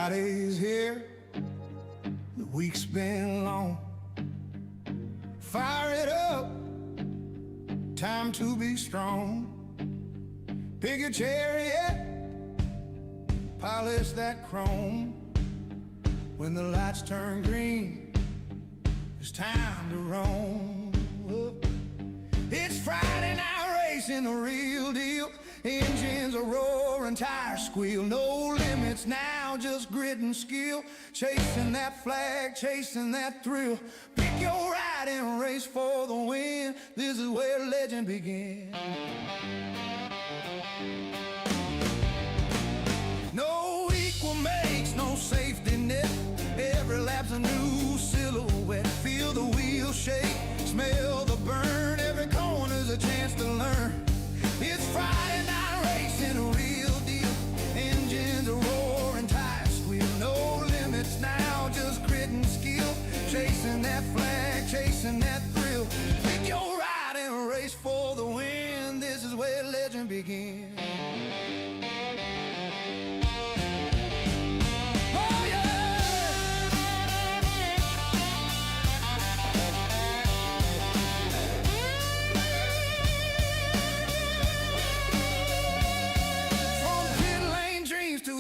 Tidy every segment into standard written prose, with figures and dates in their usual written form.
Friday's here, the week's been long. Fire it up, time to be strong. Pick your chariot, polish that chrome. When the lights turn green, it's time to roam. It's Friday night racing, the real deal. Engines are roaring, tires squeal. No limits now, just grit and skill. Chasing that flag, chasing that thrill. Pick your ride and race for the win. This is where legend begins. No equal makes, no safety net. Every lap's a new silhouette. Feel the wheels shake, smell the burn. Every corner's a chance to learn. It's Friday night racing, a real deal. Engines are roaring, tires squeal. No limits now, just grit and skill. Chasing that flag, chasing that thrill. Pick your ride and race for the win. This is where legend begins.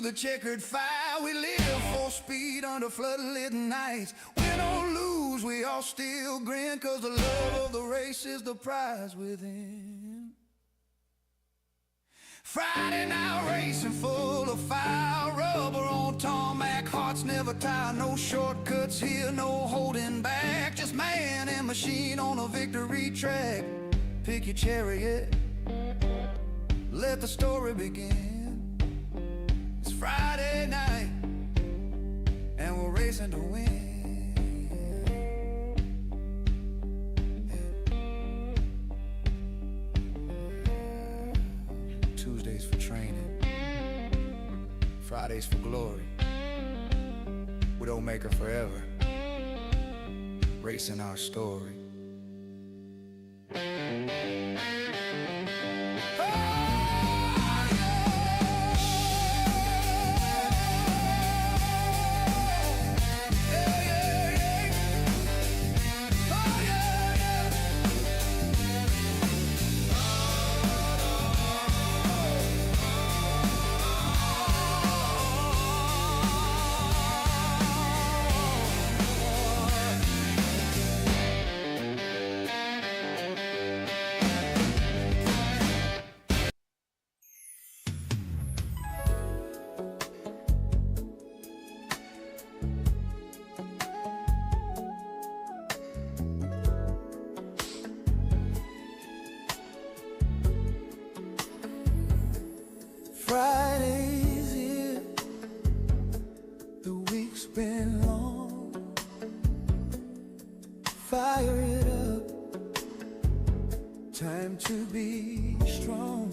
The checkered fire, we live for speed under floodlit nights. Win or lose, we all still grin, 'cause the love of the race is the prize within. Friday night racing full of fire, rubber on tarmac, hearts never tire. No shortcuts here, no holding back, just man and machine on a victory track. Pick your chariot, let the story begin. It's Friday night, and we're racing to win. Tuesdays for training, Fridays for glory. Widdowmaker forever, racing our story. Friday's here, the week's been long. Fire it up, time to be strong.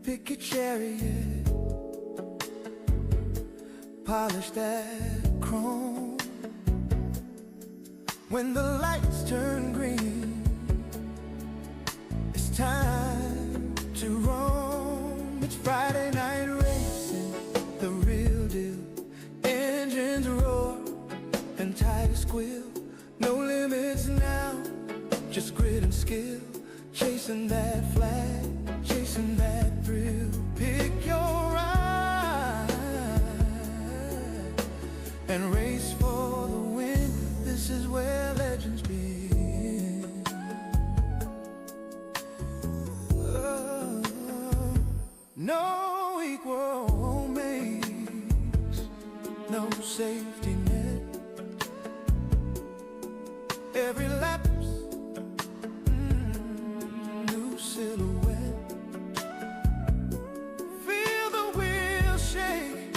Pick your chariot, polish that chrome. When the lights turn green, it's time to roam. It's Friday night racing, the real deal. Engines roar and tires squeal. No limits now, just grit and skill. Chasing that flag, chasing that thrill. Pick your ride and race for the win. This is where legends begin. No equal makes, no safety net. Every lap's new silhouette. Feel the wheels shake,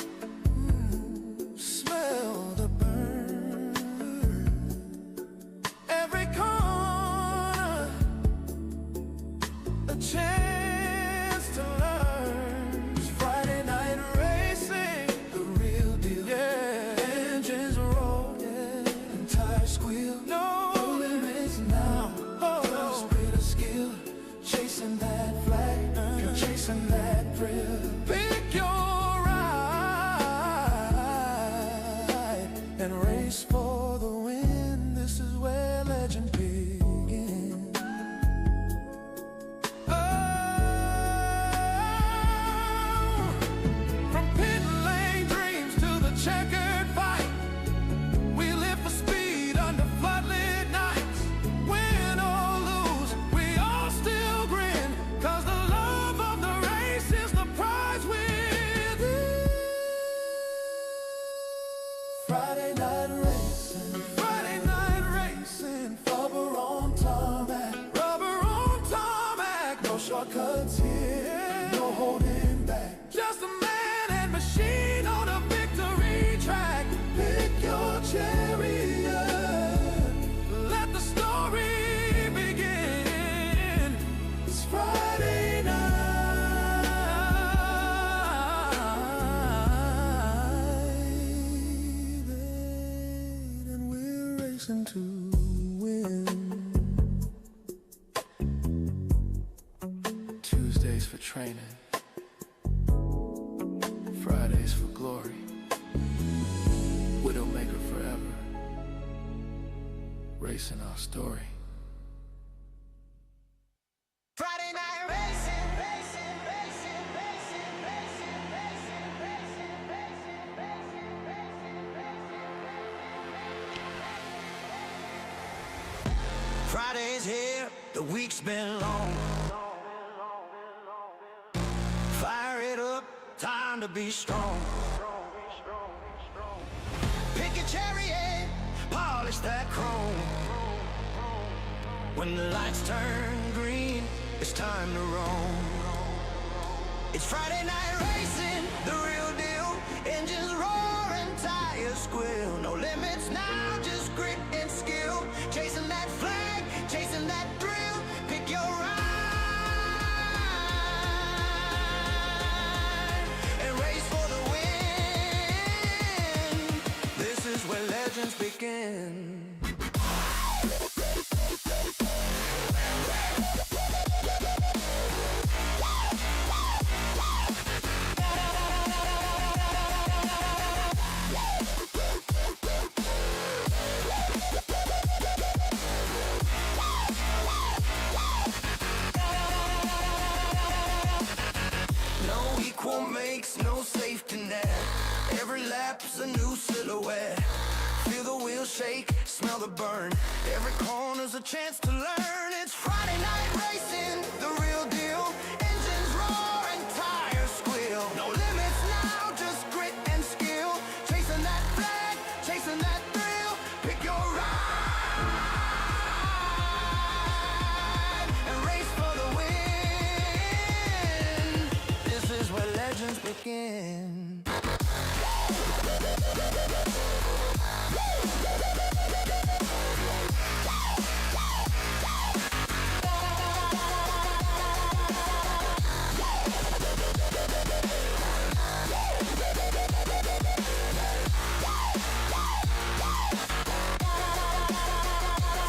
smell the burn. Every corner a chance to learn. It's Friday night racing, the real deal. Yeah, engines roar, yeah, and tires squeal. No limit. checkered fight. We live for speed under floodlit nights. Win or lose, we all still grin, 'cause the love of the race is the prize within. Friday night racing, Friday night racing, rubber on tarmac, rubber on tarmac. No shortcuts here, no holding back. Just a man and machine on a victory track. Pick your chariot, let the story begin. It's Friday night, and we're racing to win. Tuesdays for training, Fridays for glory. Widdowmaker forever, racing our story. Friday night racing, racing, racing, racing, racing, racing, racing, racing, racing, racing. Friday's here, the week's been long. Fire it up, time to be strong. Pick your chariot, polish that chrome. When the lights turn green, it's time to roam. It's Friday night racing, the real deal. Engines roar and tires squeal. No limits now, just grit and skill. Chasing that flag, chasing that thrill. Pick your ride and race for the win. This is where legends begin. Makes no safety net. Every lap's a new silhouette. Feel the wheels shake, smell the burn. Every corner's a chance to learn. It's Friday night racing, the real deal. Engines roar and tires squeal. No limits now, just grit and skill. Chasing that flag, chasing that thrill. Pick your ride and race for the win. This is where legends begin.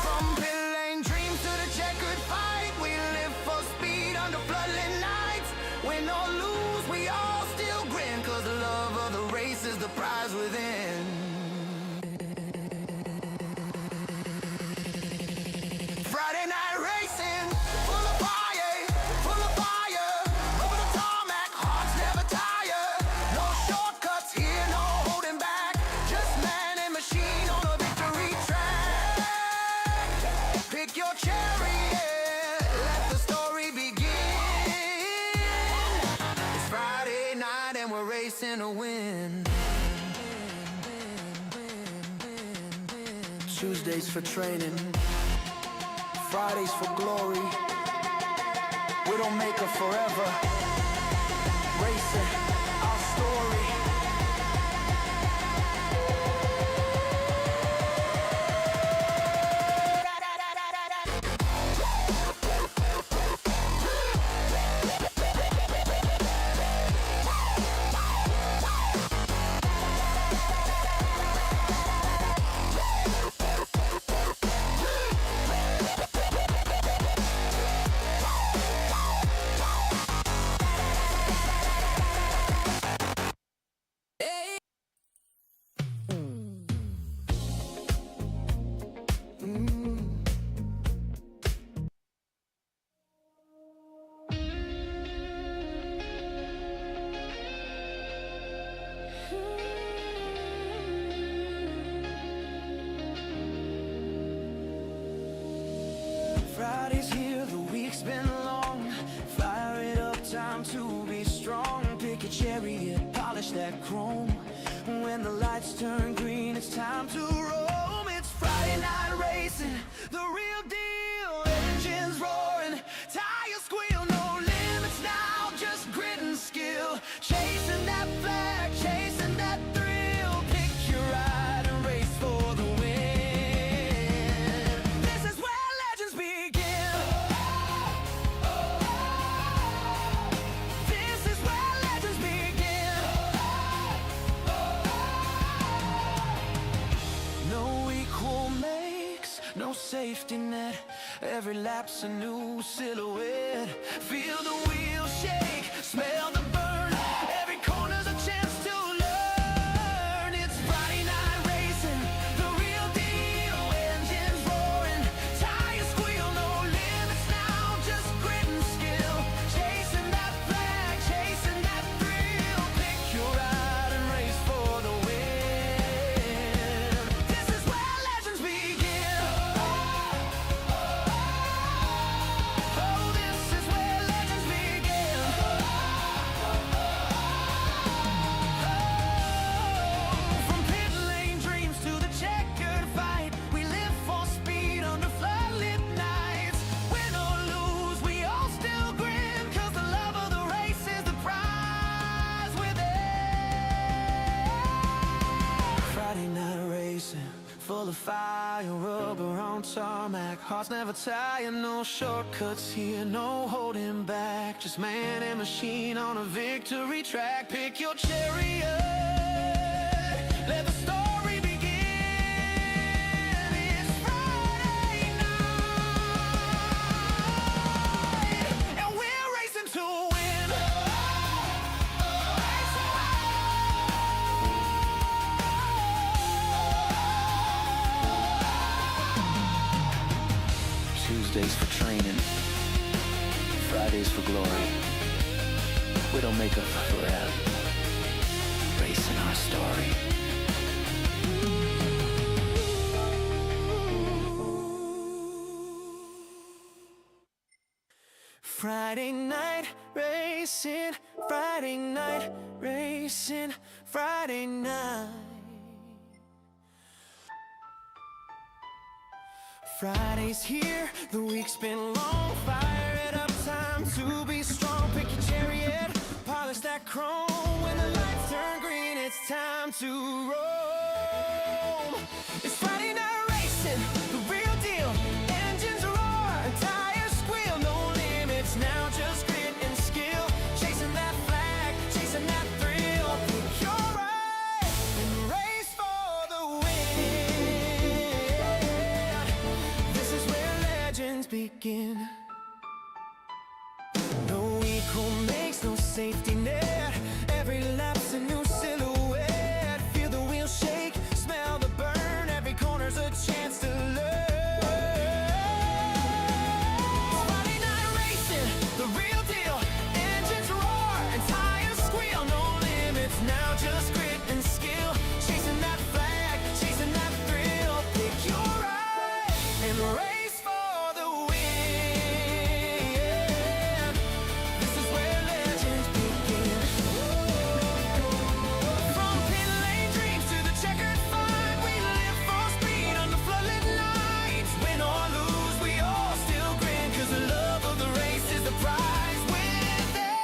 From pit lane dreams to the checkered fight, we live for speed under floodlit nights. Win or lose, we all still grin, 'cause the love of the race is the prize within. Friday night racing, full of fire, full of fire. Over the tarmac, hearts never tire. No shortcuts here, no holding back. Just man and machine on a victory track. Pick your chariot, let the story begin. It's Friday night and we're racing to win. Tuesdays for training, Fridays for glory. Widdowmaker forever, racing our story. chrome. When the lights turn green, it's time to roam. It's Friday night racing, the real deal. Engines roaring, tires squeal. No limits now, just grit and skill. Chasing that flag, chasing that thrill. Pick your ride and race for the win. This is where legends begin. This is where legends begin. No equal makes, no safety net. Every lap's a new silhouette. Feel the wheels shake, smell the burn. Every corner's a chance to learn. It's Friday night racing, the real deal. Engines roaring, tires squeal. No limits now, just grit and skill. Chasing that flag, chasing that thrill. Pick your ride and race for the win. This is where legends begin. Oh, this is where legends begin. From pit lane dreams to the checkered fight, we live for speed under floodlit nights. Win or lose, we all still grin, 'cause the love of the race is the prize within. Friday night racing, full of fire, rubber on tarmac. Hearts never tire, no shortcuts here, no holding back. Just man and machine on a victory track. Pick your chariot, let the story begin. It's Friday night, and we're racing to win. Tuesdays for training, Fridays for glory. Widdowmaker forever, racing our story. Friday night racing, Friday night racing, Friday night. Friday's here, the week's been long. Fire it up, time to be strong. Pick your chariot, polish that chrome. When the lights turn green, it's time to roam. It's Friday night racing, the real deal. Engines roar, tires squeal. No limits now, just grit and skill. Chasing that flag, chasing that thrill. Pick your ride and race for the win. This is where legends begin. No equal makes, no safety net. Every lap's a new silhouette. Feel the wheels shake, smell the burn. Every corner's a chance to learn. Friday night racing, the real deal. Engines roar and tires squeal. No limits now, just grit and skill. Chasing that flag, chasing that thrill. Pick your ride and race for the win. This is where legends begin. From pit lane dreams to the checkered fight, we live for speed under floodlit nights. Win or lose, we all still grin, 'cause the love of the race is the prize within.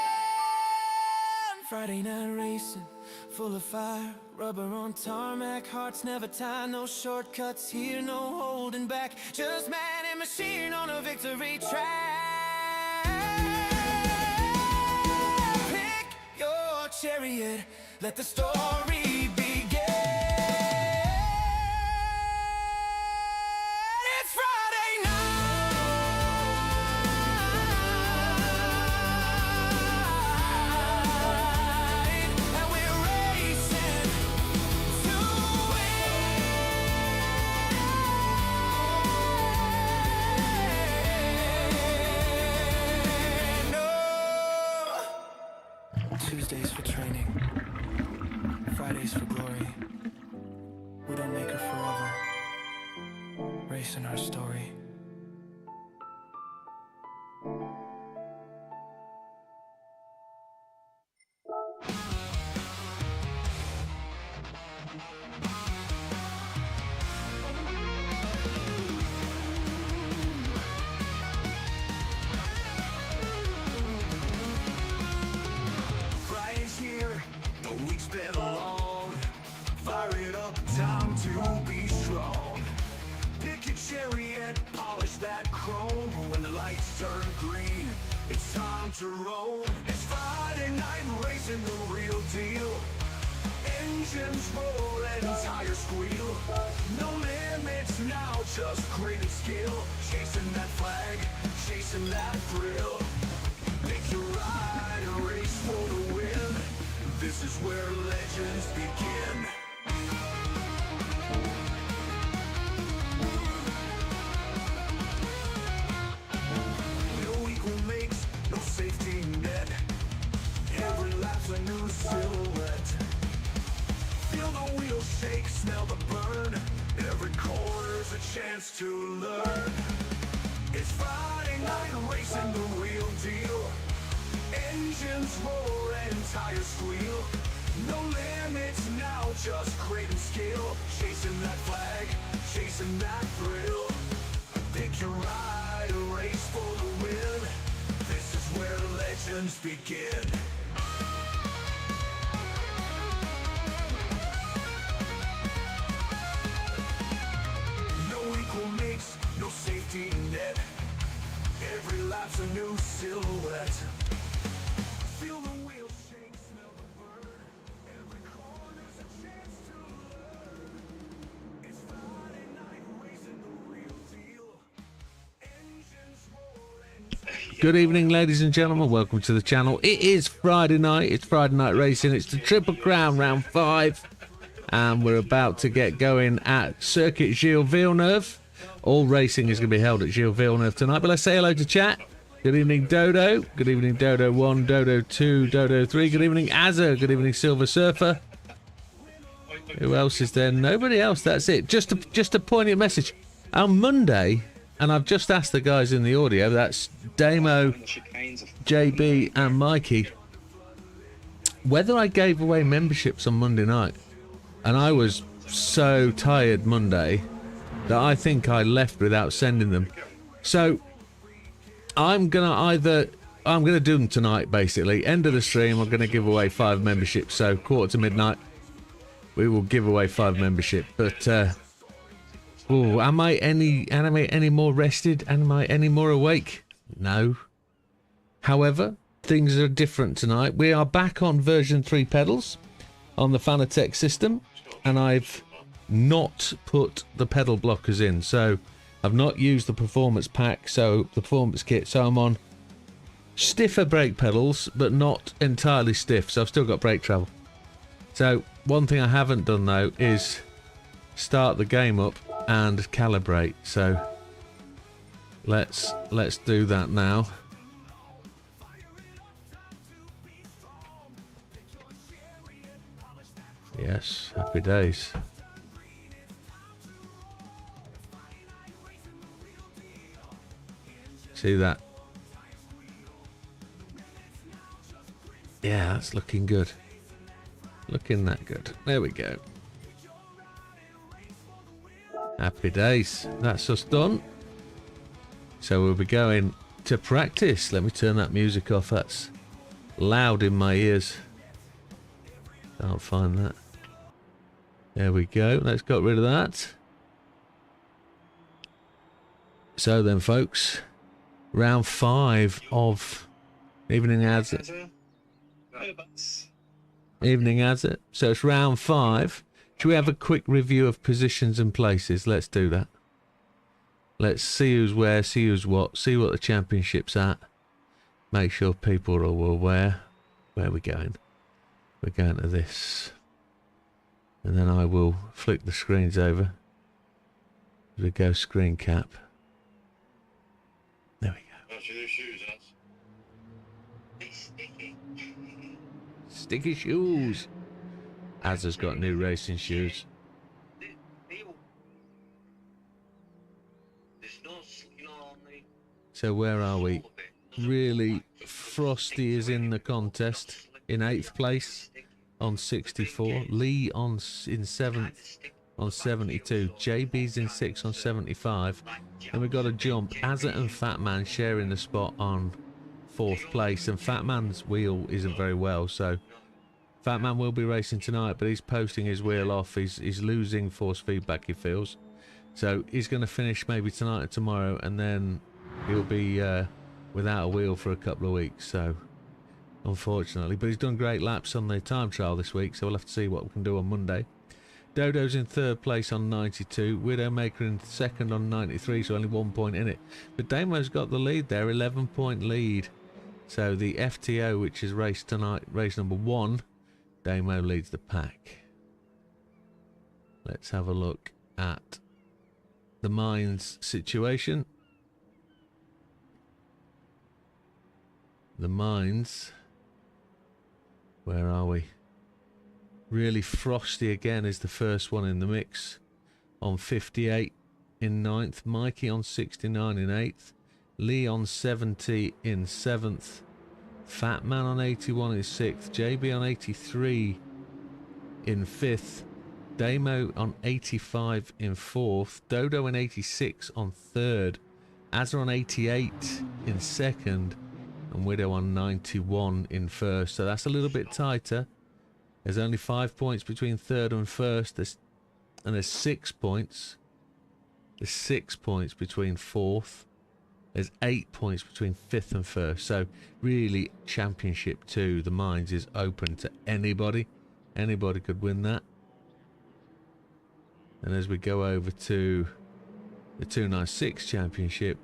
Friday night racing, full of fire, rubber on tarmac. Hearts never tie, no shortcuts here, no holding back. Just man and machine on a victory track. Pick your chariot, let the story begin. It's Friday night, and we're racing to win. No. Tuesdays for training, Fridays for glory. Widdowmaker forever, racing our story. to be strong. Pick your chariot, polish that chrome. When the lights turn green, it's time to roll. It's Friday night racing, the real deal. Engines roar and tires squeal. No limits now, just great skill. Chasing that flag, chasing that thrill. Make your ride a race for the win. This is where legends begin. No equal makes, no safety net. Every lap's a new silhouette. Feel the wheels shake, smell the burn. Every corner's a chance to learn. It's Friday night racing, the real deal. Engines roar and tires squeal. No limits now, just great skill. Chasing that flag, chasing that thrill. Pick your ride, a race for the win. This is where legends begin. No equal makes, no safety net. Every lap's a new silhouette. Feel the wheels shake, smell the burn. Every corner's a chance to learn. It's Friday night racing, the real deal. Engines roar and Good evening, ladies and gentlemen. Welcome to the channel. It is Friday night. It's Friday night racing. It's the Triple Crown round 5. And we're about to get going at Circuit Gilles Villeneuve. All racing is going to be held at Gilles Villeneuve tonight. But let's say hello to chat. Good evening, Dodo. Good evening, Dodo 1, Dodo 2, Dodo 3. Good evening, Azza. Good evening, Silver Surfer. Who else is there? Nobody else. That's it. Just a poignant message. On Monday, and I've just asked the guys in the audio, that's Damo, JB and Mikey, whether I gave away memberships on Monday night. And I was so tired Monday that I think I left without sending them. So I'm gonna do them tonight, basically. End of the stream, I'm gonna give away 5 memberships. So 1:45, we will give away 5 membership. But am I any more rested? Am I any more awake? No. However, things are different tonight. We are back on version 3 pedals on the Fanatec system, and I've not put the pedal blockers in, so I've not used the performance pack, so the performance kit, so I'm on stiffer brake pedals but not entirely stiff, so I've still got brake travel. So one thing I haven't done though is start the game up and calibrate, so let's do that now. Yes, happy days. See that? Yeah, that's looking good. Looking that good. There we go. Happy days. That's us done. So we'll be going to practice. Let me turn that music off. That's loud in my ears. Can't find that. There we go. Let's get rid of that. So then, folks, round 5 of Evening Ads It. Evening Ads It. So it's round 5. Should we have a quick review of positions and places? Let's do that. Let's see who's where, see who's what, see what the championship's at. Make sure people are all aware. Where are we going? We're going to this. And then I will flick the screens over. We go screen cap. There we go. Sticky shoes. Azza's got new racing shoes. So where are we? Really, Frosty is in the contest in 8th place on 64. Lee in 7th on 72. JB's in 6th on 75. And we've got a jump. Azza and Fat Man sharing the spot on 4th place. And Fat Man's wheel isn't very well, so Fat Man will be racing tonight, but he's posting his wheel off. He's losing force feedback, he feels. So he's going to finish maybe tonight or tomorrow, and then he'll be without a wheel for a couple of weeks. So unfortunately, but he's done great laps on the time trial this week, so we'll have to see what we can do on Monday. Dodo's in third place on 92, Widdowmaker in second on 93, so only 1 point in it. But Damo's got the lead there, 11-point lead. So the FTO, which is race tonight, race number 1, Damo leads the pack. Let's have a look at the mines situation. The mines, where are we? Really frosty again is the first one in the mix on 58 in 9th, Mikey on 69 in 8th, Lee on 70 in 7th, Fat Man on 81 in 6th, JB on 83 in 5th, Damo on 85 in 4th, Dodo in 86 on 3rd, Azza on 88 in 2nd, and Widow on 91 in 1st. So that's a little bit tighter. There's only 5 points between 3rd and 1st, and there's 6 points. There's 6 points between 4th. There's 8 points between 5th and 1st. So really, Championship 2, the mines, is open to anybody. Anybody could win that. And as we go over to the 296 Championship,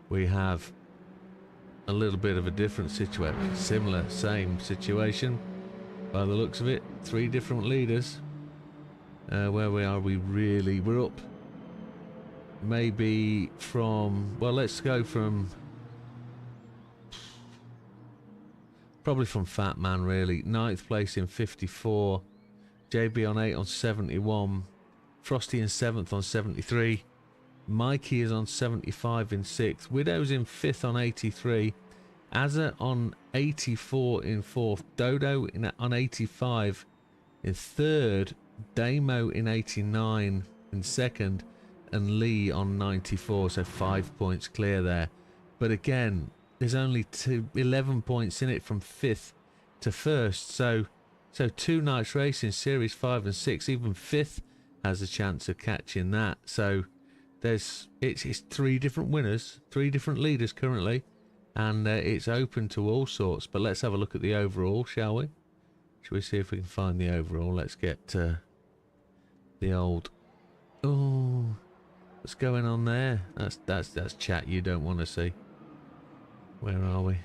we have a little bit of a different situation. Similar, same situation by the looks of it. 3 different leaders. Where we are, we're up maybe from, well, let's go from probably from Fat Man, really. 9th place in 54, JB on 8 on 71, Frosty in 7th on 73, Mikey is on 75 in 6th, Widow's in 5th on 83, Azza on 84 in 4th, Dodo on 85 in 3rd, Damo in 89 in 2nd, and Lee on 94, so 5 points clear there. But again, there's only 11 points in it from 5th to 1st, so 2 nights racing, Series 5 and 6, even 5th has a chance of catching that. So it's 3 different winners, 3 different leaders currently, and it's open to all sorts. But let's have a look at the overall, shall we? Shall we see if we can find the overall? Let's get the old... Oh, what's going on there? That's chat you don't want to see. Where are we?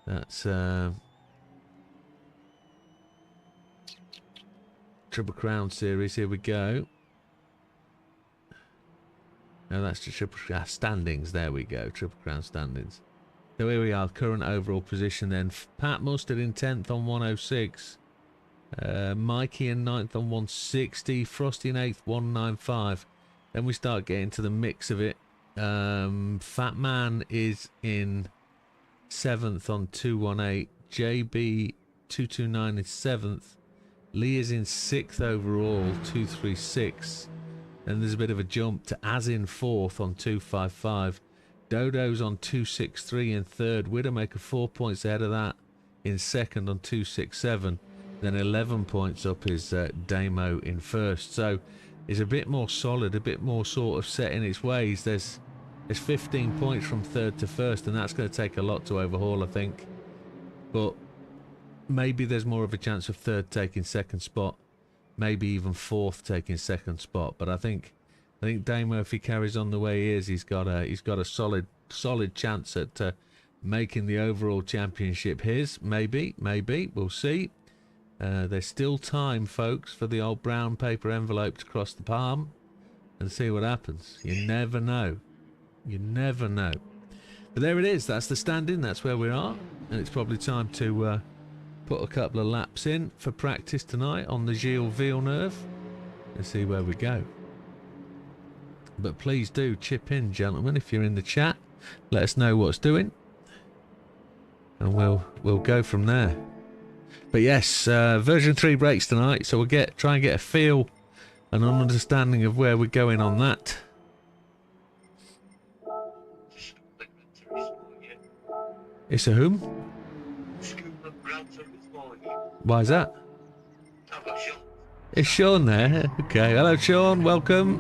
That's Triple Crown Series. Here we go. No, that's the Triple Standings. There we go. Triple Crown Standings. So here we are. Current overall position then. Pat Mustard in 10th on 106. Mikey in 9th on 160. Frosty in 8th, 195. Then we start getting to the mix of it. Fat Man is in 7th on 218. JB 229 is 7th. Lee is in 6th overall, 236. Then there's a bit of a jump to Az in 4th on 255. Dodo's on 263 in 3rd. Widdowmaker 4 points ahead of that in 2nd on 267. Then 11 points up is Damo in 1st. So it's a bit more solid, a bit more sort of set in its ways. There's 15 points from 3rd to 1st, and that's going to take a lot to overhaul, I think. But maybe there's more of a chance of 3rd taking 2nd spot, maybe even 4th taking 2nd spot. But I think Damo, if he carries on the way he is, he's got a solid chance at making the overall championship his. Maybe we'll see. There's still time, folks, for the old brown paper envelope to cross the palm and see what happens. You never know. You never know. But there it is. That's the standing. That's where we are. And it's probably time to put a couple of laps in for practice tonight on the Gilles Villeneuve and see where we go. But please do chip in, gentlemen, if you're in the chat. Let us know what's doing. And we'll go from there. But yes, version 3 breaks tonight, so we'll try and get a feel and an understanding of where we're going on that. It's a whom? Why is that? I've got Sean. Is Sean there? Okay. Hello, Sean. Welcome.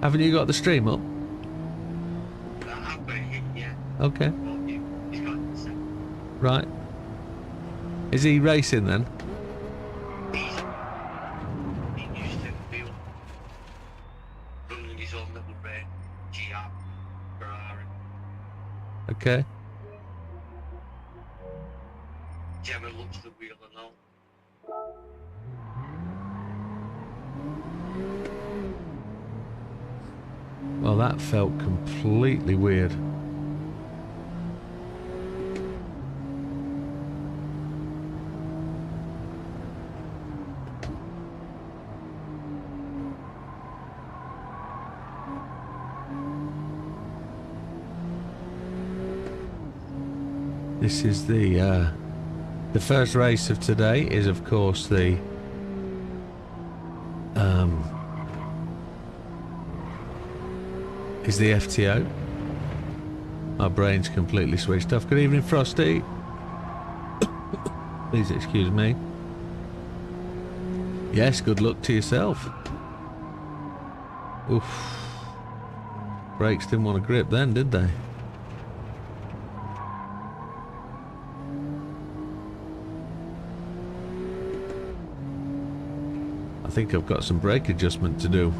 Haven't you got the stream up? I've got it, yeah. Okay. Well, he's got it set. Right. Is he racing then? He used to be running his own little red GR Ferrari. Okay. Gemma looks the wheel and all. Well, that felt completely weird. This is the first race of today is of course the FTO. My brain's completely switched off. Good evening, Frosty. Please excuse me. Yes, good luck to yourself. Oof. Brakes didn't want to grip then, did they? I think I've got some brake adjustment to do.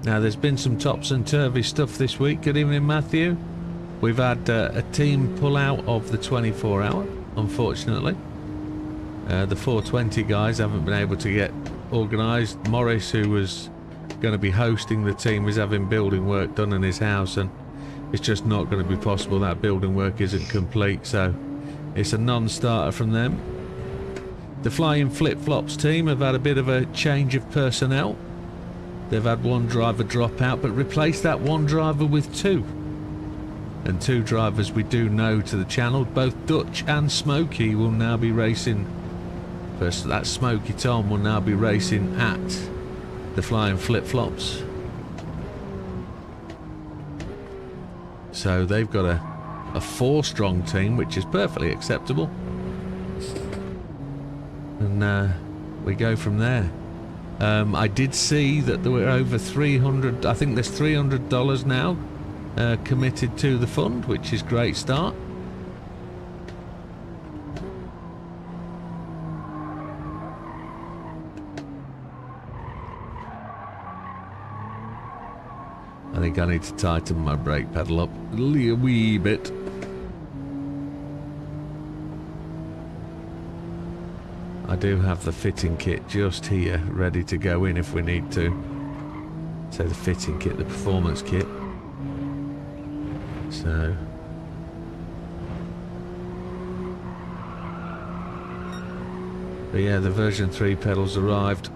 Now there's been some tops and turvy stuff this week. Good evening, Matthew. We've had a team pull out of the 24-hour, unfortunately. The 420 guys haven't been able to get organised. Morris, who was going to be hosting the team, is having building work done in his house, and it's just not going to be possible. That building work isn't complete, so it's a non-starter from them. The Flying Flip-Flops team have had a bit of a change of personnel. They've had one driver drop out, but replaced that one driver with two. And two drivers we do know to the channel. Both Dutch and Smokey will now be racing. First, that Smokey Tom will now be racing at the Flying Flip-Flops. So they've got a four-strong team, which is perfectly acceptable. And we go from there. I did see that there were over 300, I think there's $300 now committed to the fund, which is a great start. I think I need to tighten my brake pedal up a wee bit. I do have the fitting kit just here, ready to go in if we need to. So the fitting kit, the performance kit. So... but yeah, the version 3 pedals arrived.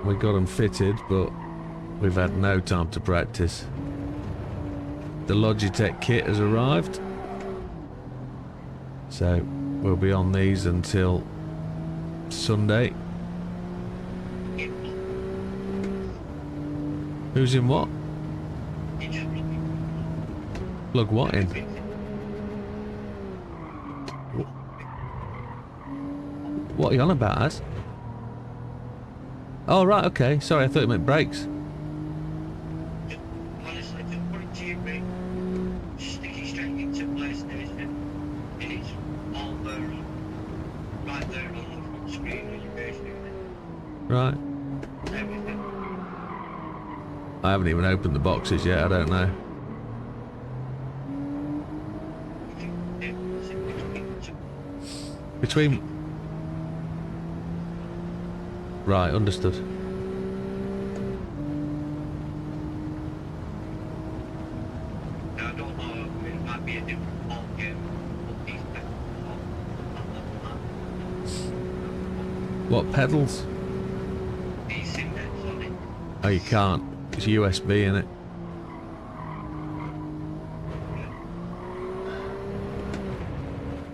We got them fitted, but we've had no time to practice. The Logitech kit has arrived. So we'll be on these until Sunday. Who's in what? Plug what in? What are you on about, Az? Oh, right, okay. Sorry, I thought it meant brakes. Honestly, just put it to your brake, stick it straight into PlayStation, and it's all there, right there on the front screen when you're racing it. Right. Everything. I haven't even opened the boxes yet, I don't know. Between... right, understood. Now, I don't know, it might be a different ball game, but these pedals What, pedals? these index on it. Oh, you can't. It's USB in it.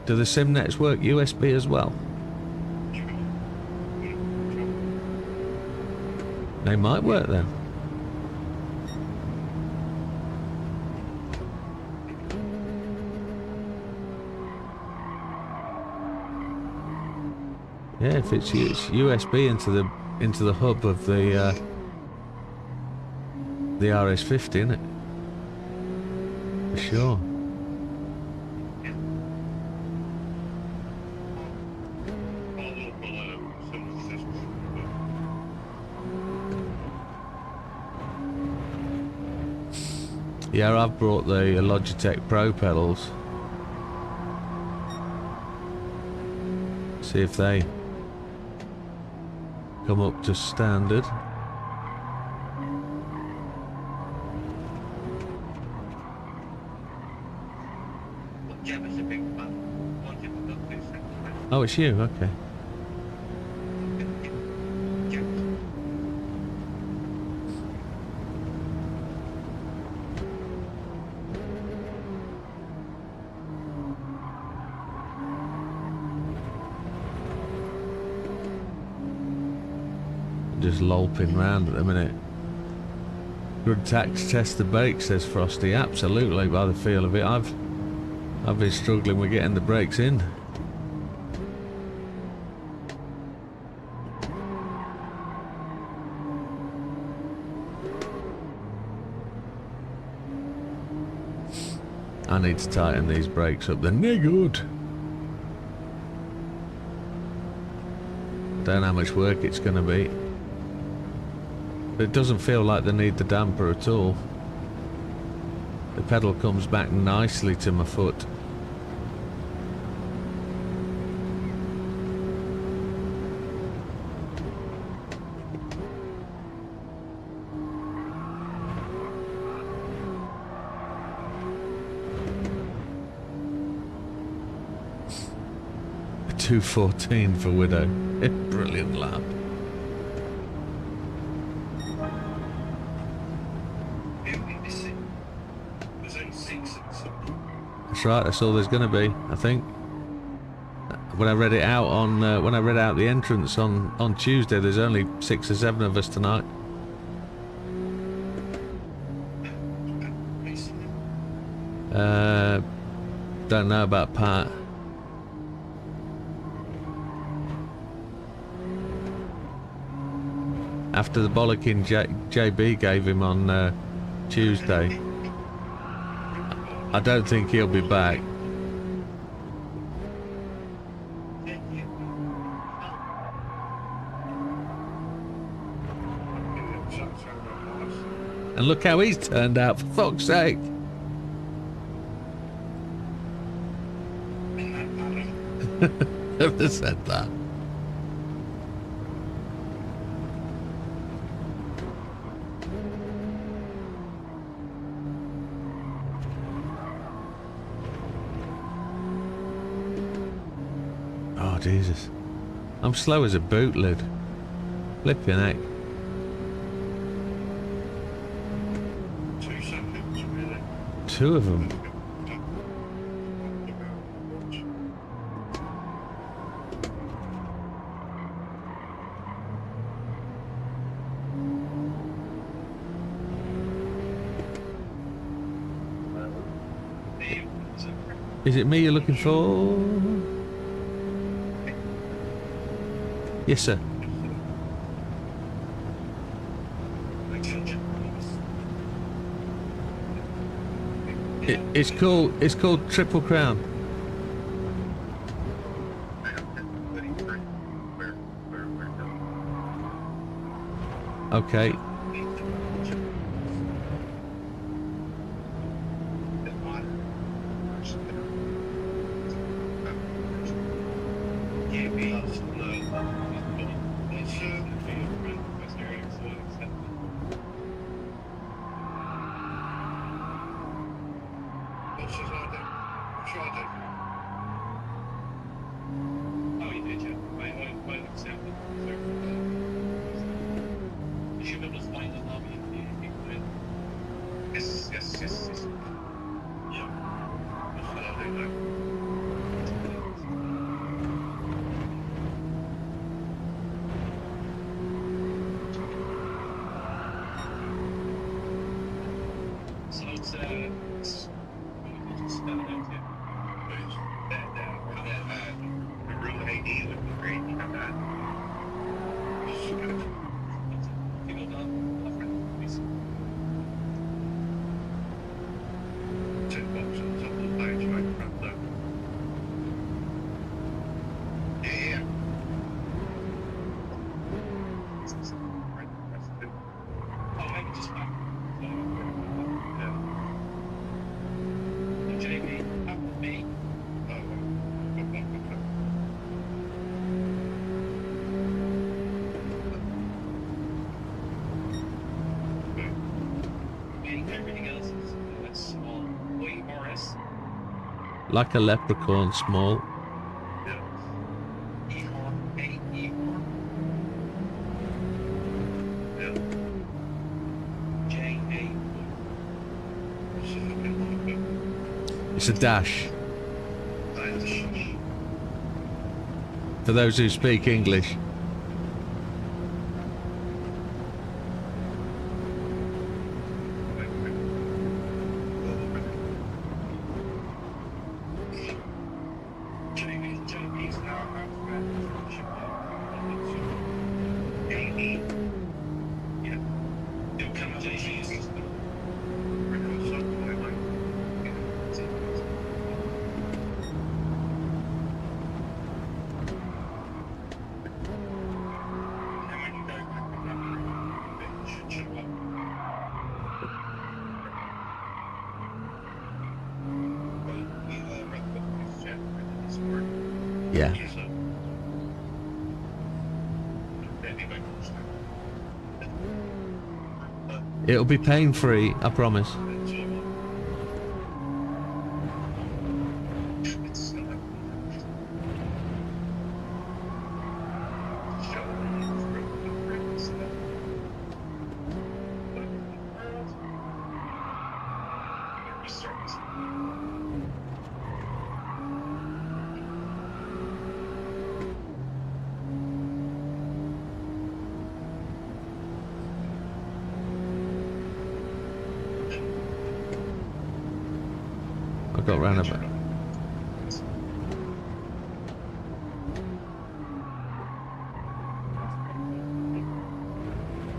Do the sim nets work USB as well? They might work then. Yeah, if it's USB into the hub of the RS50, isn't it? For sure. Yeah, I've brought the Logitech Pro pedals. See if they come up to standard. Oh, it's you, okay. Just lolping round at the minute. Good tax test the brakes, says Frosty. Absolutely, by the feel of it. I've been struggling with getting the brakes in. I need to tighten these brakes up. They're no good. Don't know how much work it's going to be. But it doesn't feel like they need the damper at all. The pedal comes back nicely to my foot. A 214 for Widow. Brilliant lap. That's right, that's all there's going to be, I think. When I read it out on the entrance on Tuesday, there's only 6 or 7 of us tonight. Don't know about Pat. After the bollocking JB gave him on Tuesday, I don't think he'll be back. And look how he's turned out, for fuck's sake. Never said that. Oh, Jesus. I'm slow as a boot lid. Flipping heck. 2 seconds, really. 2 of them. Is it me you're looking for? Yes, sir. It's called Triple Crown. Okay. The real AD would be great. You have that. Check boxes up the page right front though. Yeah. Oh, maybe just back. JB, that would be. Everything else is small. OERS. Like a leprechaun, small. Yeah. E4. Yeah. JA. It's a dash. For those who speak English. JB's now AE. Yeah. It'll come to JB's. Yeah. It'll be pain free, I promise. I got round about.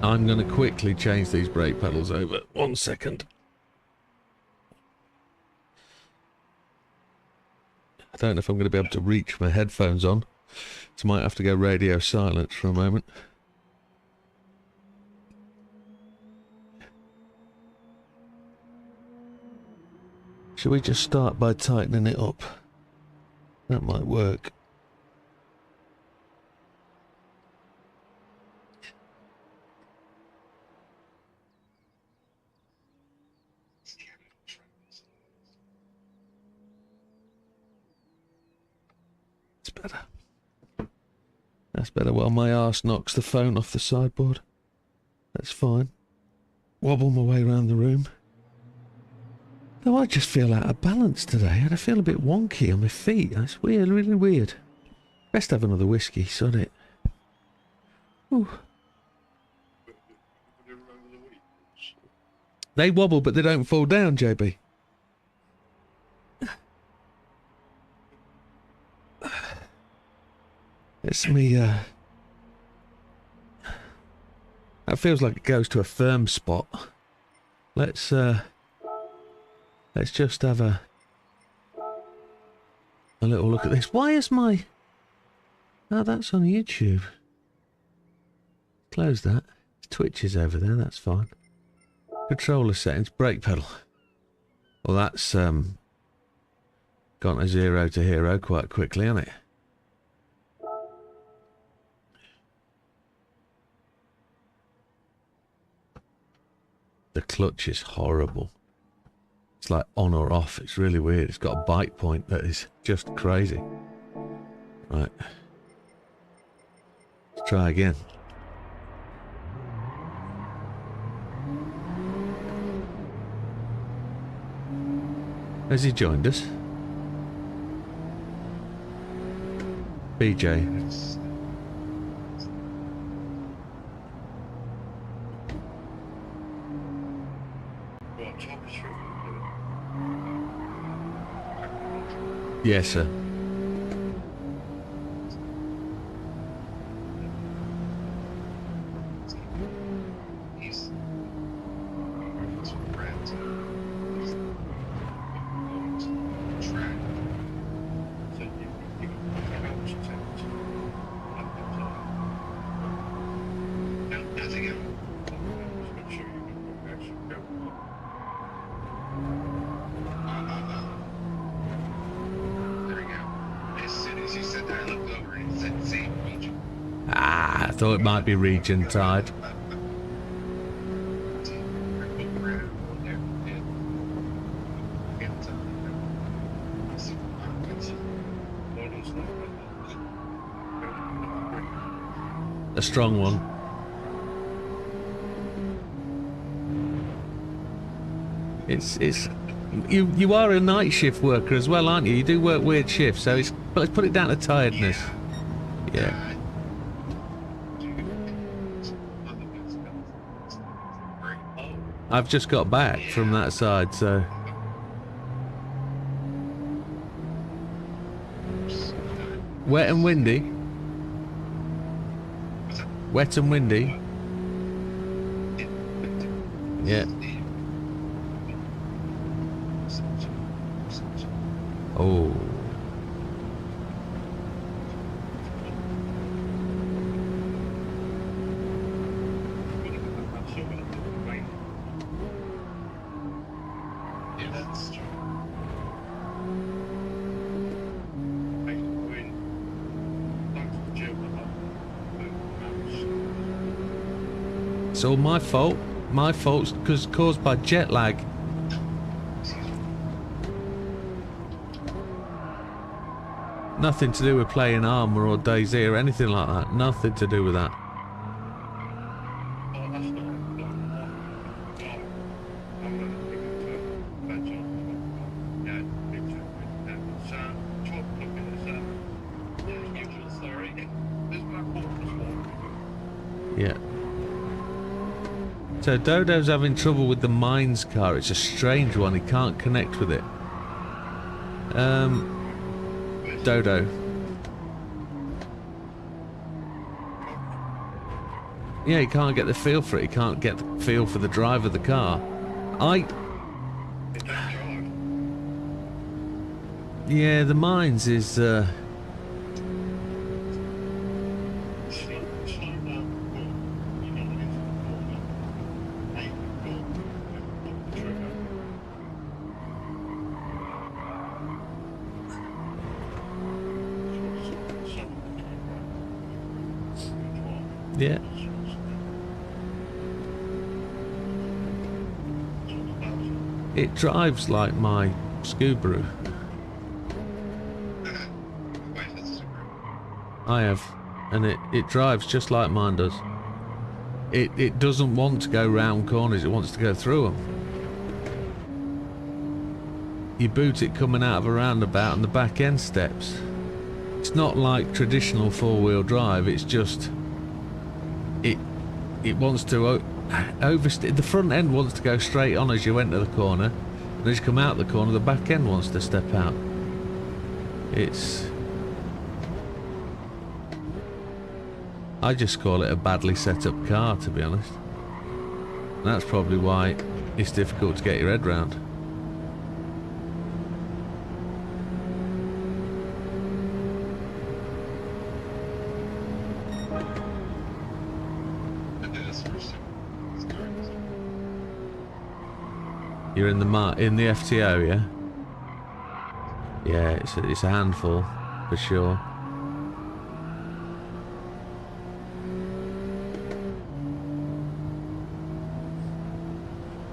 I'm going to quickly change these brake pedals over. 1 second. I don't know if I'm going to be able to reach my headphones on, so I might have to go radio silent for a moment. Shall we just start by tightening it up? That might work. It's better. That's better while my arse knocks the phone off the sideboard. That's fine. Wobble my way around the room. Though I just feel out of balance today, and I feel a bit wonky on my feet. That's weird, really weird. Best have another whiskey, son it. Ooh. They wobble, but they don't fall down, JB. It's me, that feels like it goes to a firm spot. Let's just have a little look at this. Why is my... Oh, that's on YouTube. Close that. Twitch is over there, that's fine. Controller settings, brake pedal. Well, that's gone to 0 to hero quite quickly, hasn't it? The clutch is horrible. It's like on or off. It's really weird. It's got a bite point that is just crazy. Right. Let's try again. Has he joined us? BJ. Well, talk us through Yes, sir. He's friends. Track. So you can coach to now, as again, just make sure you can actually go. There we go. As soon as you said that, I looked over and it said same region. Ah, I thought it might be region tide. A strong one. It's you are a night shift worker as well, aren't you? You do work weird shifts, so it's, but let's put it down to tiredness. Yeah. I've just got back from that side, so wet and windy. Wet and windy. Yeah. Oh. It's all my fault. My fault's because caused by jet lag. Nothing to do with playing Armour or DayZ or anything like that. Nothing to do with that. Yeah. So Dodo's having trouble with the mines car. It's a strange one. He can't connect with it. Dodo. Yeah, he can't get the feel for it. He can't get the feel for the drive of the car. Yeah, the mines is yeah. It drives like my Subaru. I have, and it drives just like mine does. It doesn't want to go round corners, it wants to go through them. You boot it coming out of a roundabout and the back end steps. It's not like traditional four-wheel drive, it's just it wants to oversteer. The front end wants to go straight on as you enter the corner, and as you come out the corner the back end wants to step out. I just call it a badly set up car, to be honest. And that's probably why it's difficult to get your head round. You're in the FTO, yeah? Yeah, it's a handful for sure.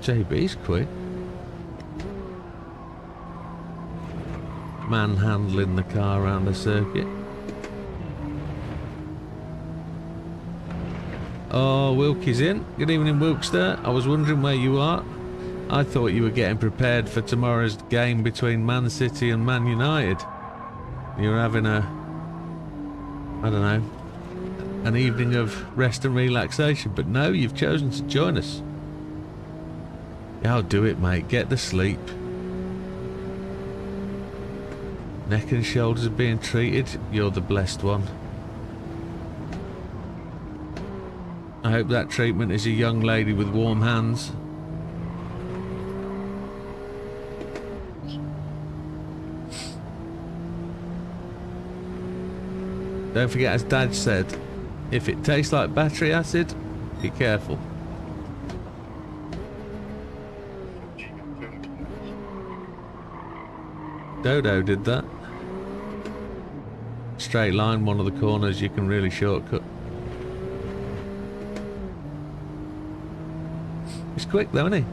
JB's quick. Manhandling the car around the circuit. Oh, Wilkie's in. Good evening, Wilkster. I was wondering where you are. I thought you were getting prepared for tomorrow's game between Man City and Man United. You were having I don't know, an evening of rest and relaxation, but no, you've chosen to join us. I'll do it, mate. Get to sleep. Neck and shoulders are being treated. You're the blessed one. I hope that treatment is a young lady with warm hands. Don't forget, as Dad said, if it tastes like battery acid, be careful. Dodo did that. Straight line, one of the corners you can really shortcut. It's quick though, isn't he?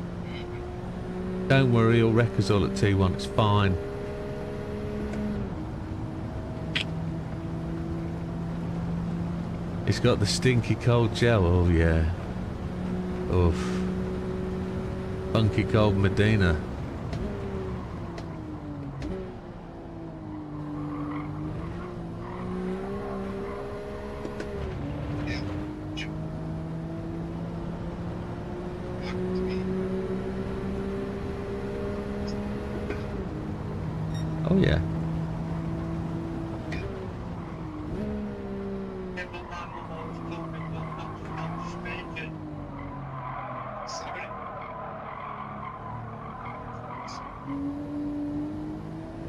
Don't worry, he'll wreck us all at T1, it's fine. It's got the stinky cold gel, oh yeah. Oof. Funky cold Medina. Oh yeah.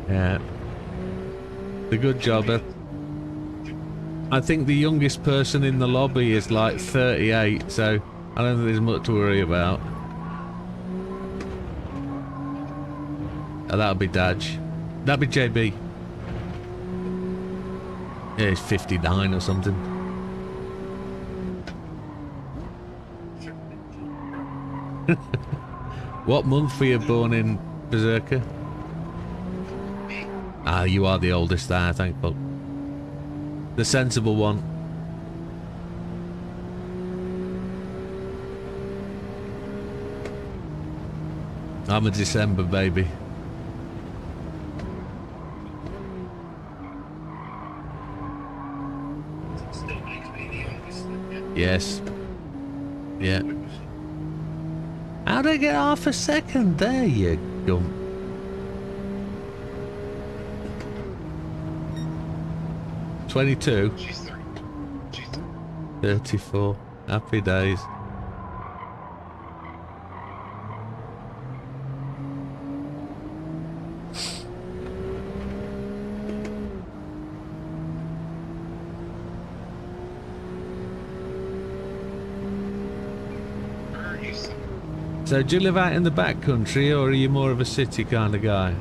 Yeah. The good job. I think the youngest person in the lobby is like 38, so I don't think there's much to worry about. Oh, that'll be Daj. That'll be JB. Yeah, he's 59 or something. What month were you born in, Berserker? Ah, you are the oldest there, thankful. The sensible one. I'm a December baby. Still makes me the youngest. Yes. Yeah. How'd I get half a second? There you go. $22. She's 30. She's 34. Happy days. So do you live out in the back country, or are you more of a city kind of guy?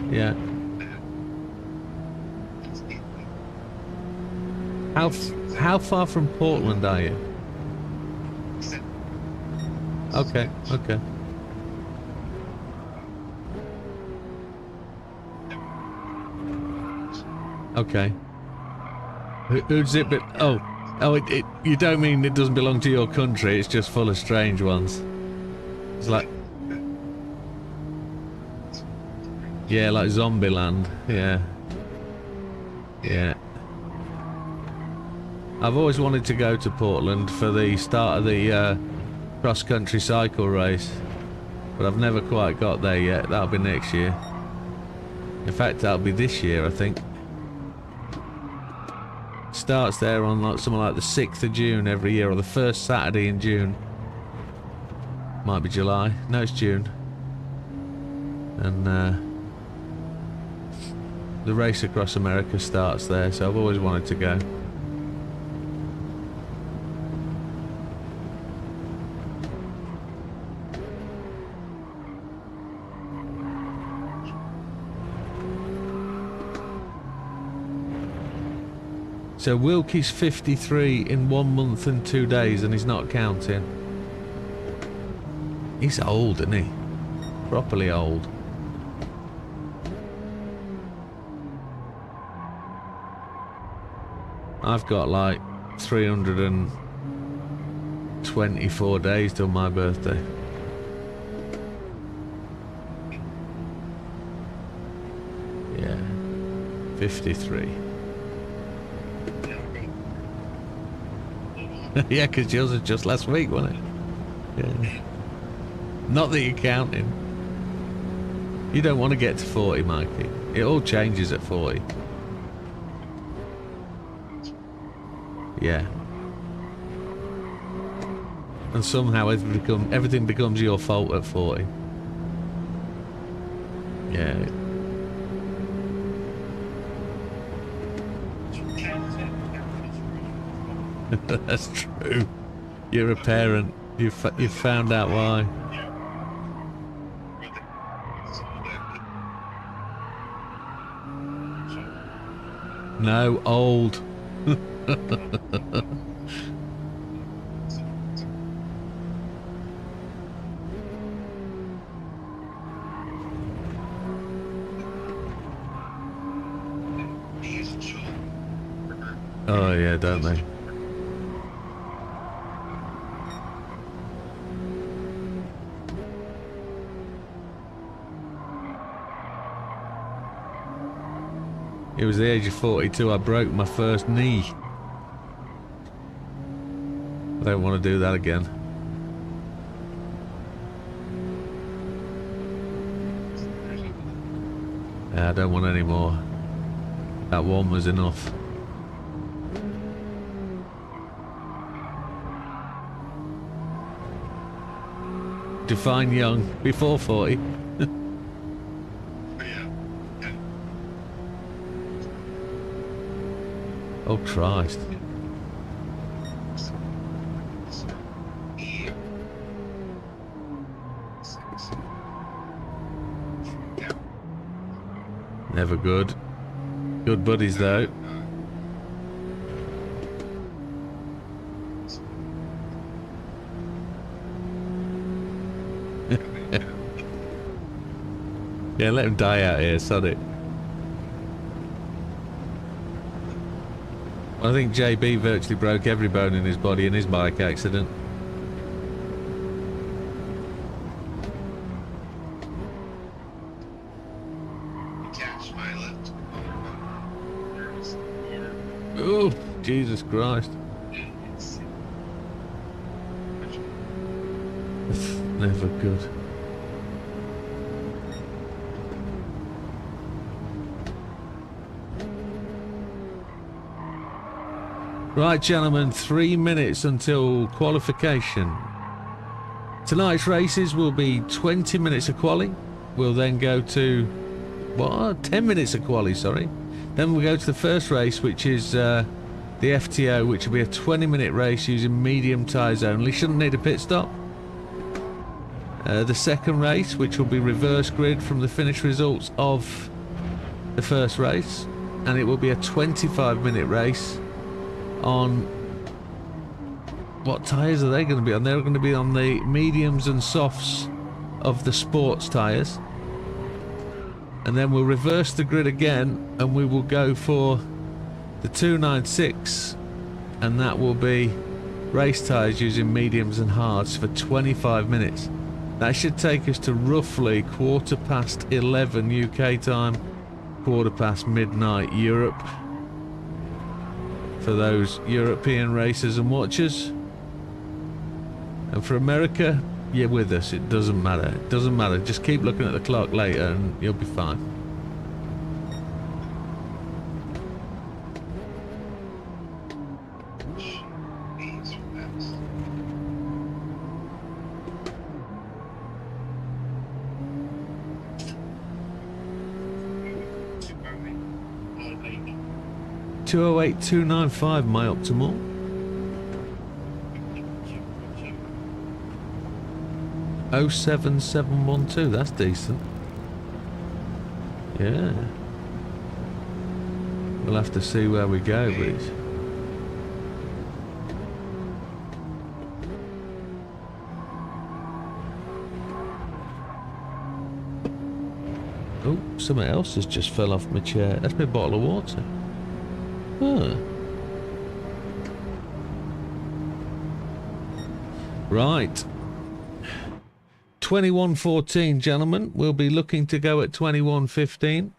Yeah. How far from Portland are you? Okay, okay. Okay. Who's it? You don't mean it doesn't belong to your country? It's just full of strange ones. It's like, yeah, like Zombieland. Yeah, yeah. I've always wanted to go to Portland for the start of the cross-country cycle race, but I've never quite got there yet. That'll be next year. In fact, that'll be this year, I think. Starts there on like something like the 6th of June every year, or the first Saturday in June. Might be July. No, it's June. And the race across America starts there, so I've always wanted to go. So Wilkie's 53 in 1 month and 2 days, and he's not counting. He's old, isn't he? Properly old. I've got like 324 days till my birthday. Yeah. 53. Yeah, Yeah, because yours was just last week, wasn't it? Yeah. Not that you're counting. You don't want to get to 40, Mikey. It all changes at 40. Yeah. And somehow everything becomes your fault at 40. Yeah. That's true. You're a parent. You've found out why. No, old. Oh yeah, don't they? It was the age of 42 I broke my first knee. I don't want to do that again. Yeah, I don't want any more. That one was enough. Define young before 40. Oh Christ. Never good. Good buddies though. Yeah, let him die out here, sod it. I think JB virtually broke every bone in his body in his bike accident. Oh, Jesus Christ. Never good. Right, gentlemen, 3 minutes until qualification. Tonight's races will be 20 minutes of quali. We'll then go to, what? 10 minutes of quali, sorry. Then we'll go to the first race, which is the FTO, which will be a 20-minute race using medium tyres only. Shouldn't need a pit stop. The second race, which will be reverse grid from the finish results of the first race. And it will be a 25-minute race on, what tyres are they going to be on? They're going to be on the mediums and softs of the sports tyres. And then we'll reverse the grid again and we will go for the 296, and that will be race tyres using mediums and hards for 25 minutes. That should take us to roughly 11:15 UK time, 11:15 midnight Europe, for those European racers and watchers. And for America, you're with us. It doesn't matter. It doesn't matter. Just keep looking at the clock later and you'll be fine. $208,295 my optimal. $07712, that's decent. Yeah. We'll have to see where we go, but it's... Oh, something else has just fell off my chair. That's my bottle of water. Huh. Right. 21:14, gentlemen. We'll be looking to go at 21:15.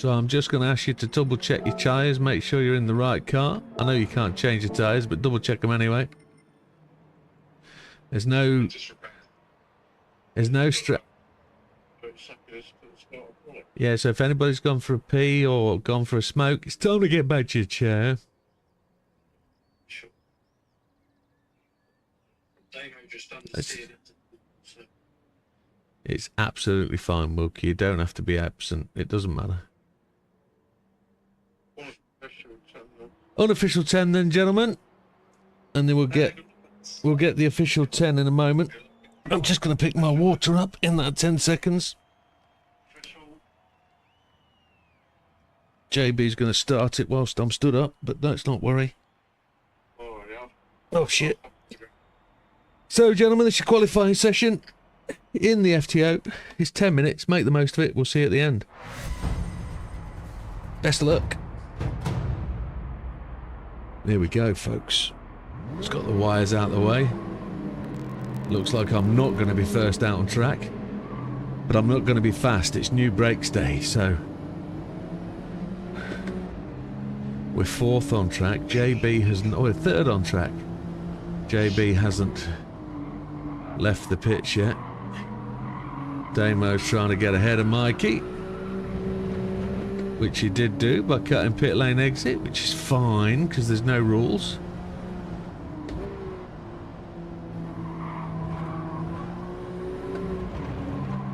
So I'm just going to ask you to double check your tyres, make sure you're in the right car. I know you can't change your tyres, but double check them anyway. There's no stress. Yeah, so if anybody's gone for a pee or gone for a smoke, it's time to get back to your chair. Sure. Damo just understeered it. So. It's absolutely fine, Wilkie. You don't have to be absent. It doesn't matter. Unofficial 10 then, gentlemen. And then we'll get the official 10 in a moment. I'm just going to pick my water up in that 10 seconds. JB's going to start it whilst I'm stood up, but let's not worry. Oh, shit. So, gentlemen, this is your qualifying session in the FTO. It's 10 minutes. Make the most of it. We'll see you at the end. Best of luck. There we go, folks. Just got the wires out of the way. Looks like I'm not going to be first out on track, but I'm not going to be fast. It's new brakes day, so we're fourth on track. JB hasn't. Oh, we're third on track. JB hasn't left the pitch yet. Damo's trying to get ahead of Mikey, which he did do by cutting pit lane exit, which is fine because there's no rules.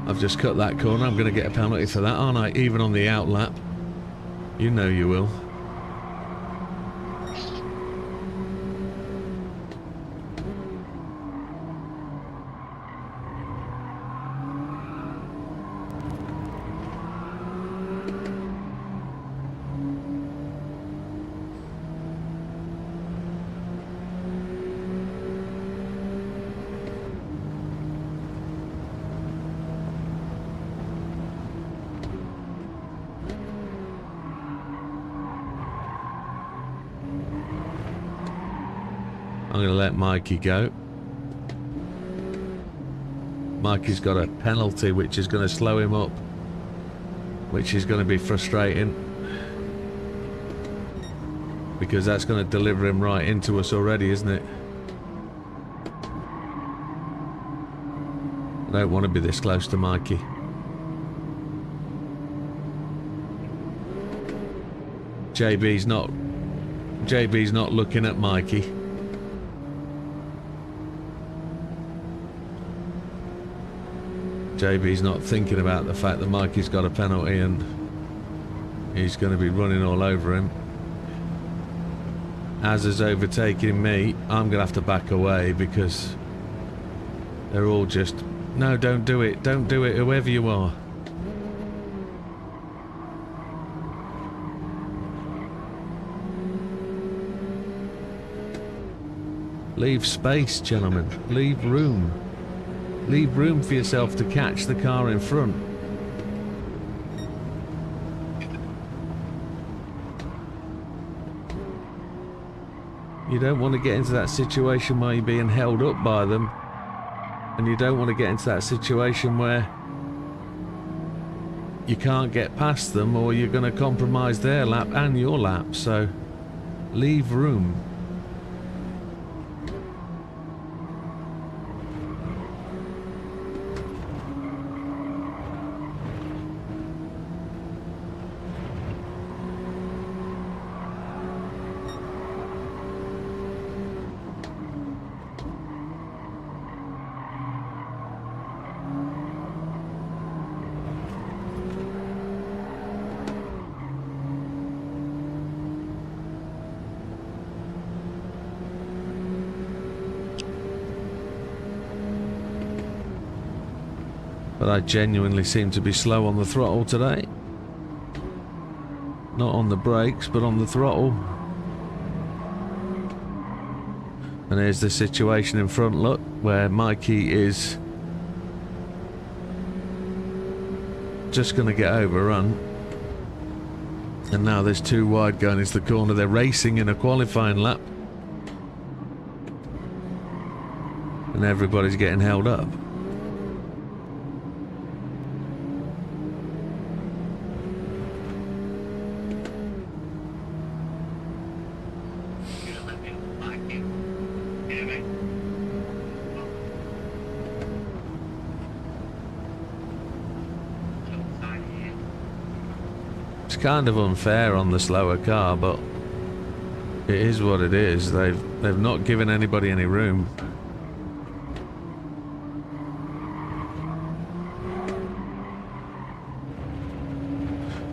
I've just cut that corner. I'm going to get a penalty for that, aren't I? Even on the out lap. You know you will. I'm going to let Mikey go. Mikey's got a penalty which is going to slow him up, which is going to be frustrating because that's going to deliver him right into us already, isn't it? I don't want to be this close to Mikey. JB's not looking at Mikey. JB's not thinking about the fact that Mikey's got a penalty and he's going to be running all over him. As is overtaking me, I'm going to have to back away because they're all just, no, don't do it, whoever you are. Leave space, gentlemen, leave room. Leave room for yourself to catch the car in front. You don't want to get into that situation where you're being held up by them, and you don't want to get into that situation where you can't get past them or you're going to compromise their lap and your lap, so leave room. But I genuinely seem to be slow on the throttle today. Not on the brakes, but on the throttle. And here's the situation in front, look, where Mikey is just going to get overrun. And now there's two wide going into the corner. They're racing in a qualifying lap. And everybody's getting held up. kind of unfair on the slower car, but it is what it is. They've not given anybody any room.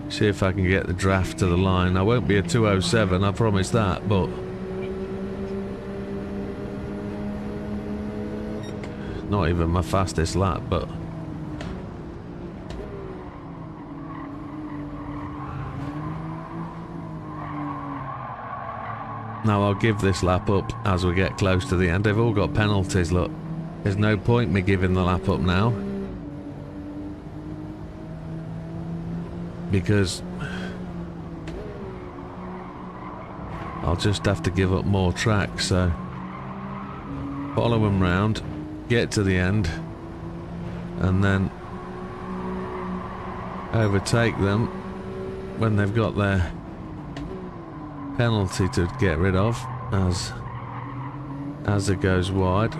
See if I can get the draft to the line. I won't be a 207, I promise that, but not even my fastest lap, but now I'll give this lap up as we get close to the end. They've all got penalties, look. There's no point me giving the lap up now, because I'll just have to give up more track. So follow them round, get to the end, and then overtake them when they've got their penalty to get rid of as it goes wide.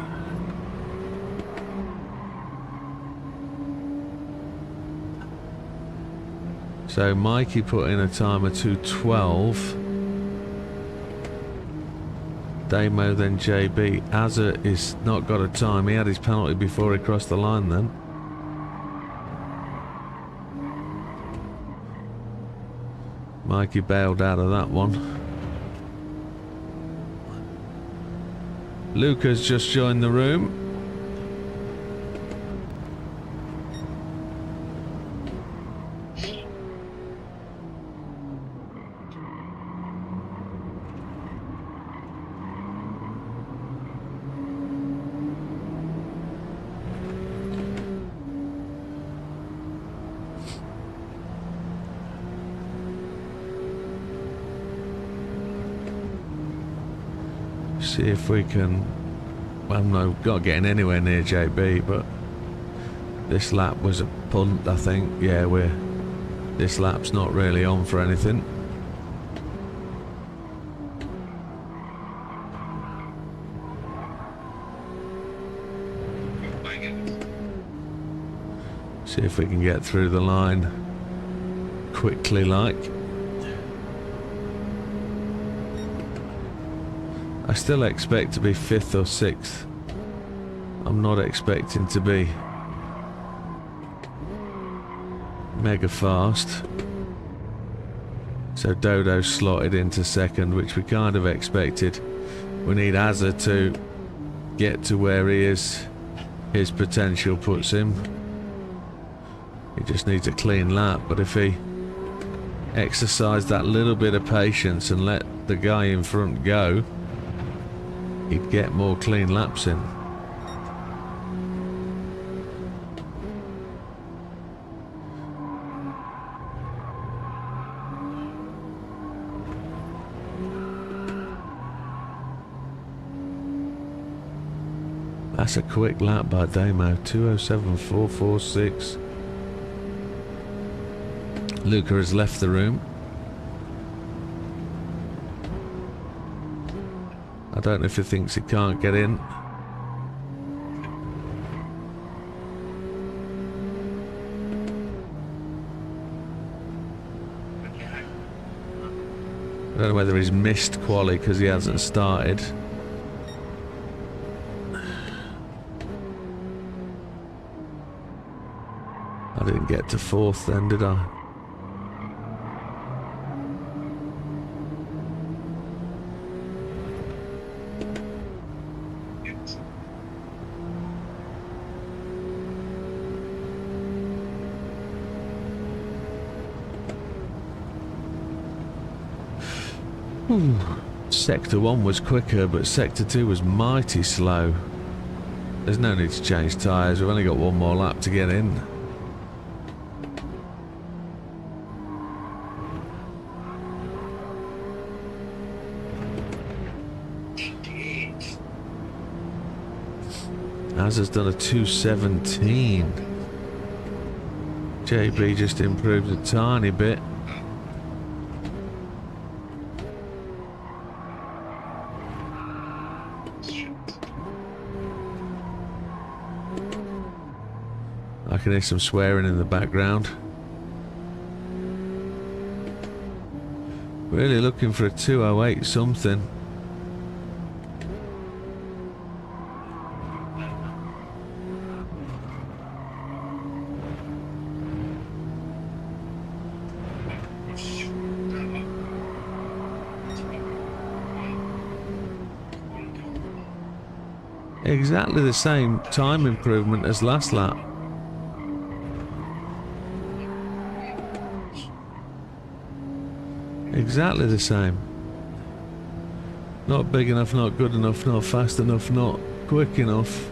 So Mikey put in a time of 2:12. Damo, then JB. Azza is not got a time. He had his penalty before he crossed the line then. Mikey bailed out of that one. Luca's just joined the room. See if we can. Well, no, not getting anywhere near JB, but this lap was a punt, I think. Yeah, this lap's not really on for anything. See if we can get through the line quickly, like. I still expect to be 5th or 6th. I'm not expecting to be mega fast. So Dodo slotted into 2nd, which we kind of expected. We need Azza to get to where he is. His potential puts him. He just needs a clean lap, but if he exercised that little bit of patience and let the guy in front go, he'd get more clean laps in. That's a quick lap by Damo, 2:07.446. Luca has left the room. I don't know if he thinks he can't get in. I don't know whether he's missed quali because he hasn't started. I didn't get to 4th then, did I? Sector 1 was quicker, but Sector 2 was mighty slow. There's no need to change tyres, we've only got one more lap to get in. Azza's done a 2:17. JB just improved a tiny bit. I can hear some swearing in the background. Really looking for a 208 something. Exactly the same time improvement as last lap. Exactly the same. Not big enough, not good enough, not fast enough, not quick enough.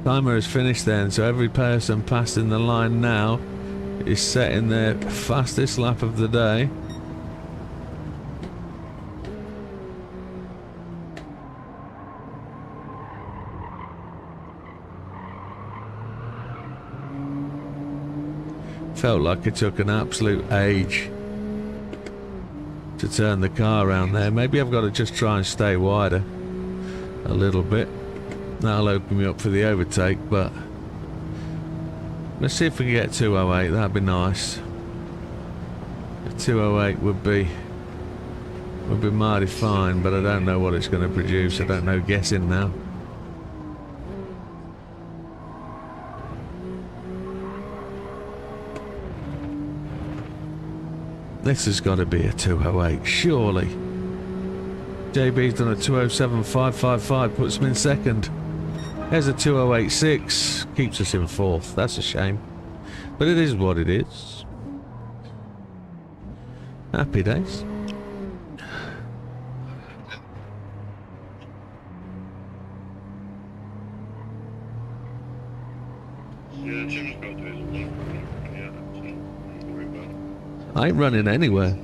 Timer has finished then, so every person passing the line now is setting their fastest lap of the day. Felt like it took an absolute age to turn the car around there. Maybe I've got to just try and stay wider a little bit. That'll open me up for the overtake, but let's see if we can get 208. That'd be nice. A 208 would be mighty fine, but I don't know what it's going to produce. I don't know, guessing now. This has got to be a 208, surely. JB's done a 207.555, puts him in second. There's a 208.6, keeps us in fourth. That's a shame, but it is what it is. Happy days. Yeah, Jim's got to do his work. Yeah, so don't worry about it. I ain't running anywhere.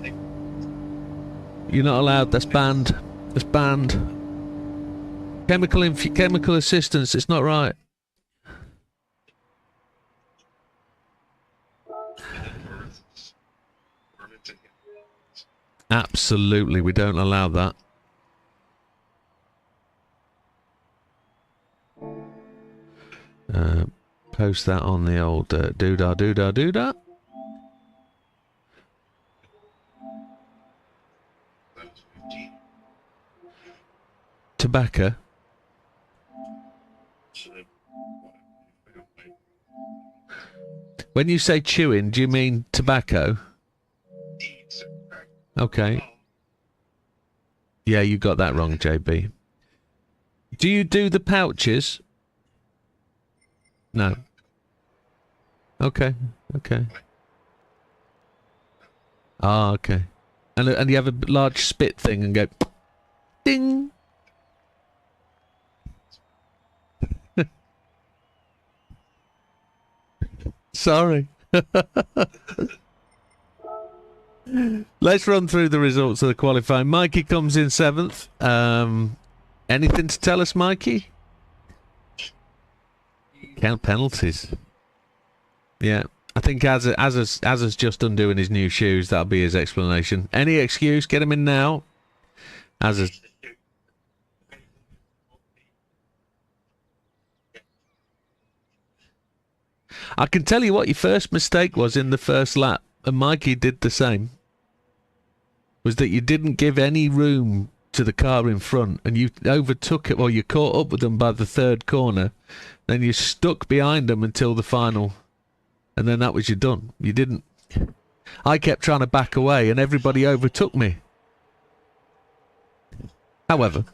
You're not allowed. That's banned. That's banned. Chemical assistance. It's not right. Absolutely, we don't allow that. Post that on the old doodah. That's 15. Tobacco. So, When you say chewing, do you mean tobacco? deeds. Okay. Yeah, you got that wrong, JB. Do you do the pouches? No. Okay. Okay. Ah, okay. And you have a large spit thing and go ding. Sorry. Let's run through the results of the qualifying. Mikey comes in 7th. Anything to tell us, Mikey? Count penalties. Yeah, I think Az's just undoing his new shoes. That'll be his explanation. Any excuse, get him in now. Az's. I can tell you what your first mistake was in the first lap, and Mikey did the same. Was that you didn't give any room to the car in front, and you overtook it, or you caught up with them by the third corner, then you stuck behind them until the final, and then that was you done. You didn't. I kept trying to back away, and everybody overtook me. However,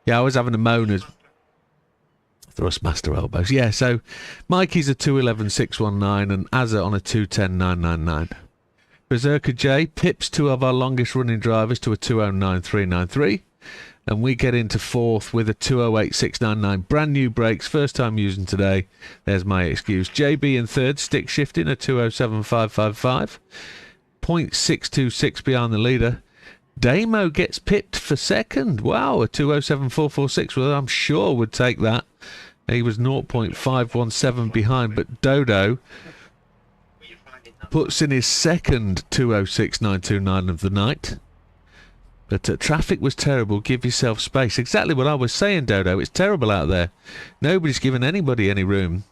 yeah, I was having a moan as Thrustmaster elbows. Yeah, so Mikey's a 211.619 and Azza on a 210.999. Berserker J pips two of our longest running drivers to a 209.393, and we get into fourth with a 208.699. Brand new brakes, first time using today. There's my excuse. JB in third, stick shifting a 207.555, 0.626 behind the leader. Damo gets pipped for second. Wow, a 207.446. Well, I'm sure would take that. He was 0.517 behind, but Dodo puts in his second 206.929 of the night. But traffic was terrible. Give yourself space. Exactly what I was saying, Dodo. It's terrible out there. Nobody's given anybody any room.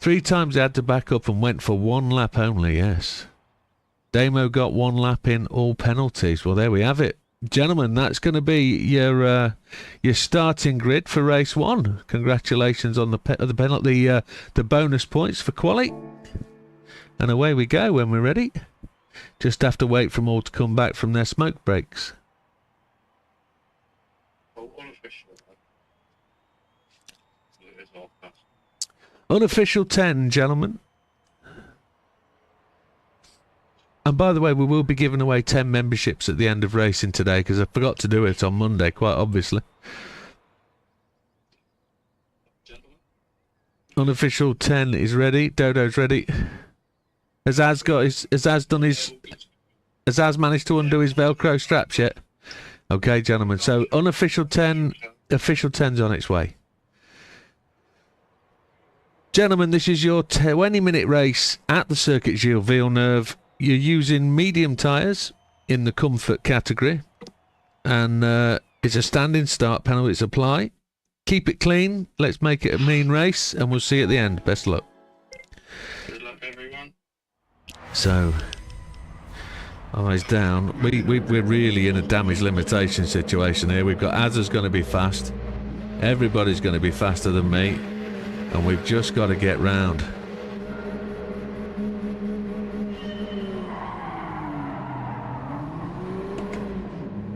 3 times I had to back up and went for 1 lap only, yes. Damo got 1 lap in, all penalties. Well, there we have it. Gentlemen, that's going to be your starting grid for race 1. Congratulations on the penalty, the bonus points for quali. And away we go when we're ready. Just have to wait for them all to come back from their smoke breaks. Oh, unofficial. It is all fast. Unofficial 10, gentlemen. And by the way, we will be giving away 10 memberships at the end of racing today because I forgot to do it on Monday, quite obviously. Gentlemen. Unofficial 10 is ready. Dodo's ready. Has Az managed to undo his Velcro straps yet? Okay, gentlemen. So unofficial 10, official 10's on its way. Gentlemen, this is your 20-minute race at the Circuit Gilles Villeneuve. You're using medium tyres in the comfort category. And it's a standing start penalties apply. Keep it clean. Let's make it a mean race. And we'll see you at the end. Best of luck. Good luck, everyone. So, eyes down. We're really in a damage limitation situation here. We've got Azza's going to be fast. Everybody's going to be faster than me. And we've just got to get round.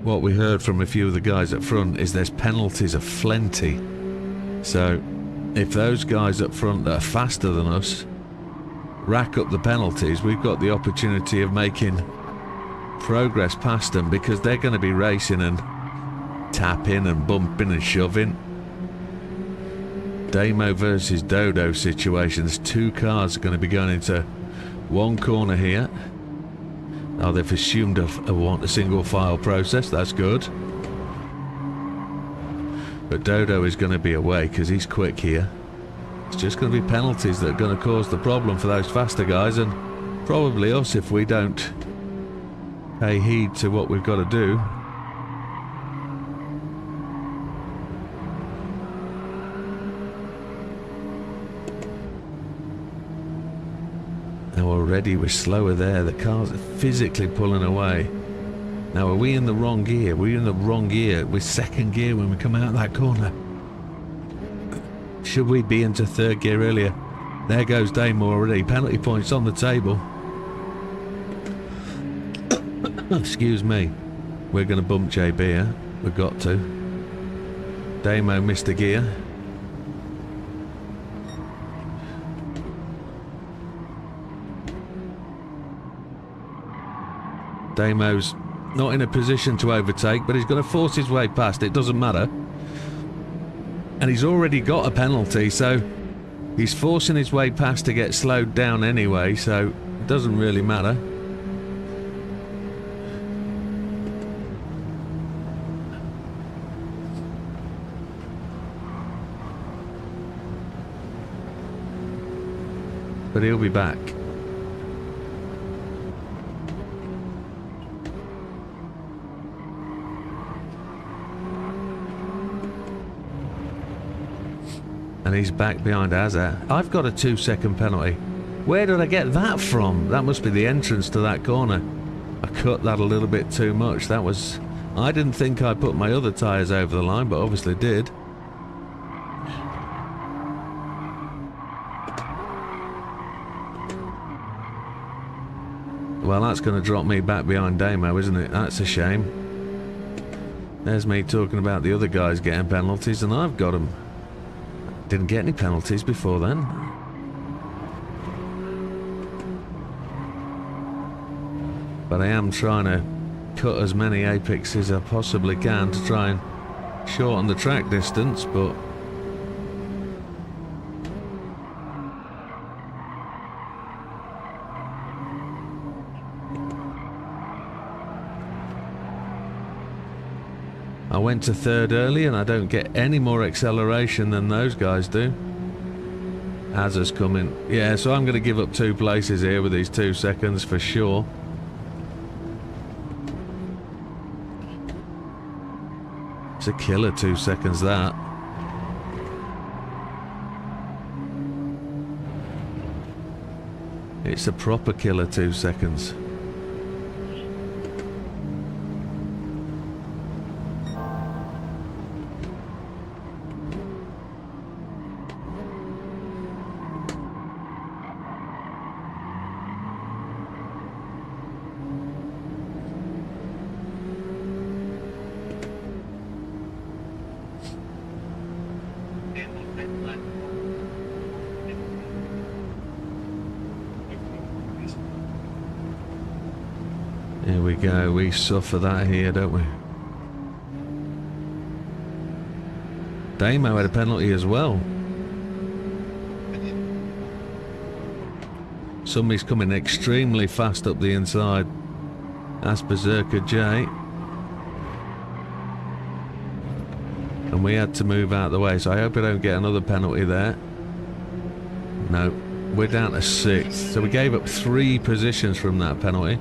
What we heard from a few of the guys up front is there's penalties aplenty. So if those guys up front that are faster than us rack up the penalties, we've got the opportunity of making progress past them because they're going to be racing and tapping and bumping and shoving. Damo versus Dodo situation. There's 2 cars are going to be going into one corner here. Oh, they've assumed a single file process. That's good. But Dodo is going to be away because he's quick here. It's just going to be penalties that are going to cause the problem for those faster guys and probably us if we don't pay heed to what we've got to do. Now already we're slower there. The cars are physically pulling away. Now are we in the wrong gear? We're in the wrong gear. We're 2nd gear when we come out of that corner. Should we be into 3rd gear earlier? There goes Damo already. Penalty points on the table. Excuse me. We're going to bump JB here. We've got to. Damo missed a gear. Damo's not in a position to overtake, but he's going to force his way past. It doesn't matter. And he's already got a penalty, so he's forcing his way past to get slowed down anyway, so it doesn't really matter. But he'll be back. And he's back behind Azza. I've got a 2-second penalty. Where did I get that from? That must be the entrance to that corner. I cut that a little bit too much. That was... I didn't think I put my other tyres over the line, but obviously did. Well, that's going to drop me back behind Damo, isn't it? That's a shame. There's me talking about the other guys getting penalties, and I've got them. Didn't get any penalties before then. But I am trying to cut as many apex as I possibly can to try and shorten the track distance, but I went to 3rd early and I don't get any more acceleration than those guys do. Azza's coming. Yeah, so I'm going to give up 2 places here with these 2 seconds for sure. It's a killer 2 seconds, that. It's a proper killer 2 seconds. Here we go, we suffer that here, don't we? Damo had a penalty as well. Somebody's coming extremely fast up the inside. That's Berserker J. And we had to move out of the way, so I hope I don't get another penalty there. No, we're down to 6th. So we gave up 3 positions from that penalty.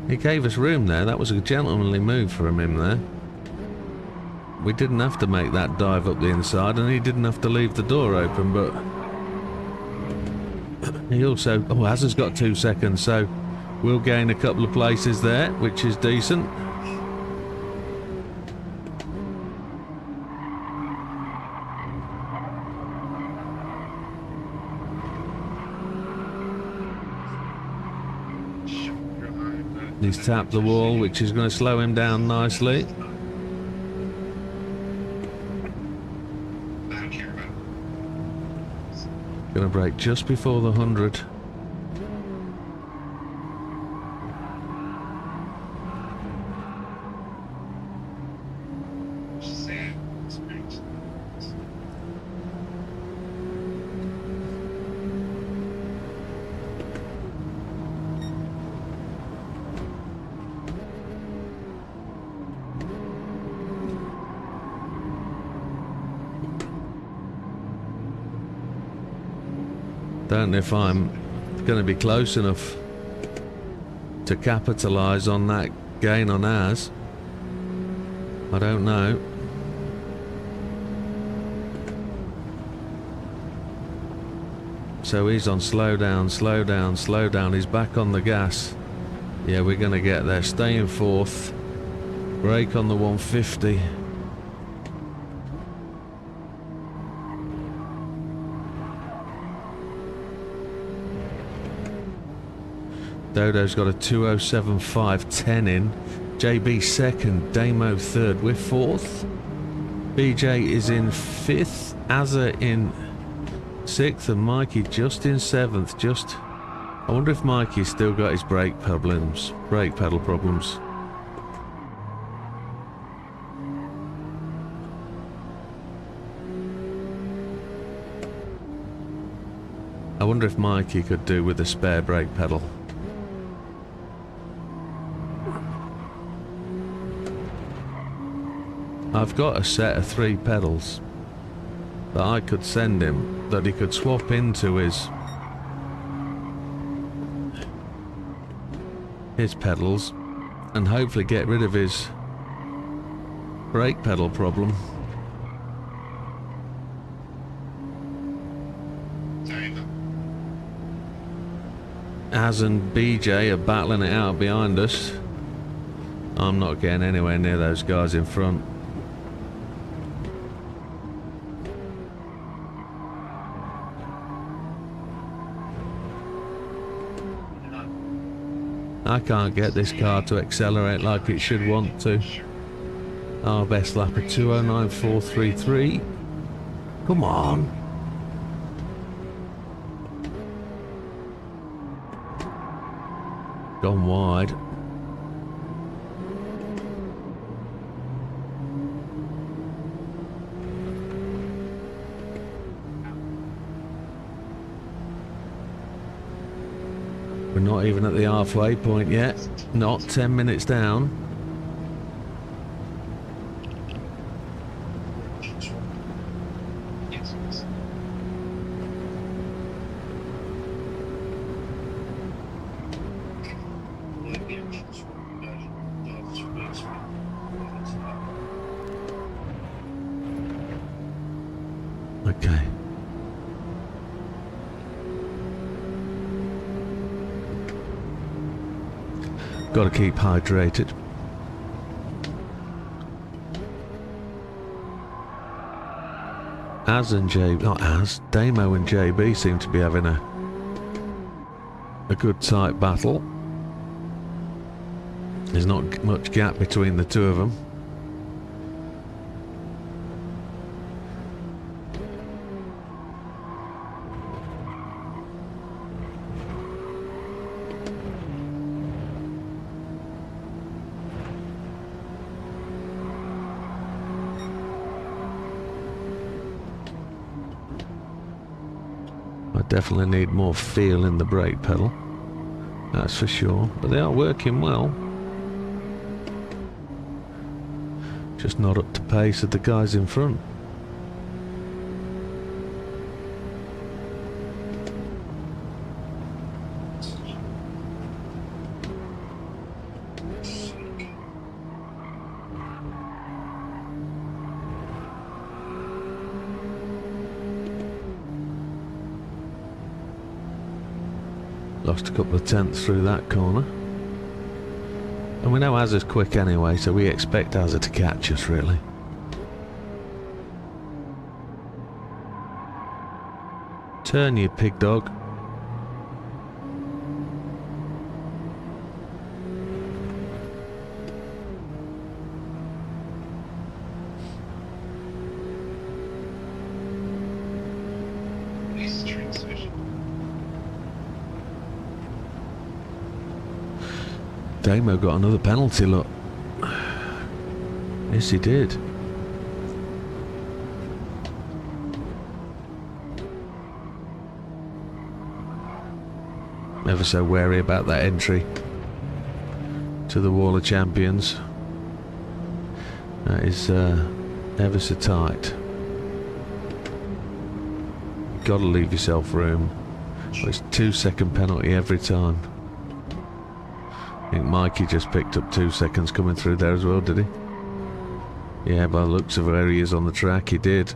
He gave us room there. That was a gentlemanly move from him there. We didn't have to make that dive up the inside, and he didn't have to leave the door open, but he also... Oh, Hazard's got 2 seconds, so we'll gain a couple of places there, which is decent. He's tapped the wall, which is going to slow him down nicely. Going to brake just before the 100. Don't know if I'm going to be close enough to capitalise on that gain on ours. I don't know. So he's on slow down, slow down, slow down. He's back on the gas. Yeah, we're going to get there. Stay in 4th. Brake on the 150. Dodo's got a 2:07.5.10 in. JB 2nd, Damo 3rd. We're 4th. BJ is in 5th. Azza in 6th, and Mikey just in 7th. Just, I wonder if Mikey's still got his brake pedal problems. I wonder if Mikey could do with a spare brake pedal. I've got a set of 3 pedals that I could send him, that he could swap into his pedals and hopefully get rid of his brake pedal problem. Az and BJ are battling it out behind us. I'm not getting anywhere near those guys in front. I can't get this car to accelerate like it should want to. Our best lap of 2:09.433. Come on. Gone wide. We're not even at the halfway point yet. Not 10 minutes down. Yes, yes. Like the entrance from Dodge Space. Okay. Got to keep hydrated. Damo and JB seem to be having a good tight battle. There's not much gap between the two of them. I definitely need more feel in the brake pedal, that's for sure, but they are working well. Just not up to pace of the guys in front. Lost a couple of tenths through that corner. And we know Azza's quick anyway, so we expect Azza to catch us, really. Turn, you pig dog. Nice transmission. Damo got another penalty, look. Yes, he did. Ever so wary about that entry to the Wall of Champions. That is ever so tight. Gotta leave yourself room. Well, it's 2-second penalty every time. I think Mikey just picked up 2 seconds coming through there as well, did he? Yeah, by the looks of where he is on the track, he did.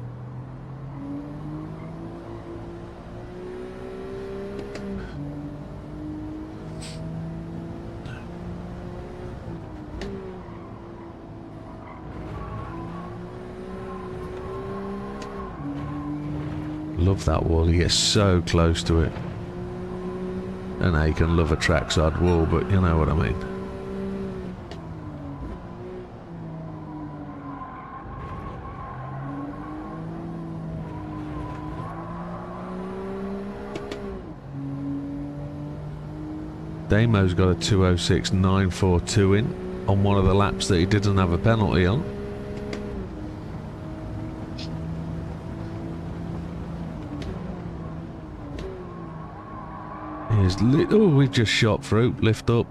Love that wall, he gets so close to it. I know you can love a trackside wall, but you know what I mean. Damo's got a 2:06.942 in on one of the laps that he didn't have a penalty on. Oh, we've just shot through. Lift up.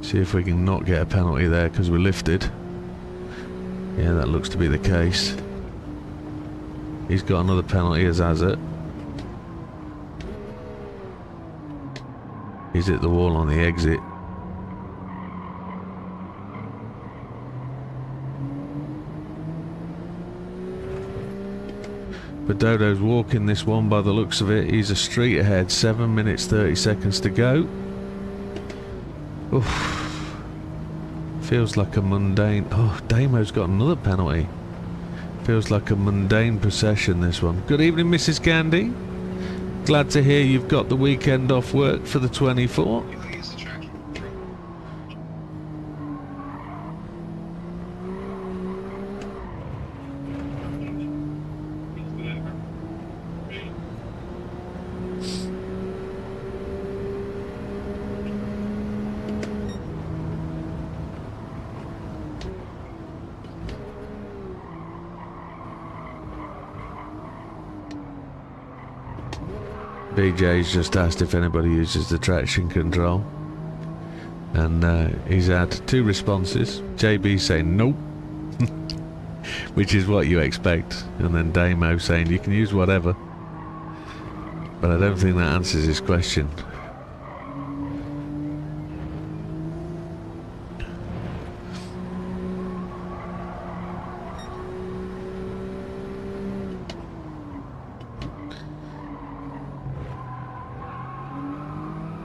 See if we can not get a penalty there because we lifted. Yeah, that looks to be the case. He's got another penalty as has it. He's hit the wall on the exit. But Dodo's walking this one by the looks of it. He's a street ahead. 7 minutes 30 seconds to go. Oof. Feels like a mundane... Oh, Damo's got another penalty. Feels like a mundane procession, this one. Good evening, Mrs. Candy. Glad to hear you've got the weekend off work for the 24. You can use the traction control. BJ's just asked if anybody uses the traction control, and he's had 2 responses. JB saying nope, which is what you expect, and then Damo saying you can use whatever, but I don't think that answers his question.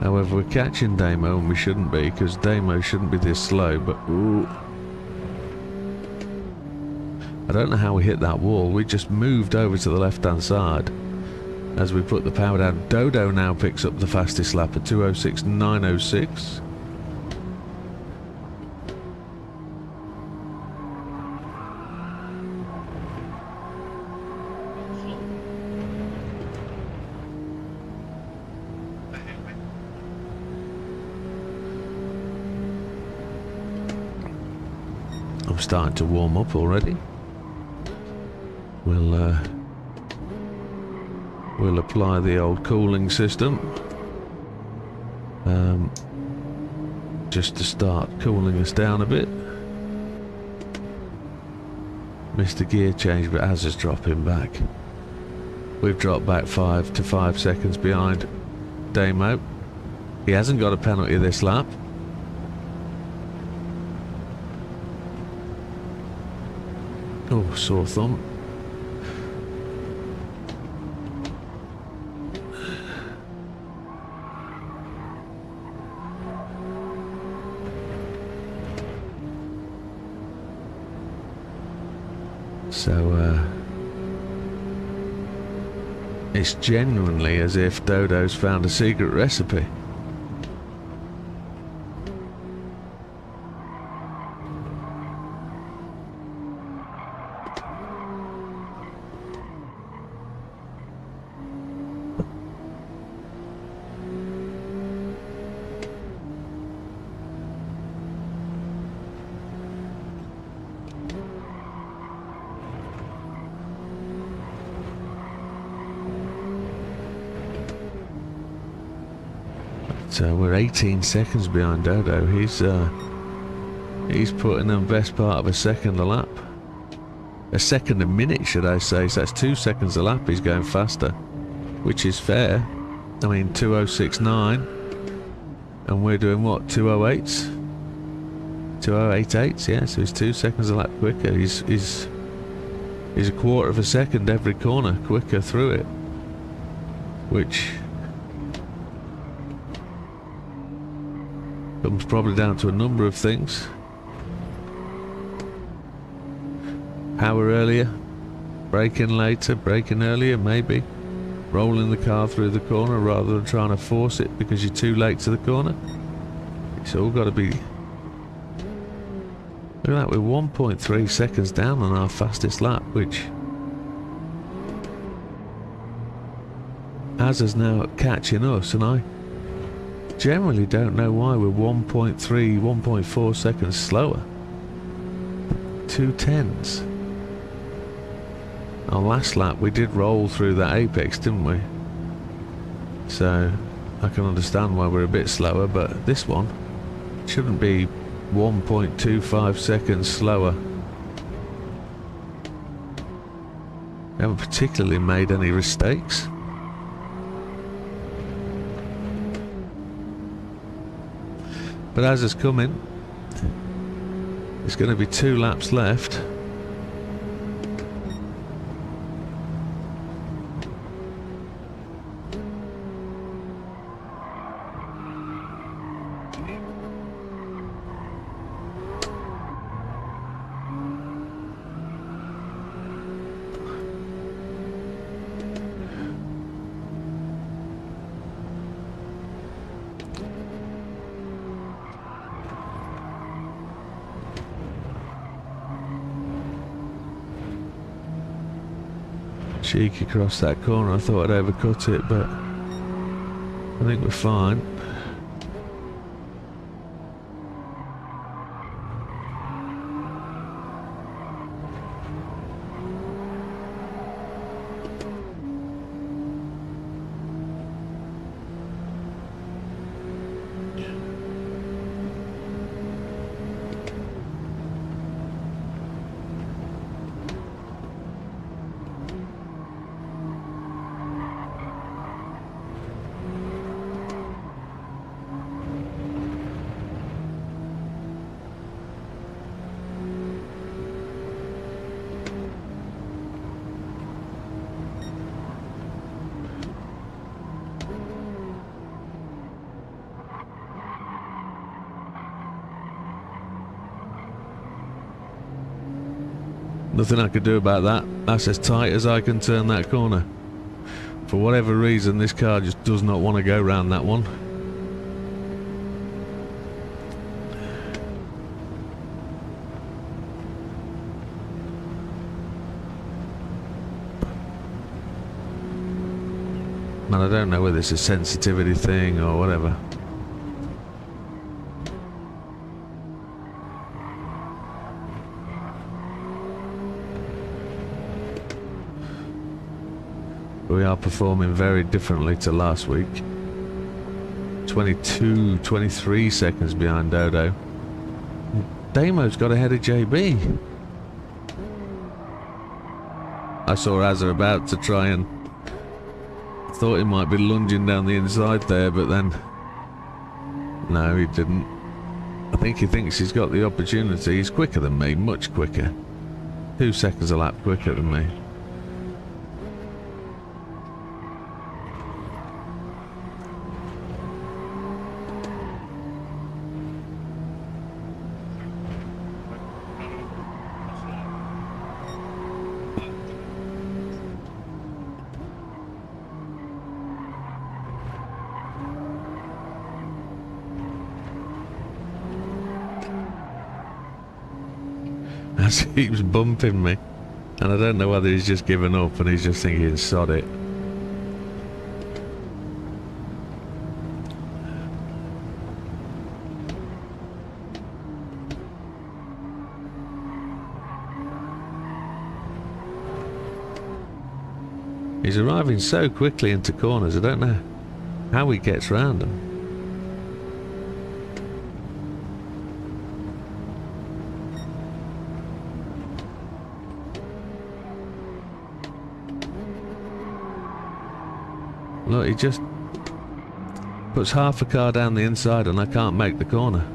However, we're catching Damo, and we shouldn't be, because Damo shouldn't be this slow, but ooh. I don't know how we hit that wall. We just moved over to the left-hand side as we put the power down. Dodo now picks up the fastest lap at 2:06.906. I'm starting to warm up already. We'll apply the old cooling system just to start cooling us down a bit. Missed the gear change, but as is dropping back. We've dropped back 5 to 5 seconds behind Damo. He hasn't got a penalty this lap. Oh, sore thumb. So, it's genuinely as if Dodo's found a secret recipe. So we're 18 seconds behind Dodo. He's putting the best part of a second a lap. A second a minute, should I say. So that's 2 seconds a lap. He's going faster, which is fair. I mean, 2:06.9, and we're doing what, 2:08s? 2:08.8, yeah, so he's 2 seconds a lap quicker. He's a quarter of a second every corner quicker through it, which comes probably down to a number of things. Power earlier, braking later, braking earlier, maybe. Rolling the car through the corner rather than trying to force it because you're too late to the corner. It's all got to be... Look at that, we're 1.3 seconds down on our fastest lap, which... As now catching us, and I generally don't know why we're 1.3, 1.4 seconds slower. 2:10s. Our last lap we did roll through that apex, didn't we? So I can understand why we're a bit slower, but this one shouldn't be 1.25 seconds slower. We haven't particularly made any mistakes. But as it's coming, there's going to be 2 laps left. Cheeky across that corner. I thought I'd overcut it, but I think we're fine. Nothing I could do about that. That's as tight as I can turn that corner. For whatever reason, this car just does not want to go round that one. And I don't know whether it's a sensitivity thing or whatever. We are performing very differently to last week. 22, 23 seconds behind Dodo. Damo's got ahead of JB. I saw Azza about to try and... thought he might be lunging down the inside there, but then... no, he didn't. I think he thinks he's got the opportunity. He's quicker than me, much quicker. 2 seconds a lap quicker than me. As he keeps bumping me, and I don't know whether he's just given up and he's just thinking sod it. He's arriving so quickly into corners, I don't know how he gets round them. Look, he just puts half a car down the inside and I can't make the corner.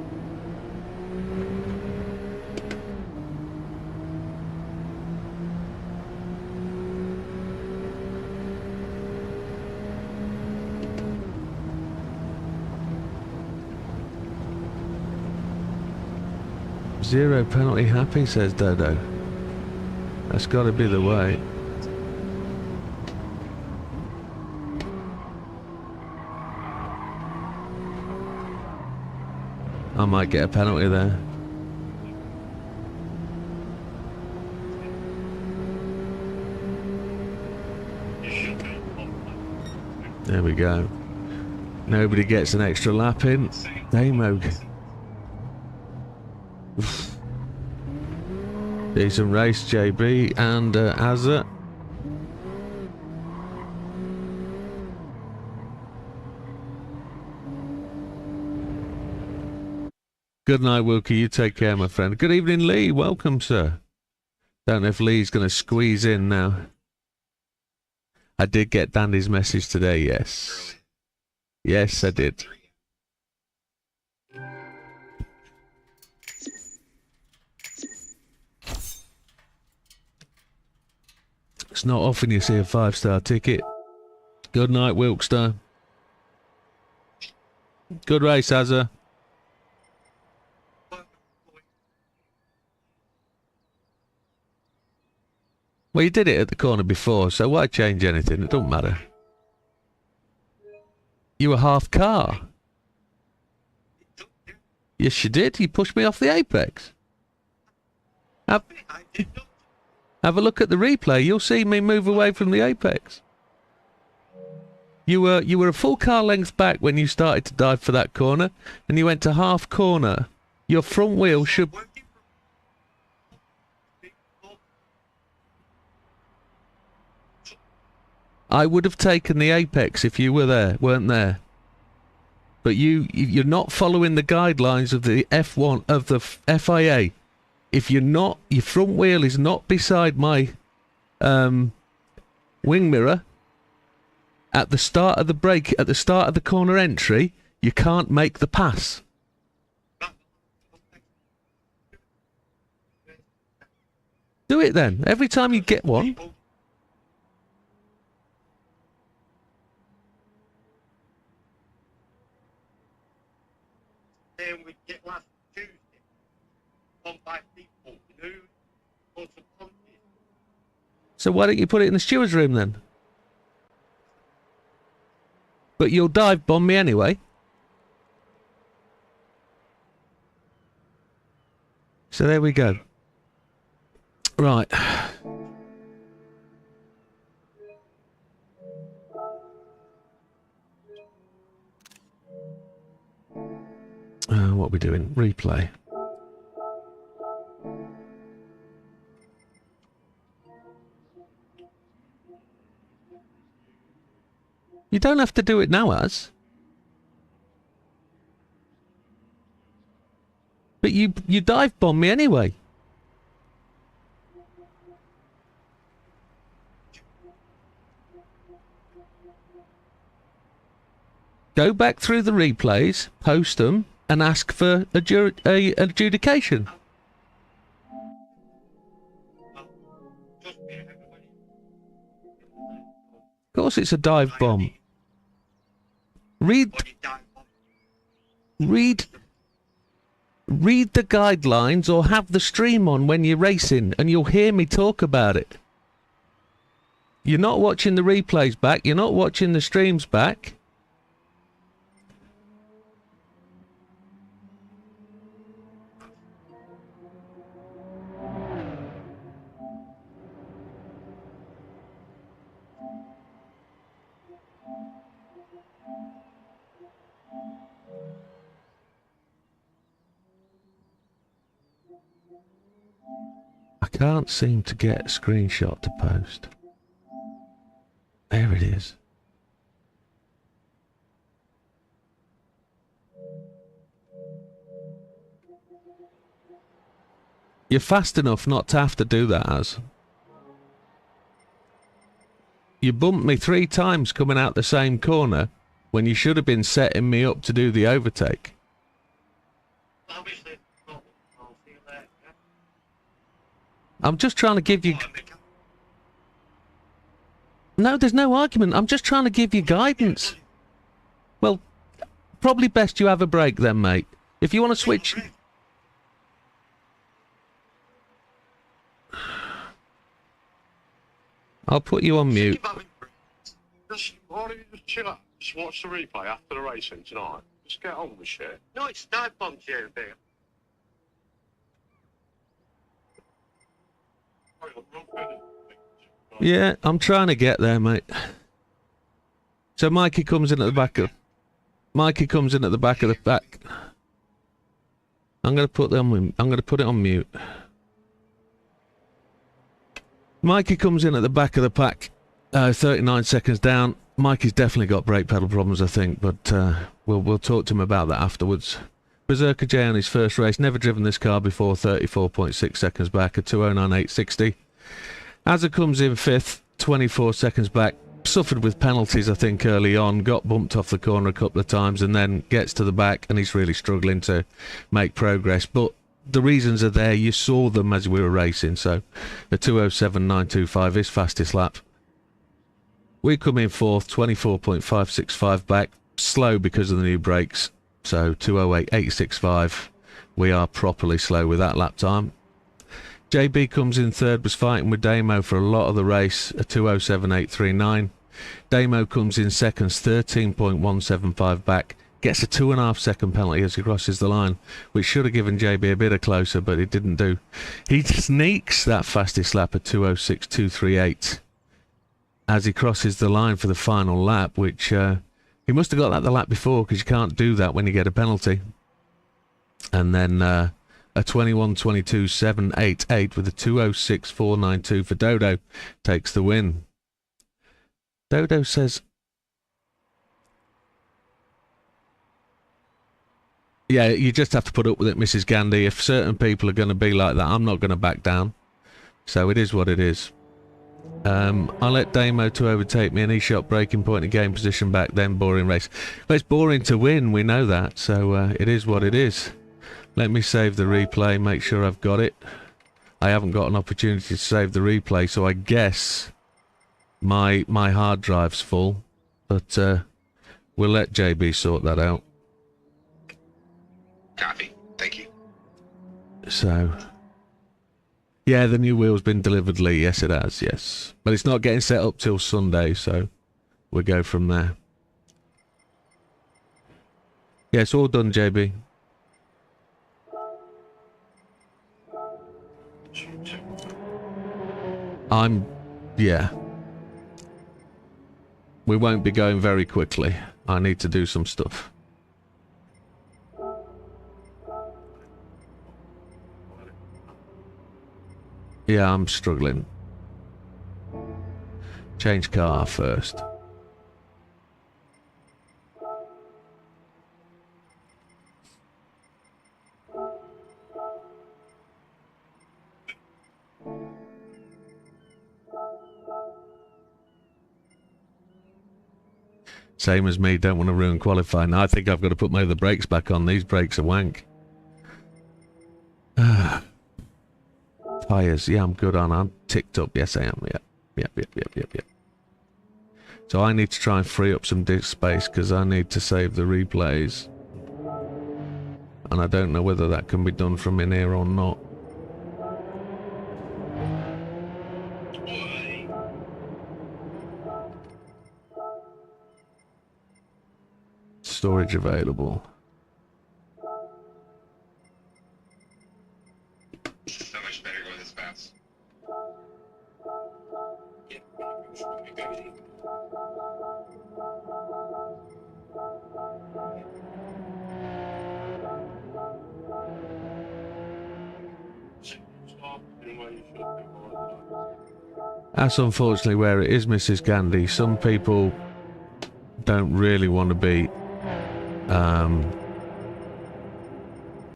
Zero penalty happy, says Dodo. That's got to be the way. I might get a penalty there. There we go. Nobody gets an extra lap in. Damo. Decent race, JB and Azza. Good night, Wilkie. You take care, my friend. Good evening, Lee. Welcome, sir. Don't know if Lee's going to squeeze in now. I did get Dandy's message today, yes. Yes, I did. It's not often you see a 5-star ticket. Good night, Wilkster. Good race, Azza. Well, you did it at the corner before, so why change anything? It don't matter. You were half car. Yes, you did. You pushed me off the apex. Have a look at the replay. You'll see me move away from the apex. You were a full car length back when you started to dive for that corner, and you went to half corner. Your front wheel should... I would have taken the apex if you were there, weren't there? But you're not following the guidelines of the F1 of the FIA. If you're not, your front wheel is not beside my wing mirror at the start of the brake, at the start of the corner entry, you can't make the pass. Do it then. Every time you get one. Then we get last Tuesday on by people who was appointed So why don't you put it in the steward's room then? But you'll dive bomb me anyway. So there we go. Right. What are we doing? Replay. You don't have to do it now, Az. But you dive bomb me anyway. Go back through the replays, post them, and ask for adjudication. Of course it's a dive bomb. Read the guidelines or have the stream on when you're racing and you'll hear me talk about it. You're not watching the replays back, you're not watching the streams back. I can't seem to get a screenshot to post. There it is. You're fast enough not to have to do that, Az. You bumped me 3 times coming out the same corner when you should have been setting me up to do the overtake. Obviously, I'll see you later. I'm just trying to give you... No, there's no argument. I'm just trying to give you guidance. Well, probably best you have a break then, mate. If you want to switch... I'll put you on mute. Why don't you just chill out? Just watch the replay after the racing tonight. Just get on with shit. No, it's dive bomb, JB. Yeah, I'm trying to get there, mate. So Mikey comes in at the back of... Mikey comes in at the back of the pack. I'm gonna put it on mute. Mikey comes in at the back of the pack. 39 seconds down. Mikey's definitely got brake pedal problems, I think, but we'll talk to him about that afterwards. Berserker J on his first race, never driven this car before, 34.6 seconds back, a 209.860. Azza comes in 5th, 24 seconds back, suffered with penalties I think early on, got bumped off the corner a couple of times and then gets to the back and he's really struggling to make progress, but the reasons are there, you saw them as we were racing, so the 207.925 is fastest lap. We come in 4th, 24.565 back, slow because of the new brakes, so 208.865, we are properly slow with that lap time. JB comes in 3rd, was fighting with Damo for a lot of the race, a 207.839. Damo comes in 2nd, 13.175 back, gets a 2.5 second penalty as he crosses the line, which should have given JB a bit of closer, but it didn't do. He sneaks that fastest lap at 206.238 as he crosses the line for the final lap, which he must have got that the lap before because you can't do that when you get a penalty. And then a 21.22.788 with a 206.492 for Dodo takes the win. Dodo says, yeah, you just have to put up with it, Mrs. Gandhi. If certain people are going to be like that, I'm not going to back down. So it is what it is. I'll let Damo to overtake me, and he shot breaking point and gain position back, then boring race. Well, it's boring to win, we know that, so it is what it is. Let me save the replay, make sure I've got it. I haven't got an opportunity to save the replay, so I guess my hard drive's full, but we'll let JB sort that out. Copy. Thank you. So, Yeah, the new wheel's been delivered, Lee. Yes, it has, yes. But it's not getting set up till Sunday, so we'll go from there. Yeah, it's all done, JB. Yeah. We won't be going very quickly. I need to do some stuff. Yeah, I'm struggling. Change car first. Same as me, don't want to ruin qualifying. I think I've got to put my other brakes back on. These brakes are wank. Tyres, yeah, I'm good on. I'm ticked up. Yes, I am. Yep. So I need to try and free up some disk space because I need to save the replays. And I don't know whether that can be done from in here or not. Storage available. So much better go this fast. That's unfortunately where it is, Mrs. Gandhi. Some people don't really want to be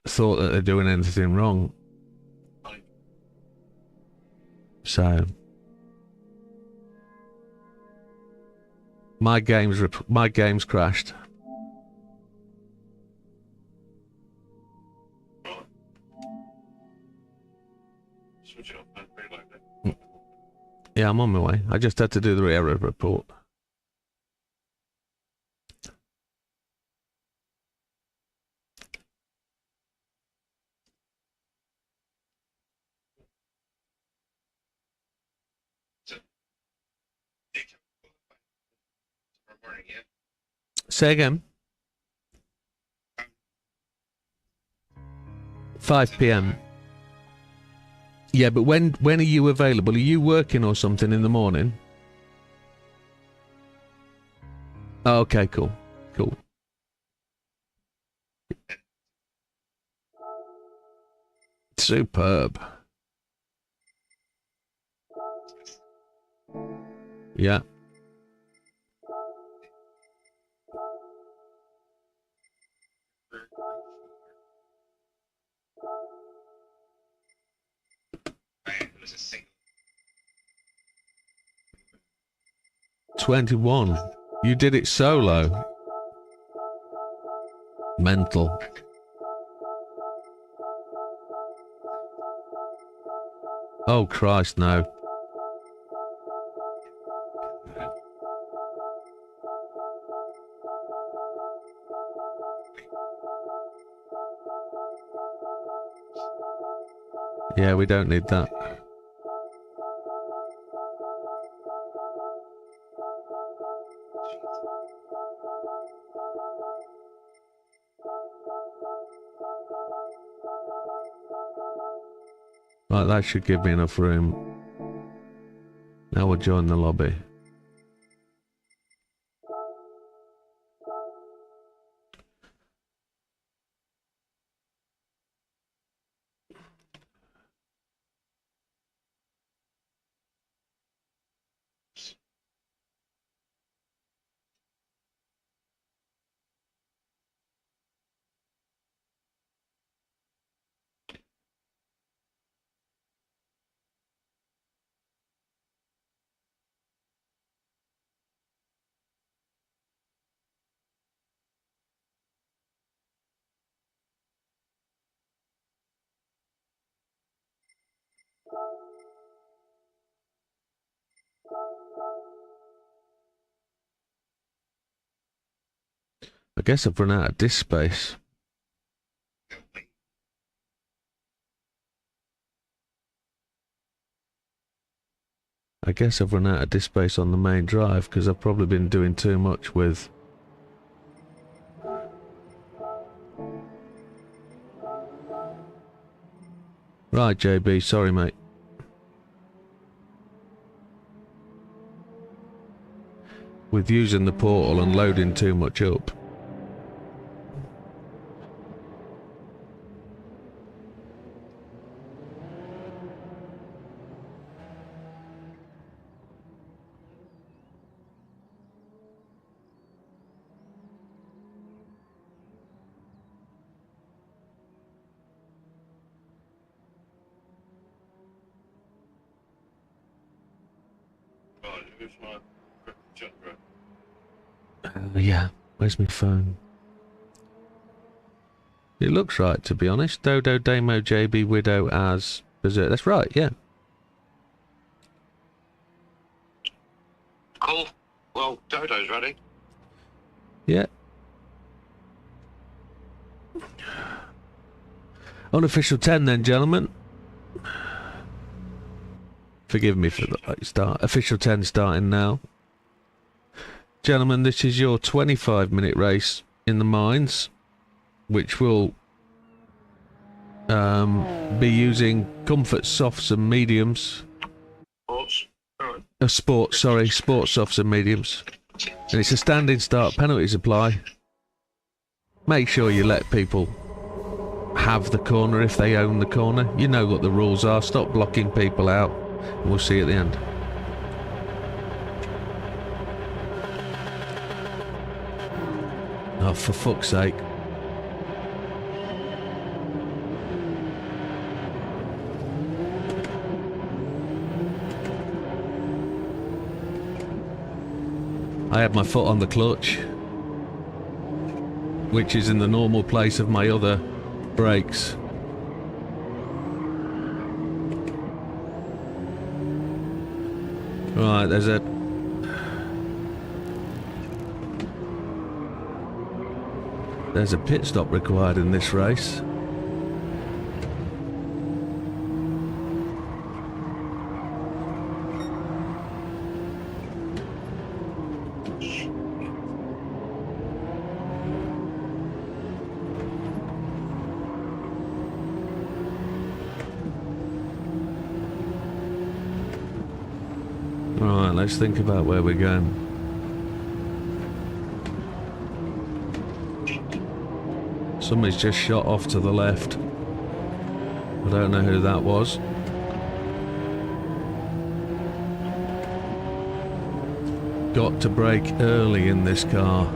thought that they're doing anything wrong. So my game's crashed. Switch it up and reload it. Yeah, I'm on my way. I just had to do the error report. Say again. 5 p.m. Yeah, but when are you available? Are you working or something in the morning? Oh, okay, cool. Cool. Superb. Yeah. It was a single. 21. You did it solo. Mental. Oh Christ, no. Yeah, we don't need that. Right, that should give me enough room. Now we'll join the lobby. I guess I've run out of disk space. I guess I've run out of disk space on the main drive because I've probably been doing too much with... Right, JB, sorry mate. With using the portal and loading too much up. Right, who's my chakra? Yeah, where's my phone? It looks right, to be honest. Dodo, Damo, JB, Widow as Berserk. That's right, yeah. Cool. Well, Dodo's ready. Yeah. Unofficial 10 then, gentlemen. Forgive me for the late start. Official 10 starting now. Gentlemen, this is your 25-minute race in the mines, which will be using comfort softs and mediums. Sports. Alright. Sports softs and mediums. And it's a standing start, penalties apply. Make sure you let people have the corner if they own the corner. You know what the rules are. Stop blocking people out. And we'll see you at the end. Oh, for fuck's sake. I had my foot on the clutch, which is in the normal place of my other brakes. Right, there's a pit stop required in this race. Right, let's think about where we're going. Somebody's just shot off to the left. I don't know who that was. Got to brake early in this car.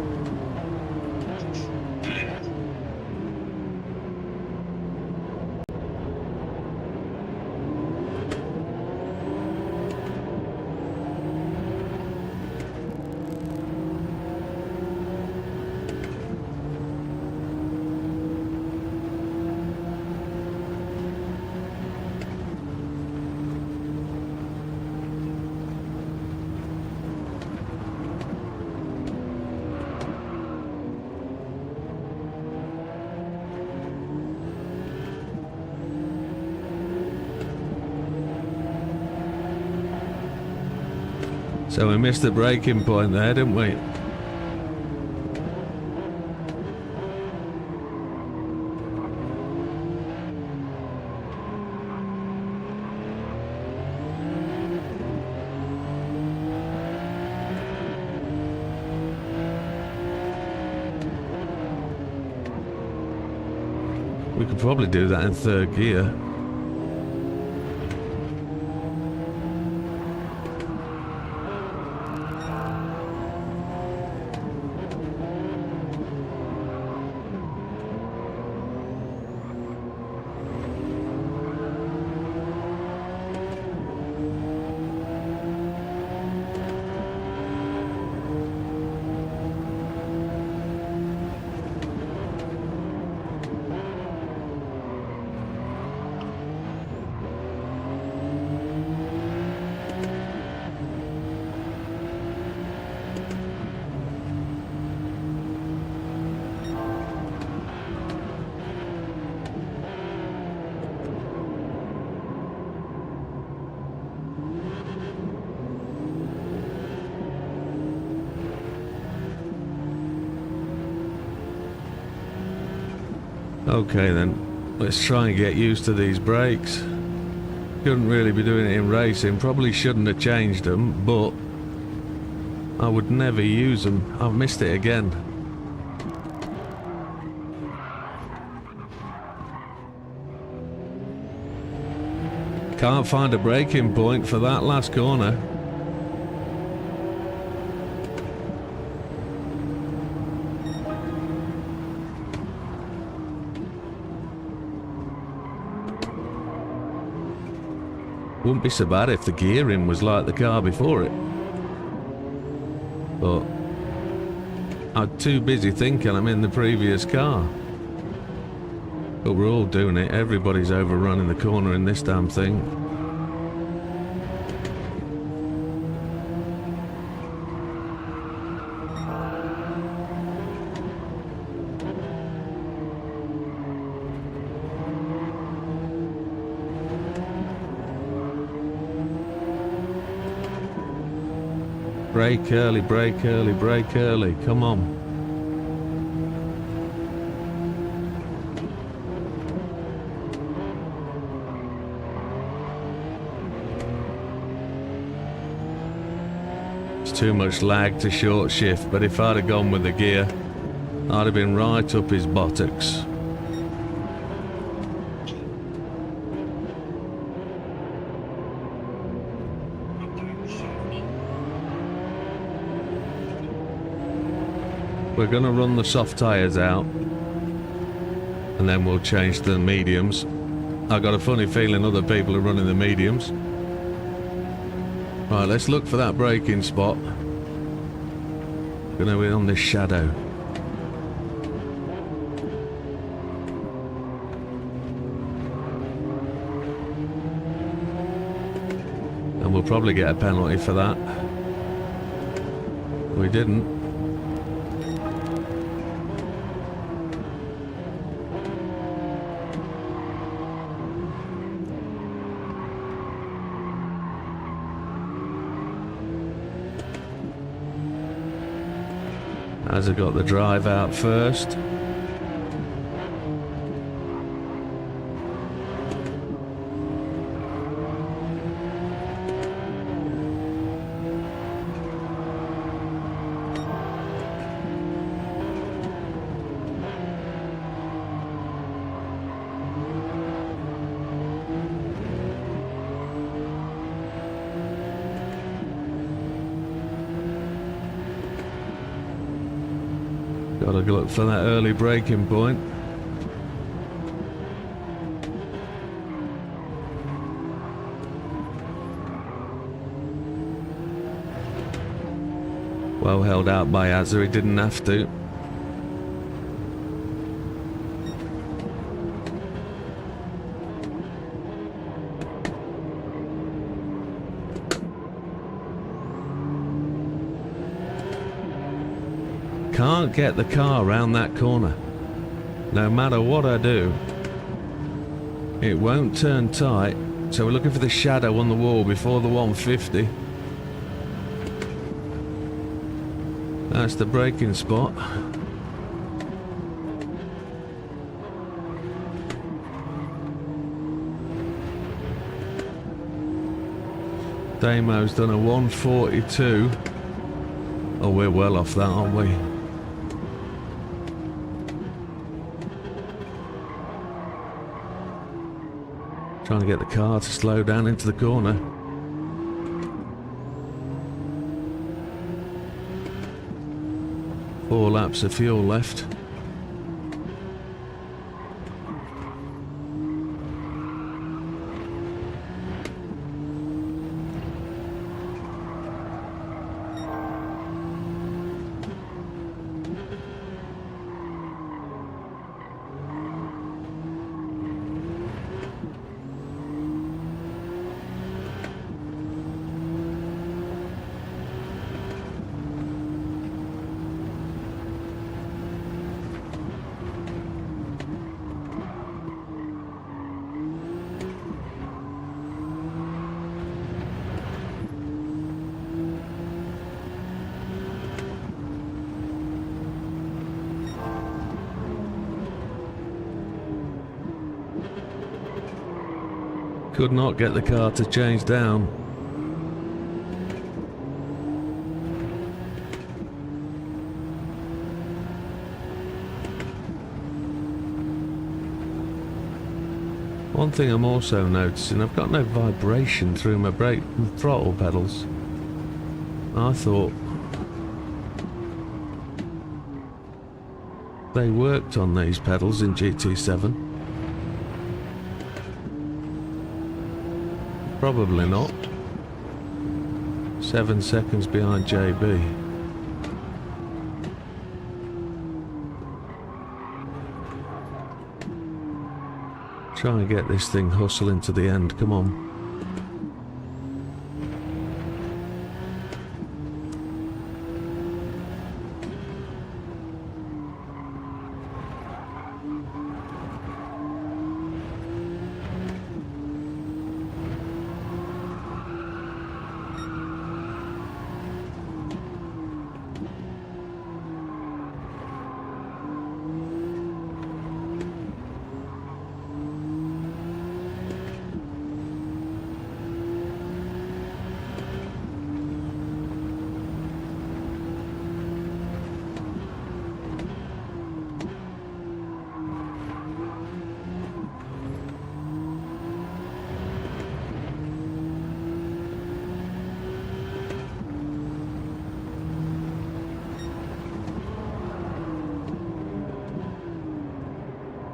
So we missed the braking point there, didn't we? We could probably do that in third gear. Okay then, let's try and get used to these brakes. Shouldn't really be doing it in racing, probably shouldn't have changed them, but I would never use them. I've missed it again. Can't find a braking point for that last corner. Wouldn't be so bad if the gearing was like the car before it. But I'm too busy thinking I'm in the previous car. But we're all doing it. Everybody's overrunning the corner in this damn thing. Brake early, brake early, brake early. Come on. It's too much lag to short shift, but if I'd have gone with the gear, I'd have been right up his buttocks. We're going to run the soft tyres out and then we'll change to the mediums. I've got a funny feeling other people are running the mediums. Right, let's look for that braking spot. Going to be on this shadow. And we'll probably get a penalty for that. We didn't. As I got the drive out first. Gotta look for that early braking point. Well held out by Azza, he didn't have to. Can't get the car around that corner. No matter what I do, it won't turn tight. So we're looking for the shadow on the wall before the 150. That's the braking spot. Damo's done a 142. Oh, we're well off that, aren't we? Trying to get the car to slow down into the corner. Four laps of fuel left. Could not get the car to change down. One thing I'm also noticing, I've got no vibration through my brake and throttle pedals. I thought they worked on these pedals in GT7. Probably not. 7 seconds behind JB. Try and get this thing hustling to the end, come on.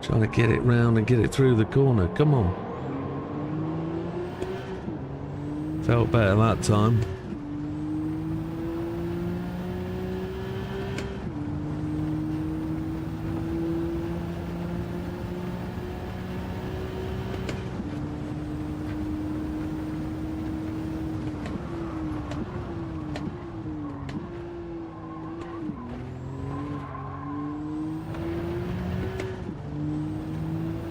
Trying to get it round and get it through the corner. Come on. Felt better that time.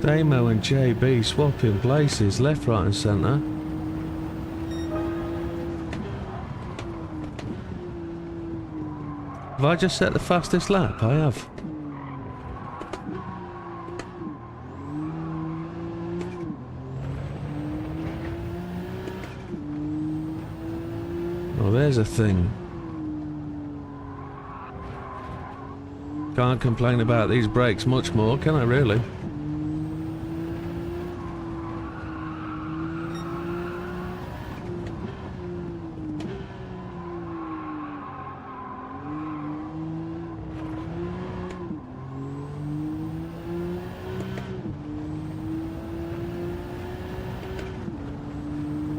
Damo and JB swapping places, left, right and centre. Have I just set the fastest lap? I have. Oh, there's a thing. Can't complain about these brakes much more, can I really?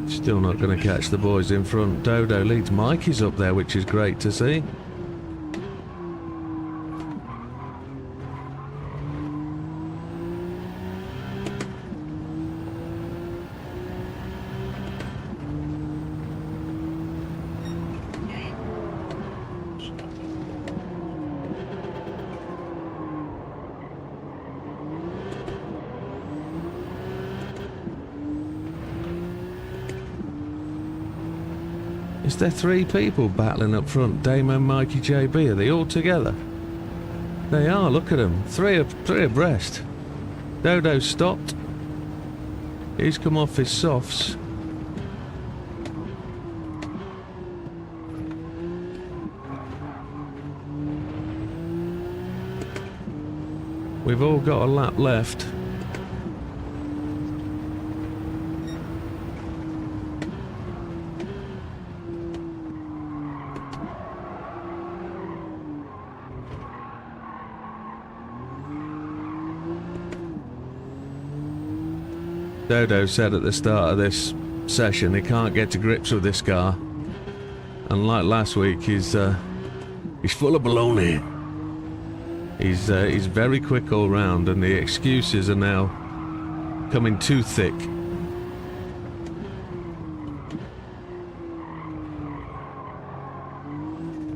Still not going to catch the boys in front. Dodo leads. Mikey's up there, which is great to see. Is there 3 people battling up front? Damo, Mikey, JB, are they all together? They are, look at them. Three abreast. Dodo stopped. He's come off his softs. We've all got a lap left. Dodo said at the start of this session he can't get to grips with this car, and like last week he's full of baloney. He's very quick all round, and the excuses are now coming too thick.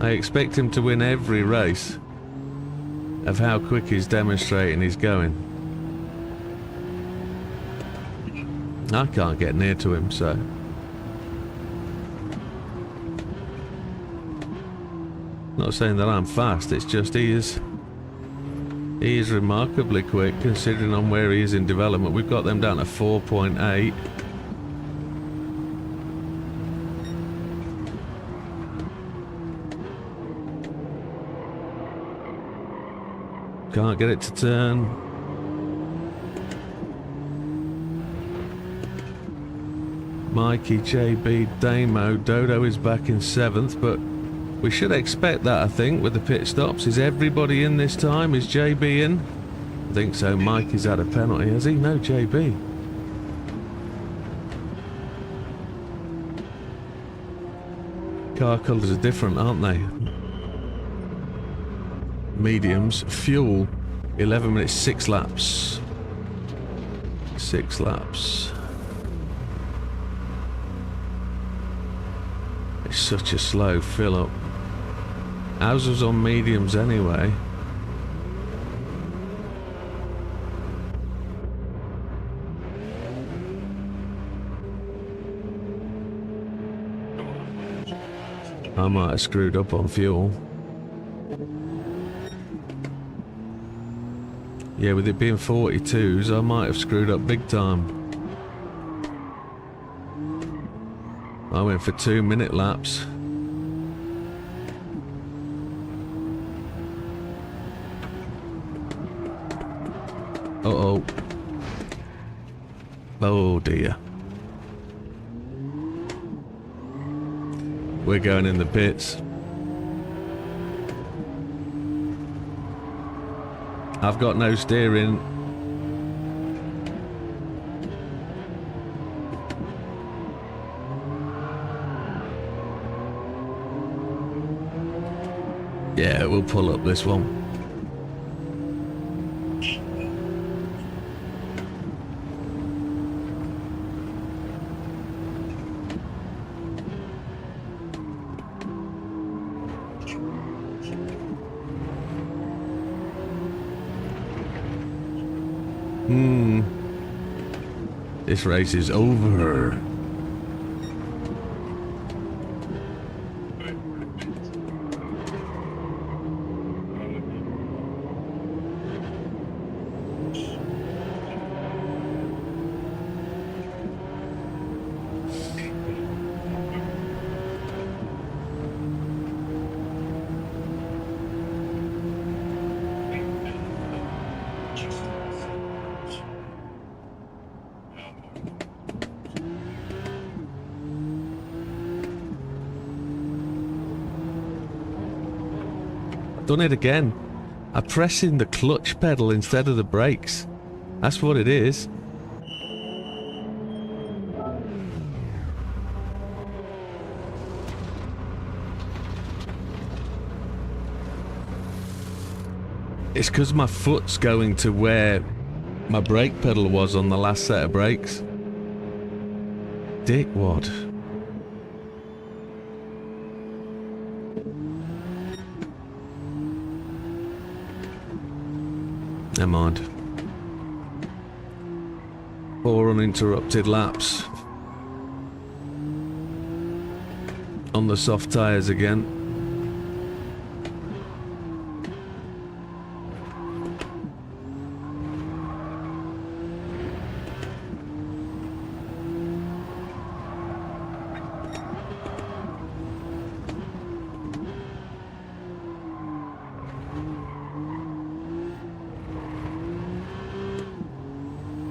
I expect him to win every race of how quick he's demonstrating he's going. I can't get near to him, so not saying that I'm fast, it's just he is remarkably quick considering on where he is in development. We've got them down to 4.8. Can't get it to turn. Mikey, JB, Damo, Dodo is back in 7th, but we should expect that, I think, with the pit stops. Is everybody in this time? Is JB in? I think so. Mikey's had a penalty, has he? No, JB. Car colours are different, aren't they? Mediums. Fuel, 11 minutes, 6 laps. 6 laps. It's such a slow fill up. Ours was on mediums anyway. I might have screwed up on fuel. Yeah, with it being 42s, I might have screwed up big time. I went for 2-minute laps. Uh-oh. Oh dear. We're going in the pits. I've got no steering. Yeah, we'll pull up this one. This race is over. Done it again. I'm pressing the clutch pedal instead of the brakes. That's what it is. It's because my foot's going to where my brake pedal was on the last set of brakes. Dickwad. Never mind. 4 uninterrupted laps. On the soft tyres again.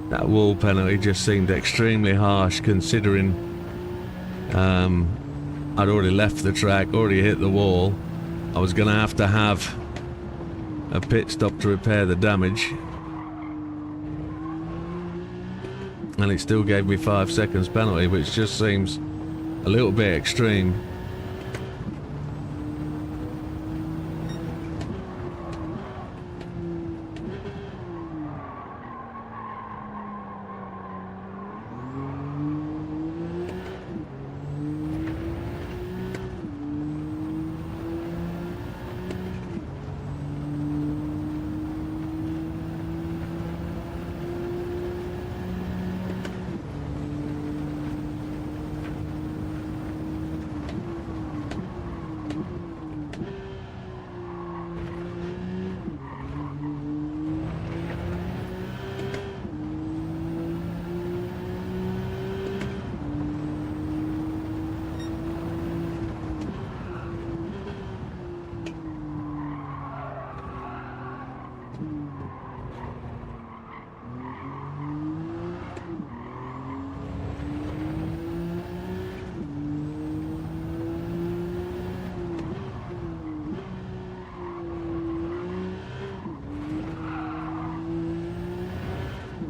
That wall penalty just seemed extremely harsh considering I'd already left the track, already hit the wall. I was going to have a pit stop to repair the damage. And it still gave me 5 seconds penalty, which just seems a little bit extreme.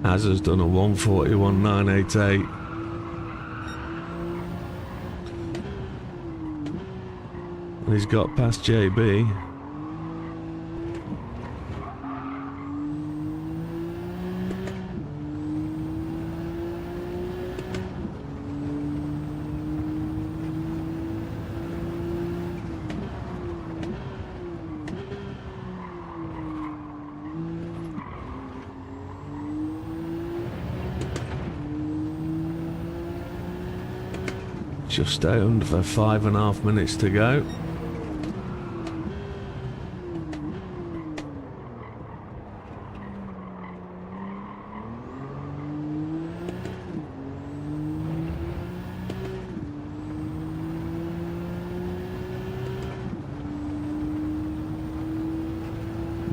Hazard's done a 141.988. And he's got past JB. Just under 5.5 minutes to go.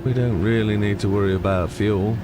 We don't really need to worry about fuel.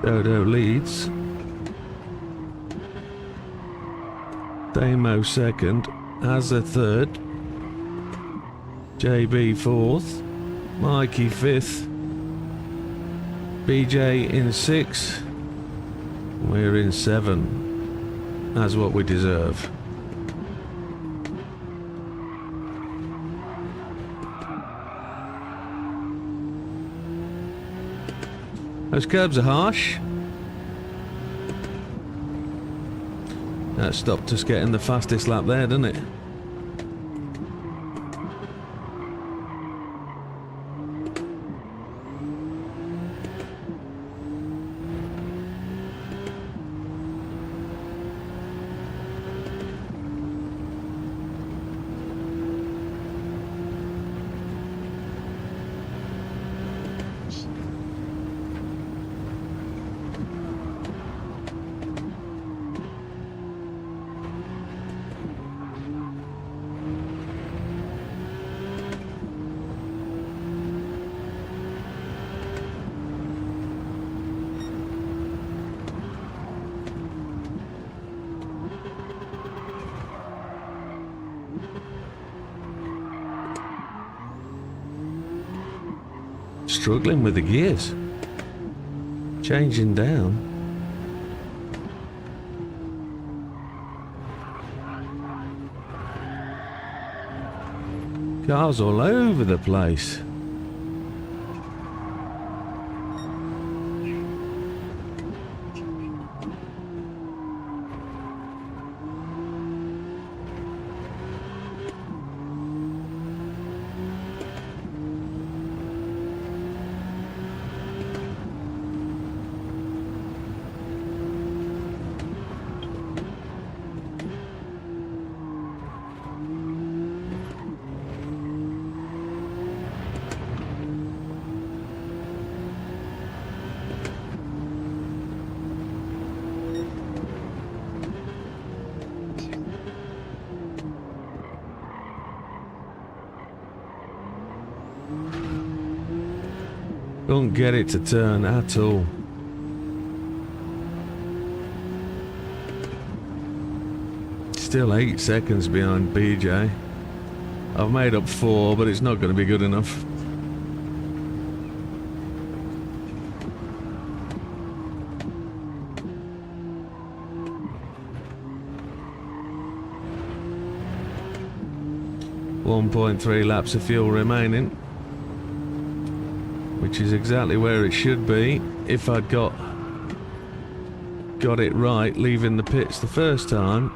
Dodo leads. Damo second. Hazard third. JB fourth. Mikey fifth. BJ in sixth. We're in seven. That's what we deserve. Those curbs are harsh. That stopped us getting the fastest lap there, didn't it? Struggling with the gears. Changing down. Cars all over the place. Don't get it to turn at all. Still 8 seconds behind BJ. I've made up 4, but it's not going to be good enough. .3 laps of fuel remaining, which is exactly where it should be if I'd got it right leaving the pits the first time.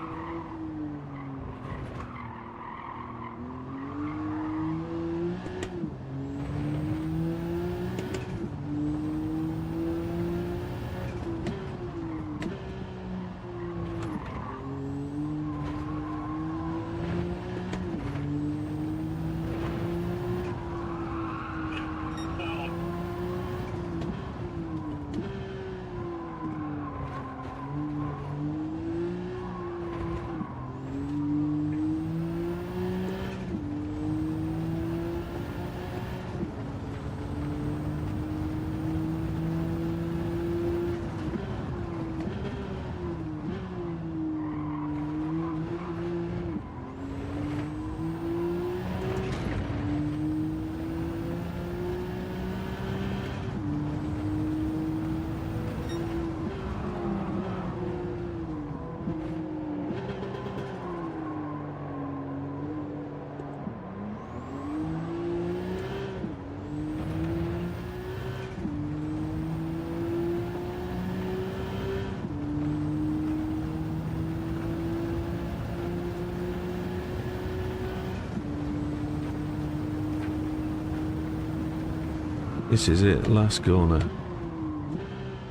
This is it, last corner.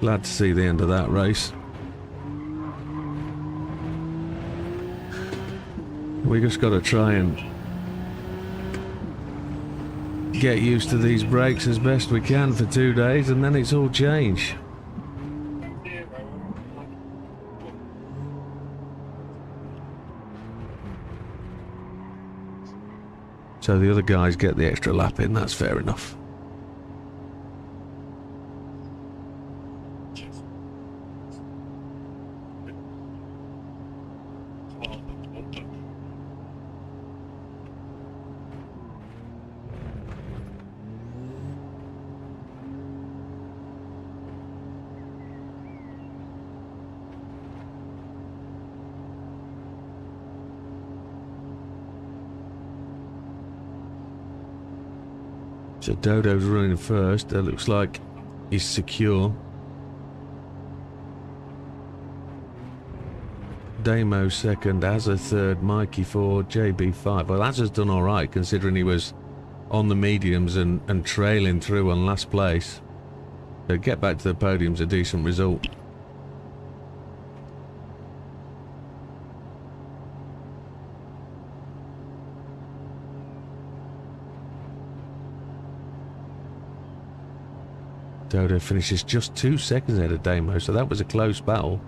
Glad to see the end of that race. We just got to try and get used to these brakes as best we can for 2 days, and then it's all change. So the other guys get the extra lap in, that's fair enough. So Dodo's running first. That looks like he's secure. Damo second, Azza third, Mikey fourth, JB five. Well, Azza's done all right considering he was on the mediums and trailing through on last place. So get back to the podium's a decent result. Dodo finishes just 2 seconds ahead of Damo, so that was a close battle.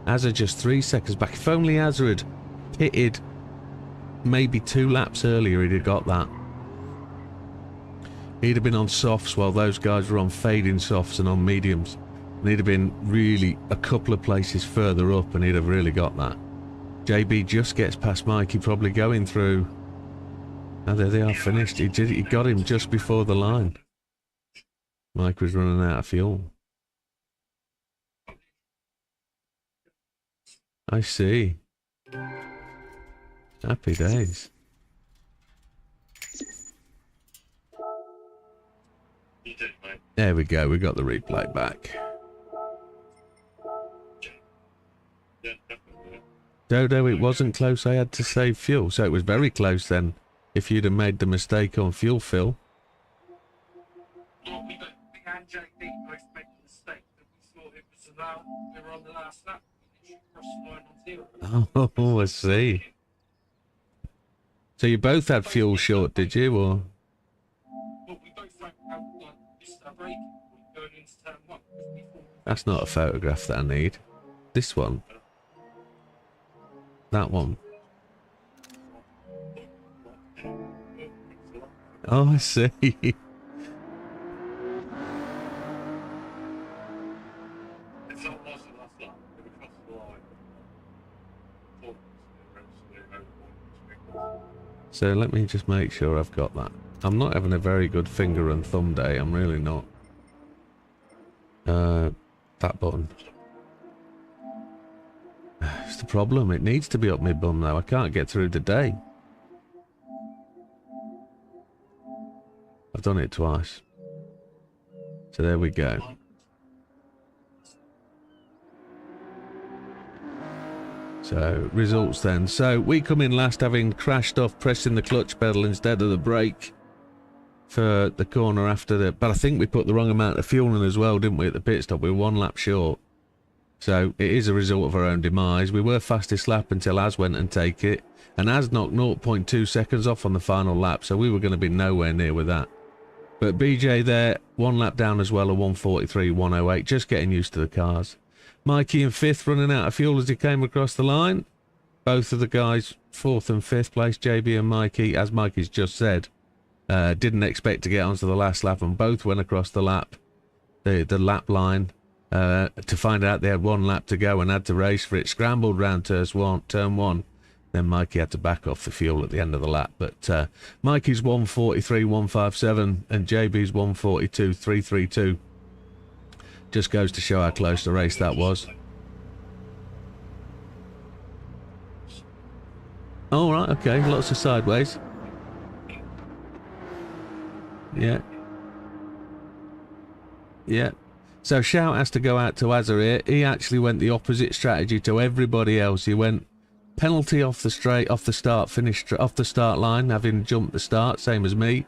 Azza just 3 seconds back. If only Azza had pitted maybe 2 laps earlier, he'd have got that. He'd have been on softs while those guys were on fading softs and on mediums. And he'd have been really a couple of places further up and he'd have really got that. JB just gets past Mikey, probably going through. Oh, there they are, finished. He got him just before the line. Mike was running out of fuel. I see. Happy days. You did, mate. There we go, we got the replay back. Yeah, definitely. Dodo, it wasn't close, I had to save fuel, so it was very close then. If you'd have made the mistake on fuel fill. Well, we and JD both made the mistake that we thought it was allowed. We were on the last lap. We literally crossed the line on 0. Oh, I see. So you both had fuel short, did you, or? Well, we both went out like missed our braking point going into turn 1 because we thought. That's not a photograph that I need. This one. That one. Oh, I see. It's not lost the last lap. They were crossed the line. Thought it was So let me just make sure I've got that. I'm not having a very good finger and thumb day. I'm really not. That button. It's the problem. It needs to be up my bum now. I can't get through the day. I've done it twice. So there we go. So, results then. So, we come in last having crashed off pressing the clutch pedal instead of the brake for the corner after the... But I think we put the wrong amount of fuel in as well, didn't we, at the pit stop? We were 1 lap short. So, it is a result of our own demise. We were fastest lap until Az went and take it. And Az knocked 0.2 seconds off on the final lap, so we were going to be nowhere near with that. But BJ there, 1 lap down as well, a 143, 108, just getting used to the cars. Mikey in 5th, running out of fuel as he came across the line. Both of the guys 4th and 5th place, JB and Mikey, as Mikey's just said, didn't expect to get onto the last lap, and both went across the lap, the lap line, to find out they had 1 lap to go and had to race for it. Scrambled round turn 1. Then Mikey had to back off the fuel at the end of the lap. But Mikey's 143, 157 and JB's 142, 332. Just goes to show how close the race that was. All right, okay, lots of sideways. Yeah. Yeah. So shout has to go out to Azza here. He actually went the opposite strategy to everybody else. He went penalty off the straight, off the start line, having jumped the start, same as me.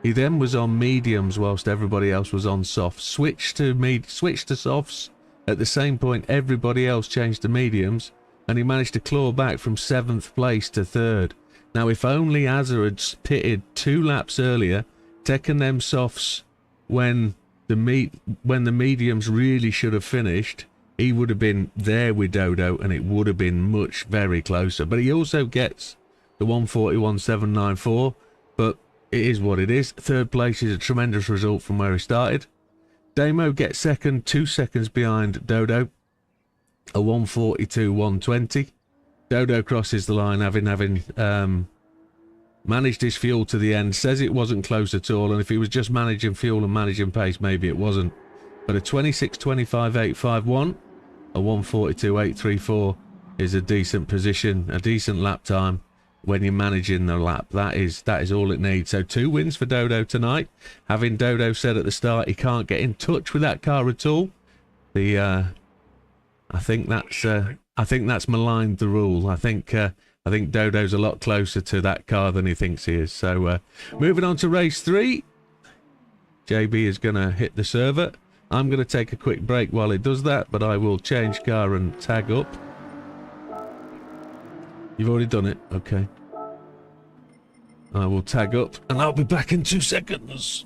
He then was on mediums whilst everybody else was on softs. Switched to softs. At the same point, everybody else changed to mediums, and he managed to claw back from 7th place to 3rd. Now, if only Azza had pitted 2 laps earlier, taken them softs when the mediums really should have finished, he would have been there with Dodo, and it would have been much very closer. But he also gets the 141.794, but it is what it is. 3rd place is a tremendous result from where he started. Damo gets second, 2 seconds behind Dodo, a 142.120. Dodo crosses the line, having managed his fuel to the end. Says it wasn't close at all, and if he was just managing fuel and managing pace, maybe it wasn't. But a 26.25.851, a 142.834 is a decent position, a decent lap time when you're managing the lap. That is all it needs. So 2 wins for Dodo tonight. Having Dodo said at the start he can't get in touch with that car at all. I think that's maligned the rule. I think Dodo's a lot closer to that car than he thinks he is. So moving on to race 3. JB is going to hit the server. I'm going to take a quick break while he does that, but I will change car and tag up. You've already done it? Okay. I will tag up and I'll be back in 2 seconds.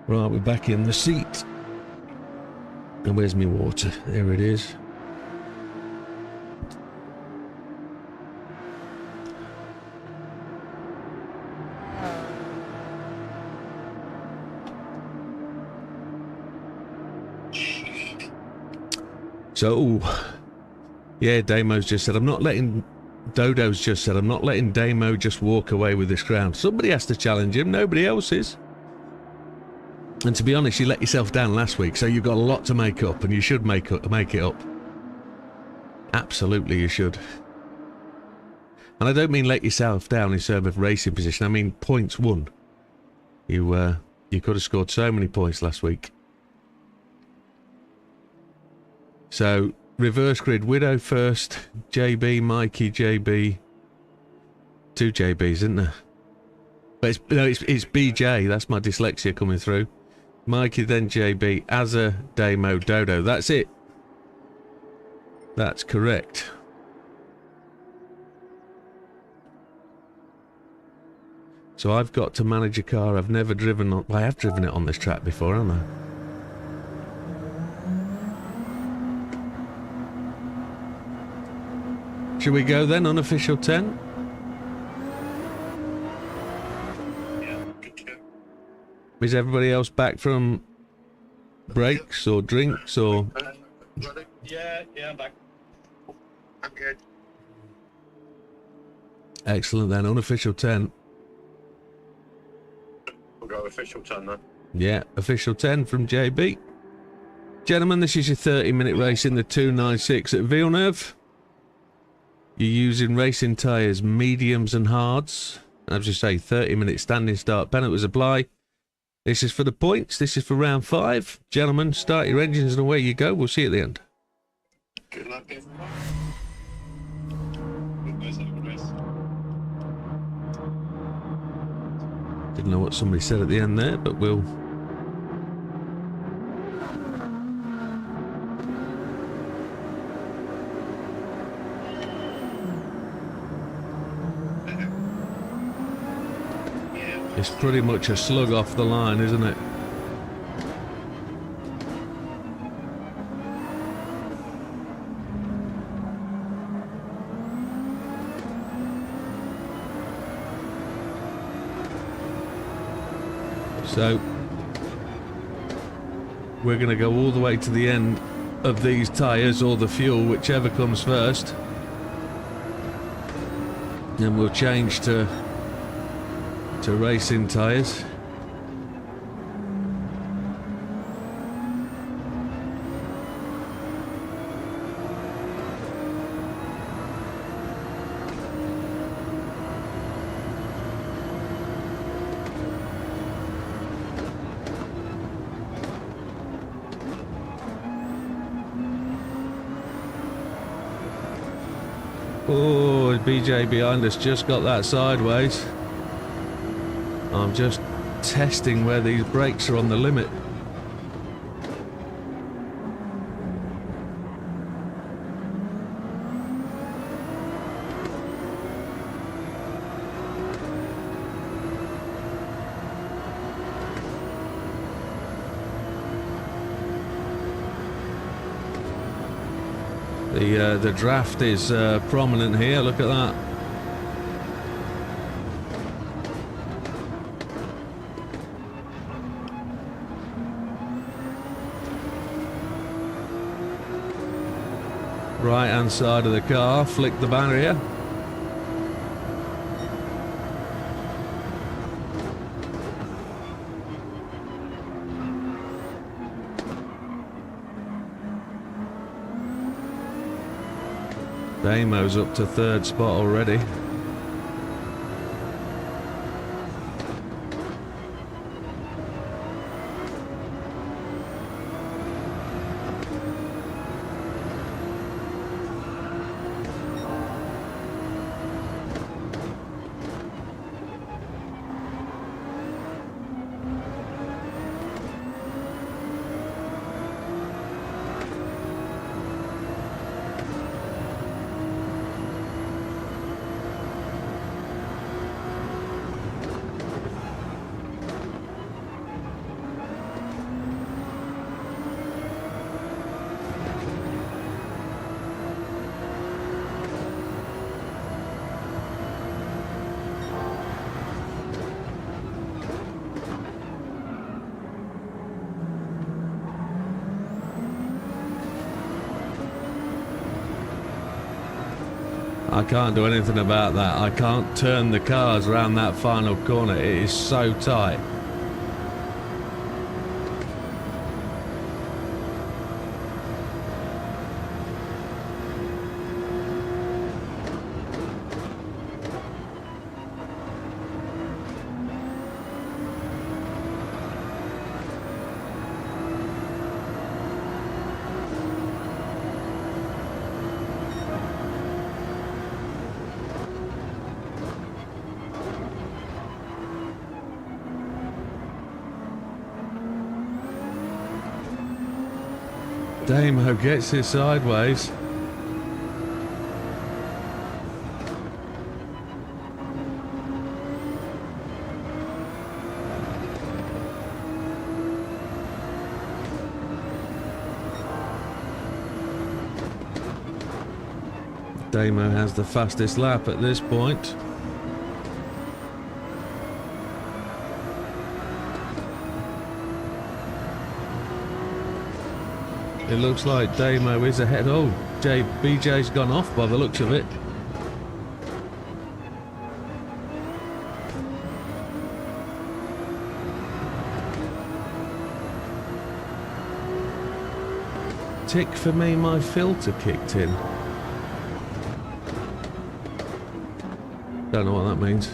Right, we're back in the seat. And where's my water? There it is. So, yeah, Damo's just said, Dodo's just said, I'm not letting Damo just walk away with this crown. Somebody has to challenge him, nobody else is. And to be honest, you let yourself down last week, so you've got a lot to make up, and you should make it up. Absolutely, you should. And I don't mean let yourself down in terms of racing position. I mean points won. You could have scored so many points last week. So reverse grid, Widow first, JB, Mikey, JB. 2 JBs, isn't there? But it's BJ. That's my dyslexia coming through. Mikey, then JB, Azza, Damo, Dodo. That's it. That's correct. So I've got to manage a car I've never driven on. Well, I have driven it on this track before, haven't I? Should we go then, unofficial 10? Yeah. Is everybody else back from breaks or drinks or? Ready? Yeah, I'm back. I'm good. Excellent then, unofficial 10. We'll go official 10 then. Yeah, official 10 from JB. Gentlemen, this is your 30-minute race in the 296 at Villeneuve. You're using racing tyres, mediums and hards. As you say, 30-minute standing start, penalties apply. This is for the points, this is for round 5. Gentlemen, start your engines and away you go. We'll see you at the end. Good luck, everyone. Good race, have a good race. Didn't know what somebody said at the end there, but we'll... It's pretty much a slug off the line, isn't it? So, we're going to go all the way to the end of these tyres, or the fuel, whichever comes first. Then we'll change to racing tyres. Oh, BJ behind us just got that sideways. I'm just testing where these brakes are on the limit. The draft is prominent here, look at that. Right hand side of the car, flick the barrier. Damo's up to 3rd spot already. I can't do anything about that. I can't turn the cars around that final corner. It is so tight. Damo gets it sideways. Damo has the fastest lap at this point. It looks like Damo is ahead. Oh, BJ's gone off by the looks of it. Tick for me, my filter kicked in. Don't know what that means.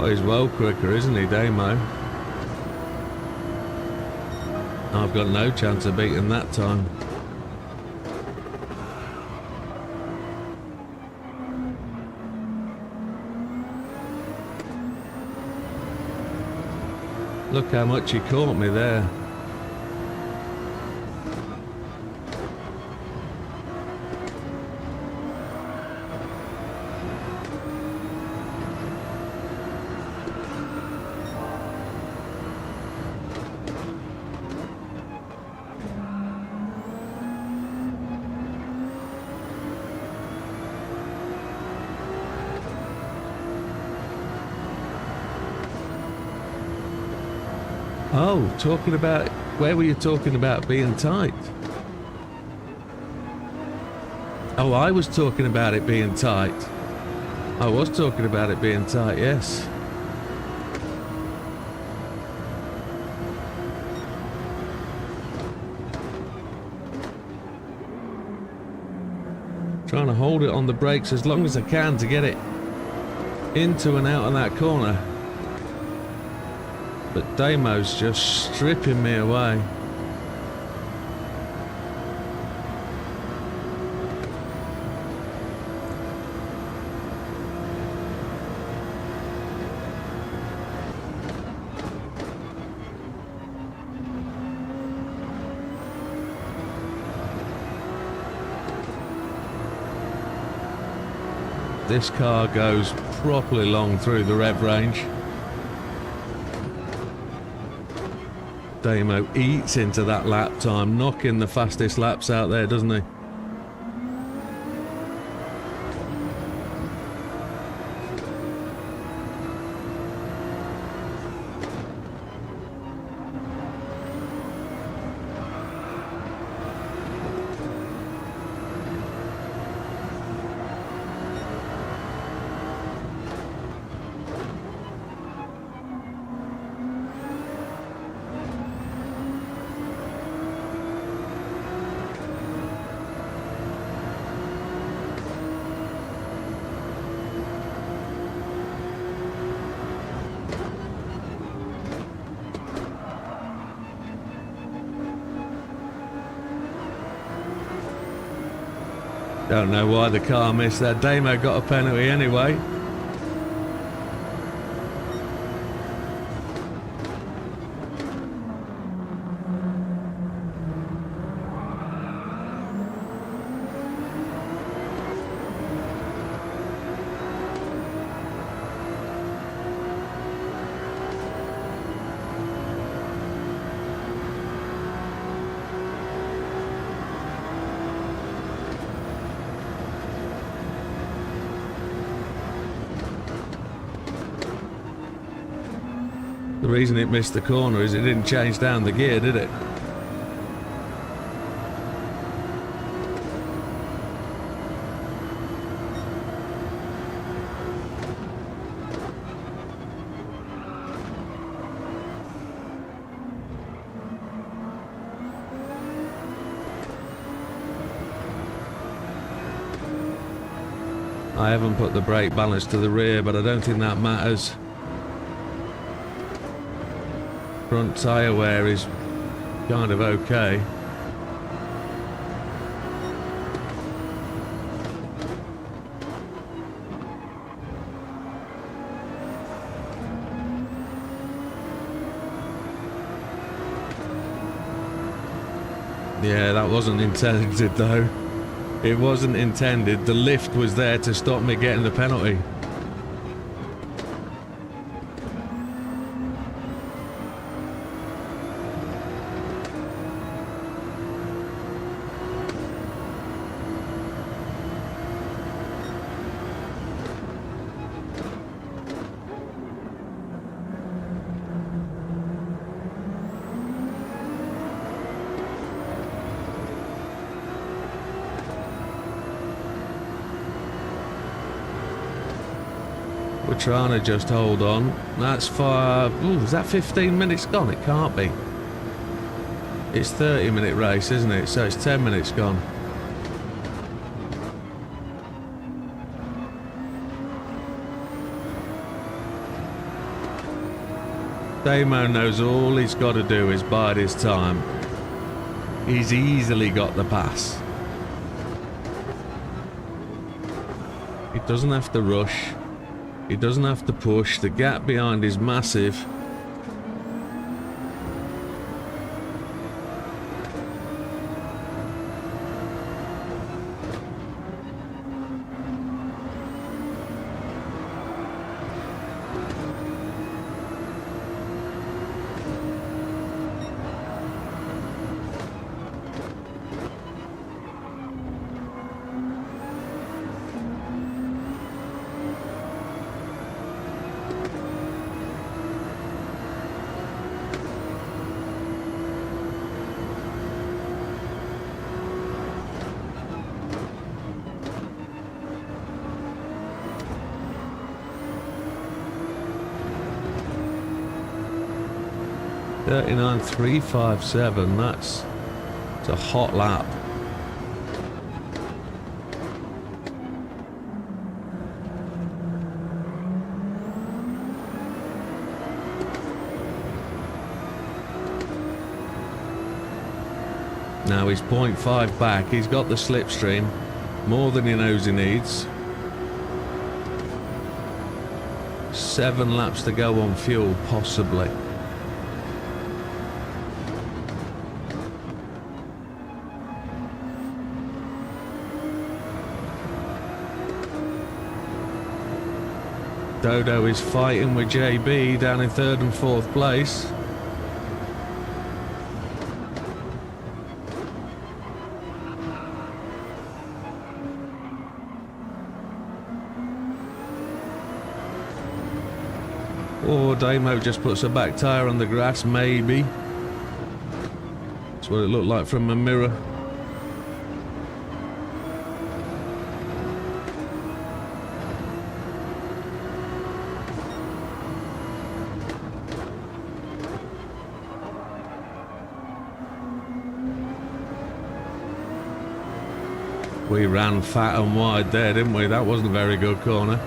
Oh, he's well quicker, isn't he, Damo? I've got no chance of beating that time. Look how much he caught me there. Oh, talking about, where were you talking about being tight? Oh, I was talking about it being tight. I was talking about it being tight, yes. Trying to hold it on the brakes as long as I can to get it into and out of that corner. But Damo's just stripping me away. This car goes properly long through the rev range. Damo eats into that lap time, knocking the fastest laps out there, doesn't he? Don't know why the car missed that. Damo got a penalty anyway. The reason it missed the corner is it didn't change down the gear, did it? I haven't put the brake balance to the rear, but I don't think that matters. Front tyre wear is kind of okay. Yeah, that wasn't intended though. It wasn't intended. The lift was there to stop me getting the penalty. We're trying to just hold on. That's far. Ooh, is that 15 minutes gone? It can't be. It's 30-minute race, isn't it? So it's 10 minutes gone. Damo knows all he's got to do is bide his time. He's easily got the pass. He doesn't have to rush. He doesn't have to push. The gap behind is massive. .39.357. That's a hot lap. Now he's 0.5 back. He's got the slipstream, more than he knows he needs. 7 laps to go on fuel, possibly. Dodo is fighting with JB down in 3rd and 4th place. Or Damo just puts a back tyre on the grass, maybe. That's what it looked like from a mirror. We ran fat and wide there, didn't we? That wasn't a very good corner.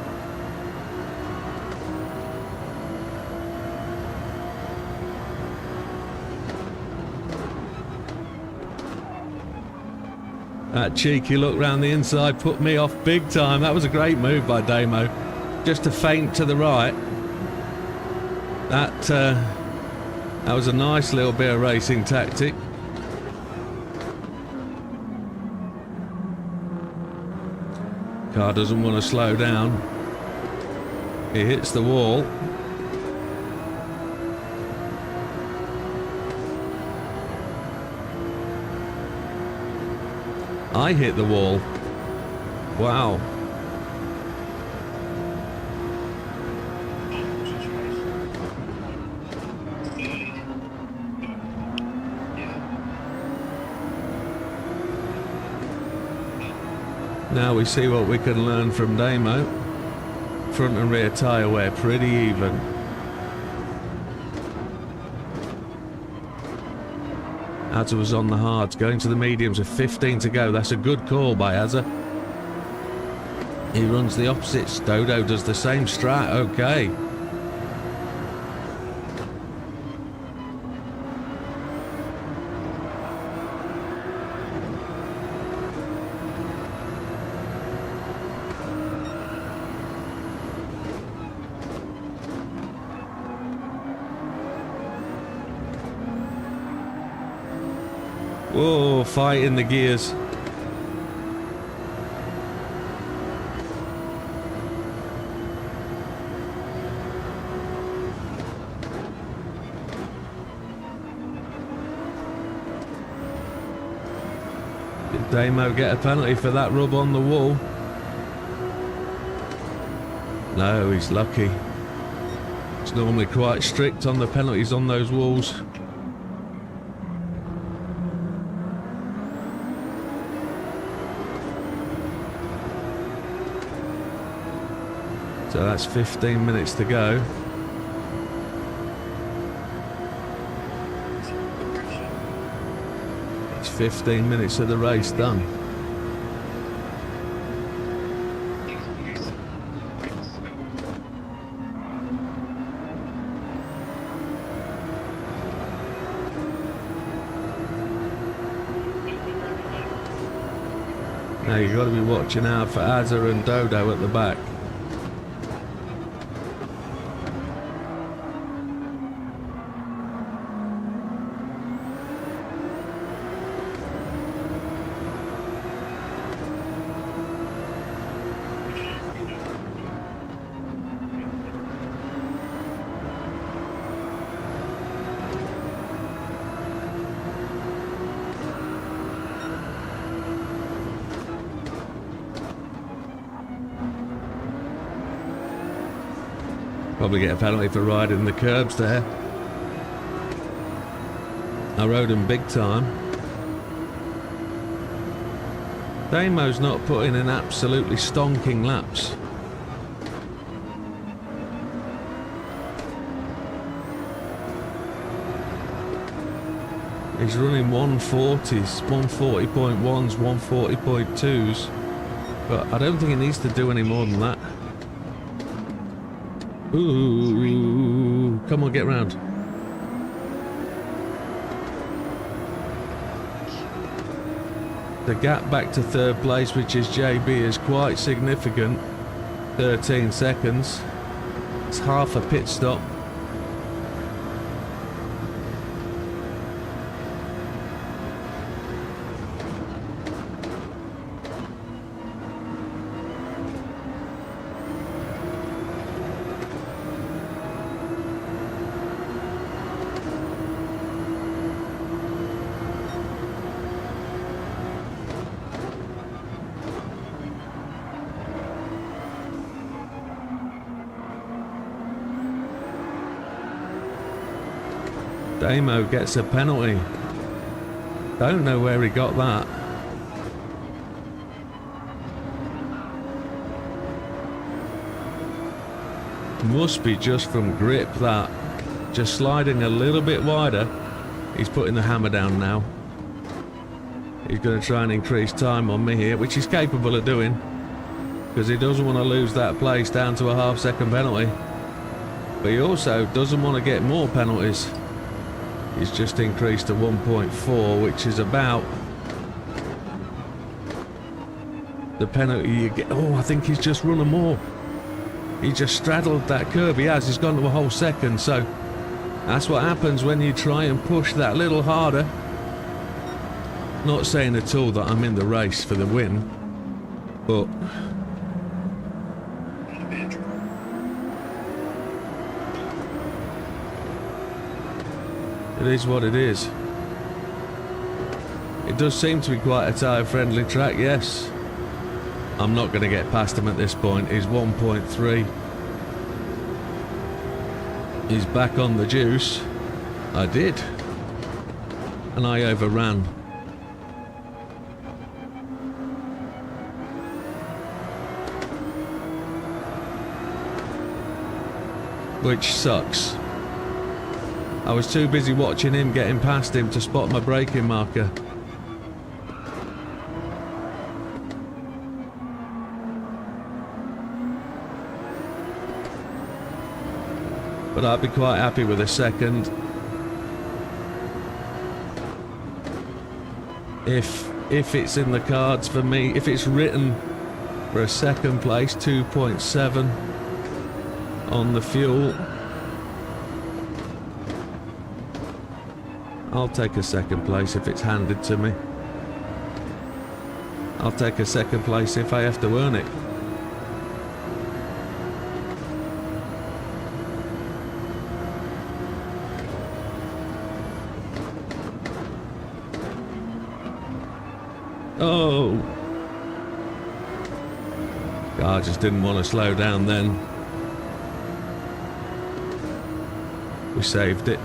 That cheeky look round the inside put me off big time. That was a great move by Damo. Just to feint to the right. That was a nice little bit of racing tactic. Car doesn't want to slow down. He hits the wall. I hit the wall. Wow. Now we see what we can learn from Damo. Front and rear tyre wear pretty even. Azza was on the hards, going to the mediums with 15 to go. That's a good call by Azza. He runs the opposites. Dodo does the same strat. Okay. Whoa, fight in the gears. Did Damo get a penalty for that rub on the wall? No, he's lucky. It's normally quite strict on the penalties on those walls. So that's 15 minutes to go. It's 15 minutes of the race done. Now you've got to be watching out for Azza and Dodo at the back. Probably get a penalty for riding the curbs there. I rode him big time. Damo's not putting in absolutely stonking laps. He's running 140s, 140.1s, 140.2s. But I don't think he needs to do any more than that. Ooh, come on, get round. The gap back to third place, which is JB, is quite significant. 13 seconds. It's half a pit stop. Damo gets a penalty. Don't know where he got that. Must be just from grip, that. Just sliding a little bit wider. He's putting the hammer down now. He's going to try and increase time on me here, which he's capable of doing, because he doesn't want to lose that place down to a half-second penalty. But he also doesn't want to get more penalties. He's just increased to 1.4, which is about the penalty you get. Oh, I think he's just run a more. He just straddled that curb. He has. He's gone to a whole second. So that's what happens when you try and push that little harder. Not saying at all that I'm in the race for the win, but it is what it is. It does seem to be quite a tyre-friendly track, yes. I'm not going to get past him at this point. He's 1.3. He's back on the juice. I did. And I overran. Which sucks. I was too busy watching him getting past him to spot my braking marker. But I'd be quite happy with a second. If it's in the cards for me, if it's written for a second place, 2.7 on the fuel, I'll take a second place if it's handed to me. I'll take a second place if I have to earn it. Oh! I just didn't want to slow down then. We saved it.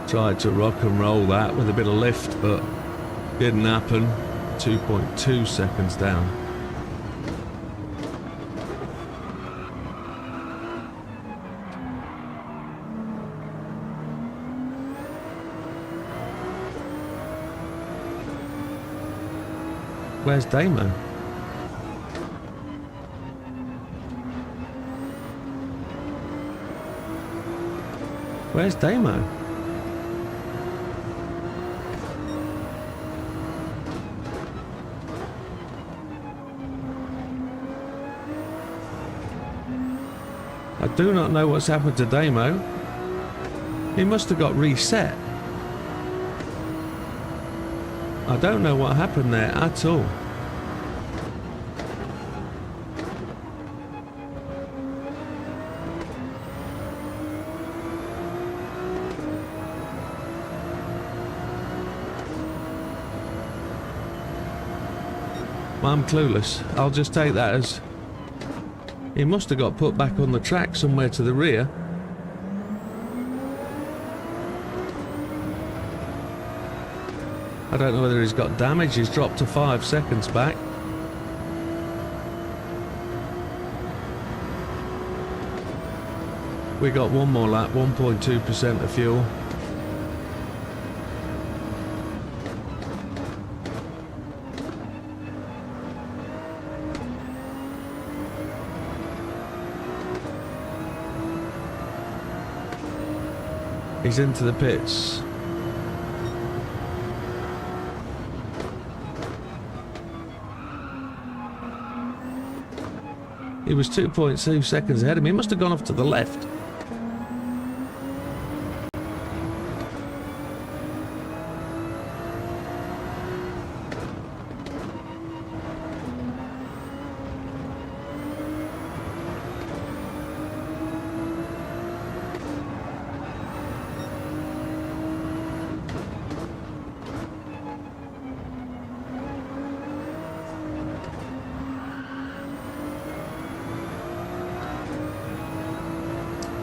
Tried to rock and roll that with a bit of lift, but didn't happen. 2.2 seconds down. Where's Damo? Where's Damo? I do not know what's happened to Damo. He must have got reset. I don't know what happened there at all. I'm clueless. I'll just take that as he must have got put back on the track somewhere to the rear. I don't know whether he's got damage. He's dropped to 5 seconds back. We got one more lap, 1.2% of fuel. He's into the pits. He was 2.2 seconds ahead of me. He must have gone off to the left.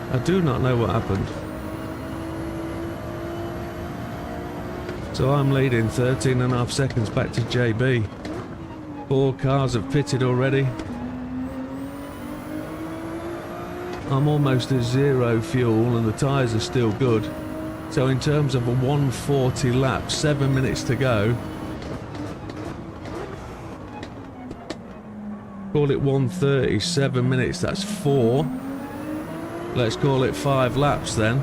I do not know what happened. So I'm leading 13.5 seconds back to JB. 4 cars have pitted already. I'm almost at 0 fuel and the tyres are still good. So in terms of a 140 lap, 7 minutes to go. Call it 130, 7 minutes, that's 4. Let's call it 5 laps then.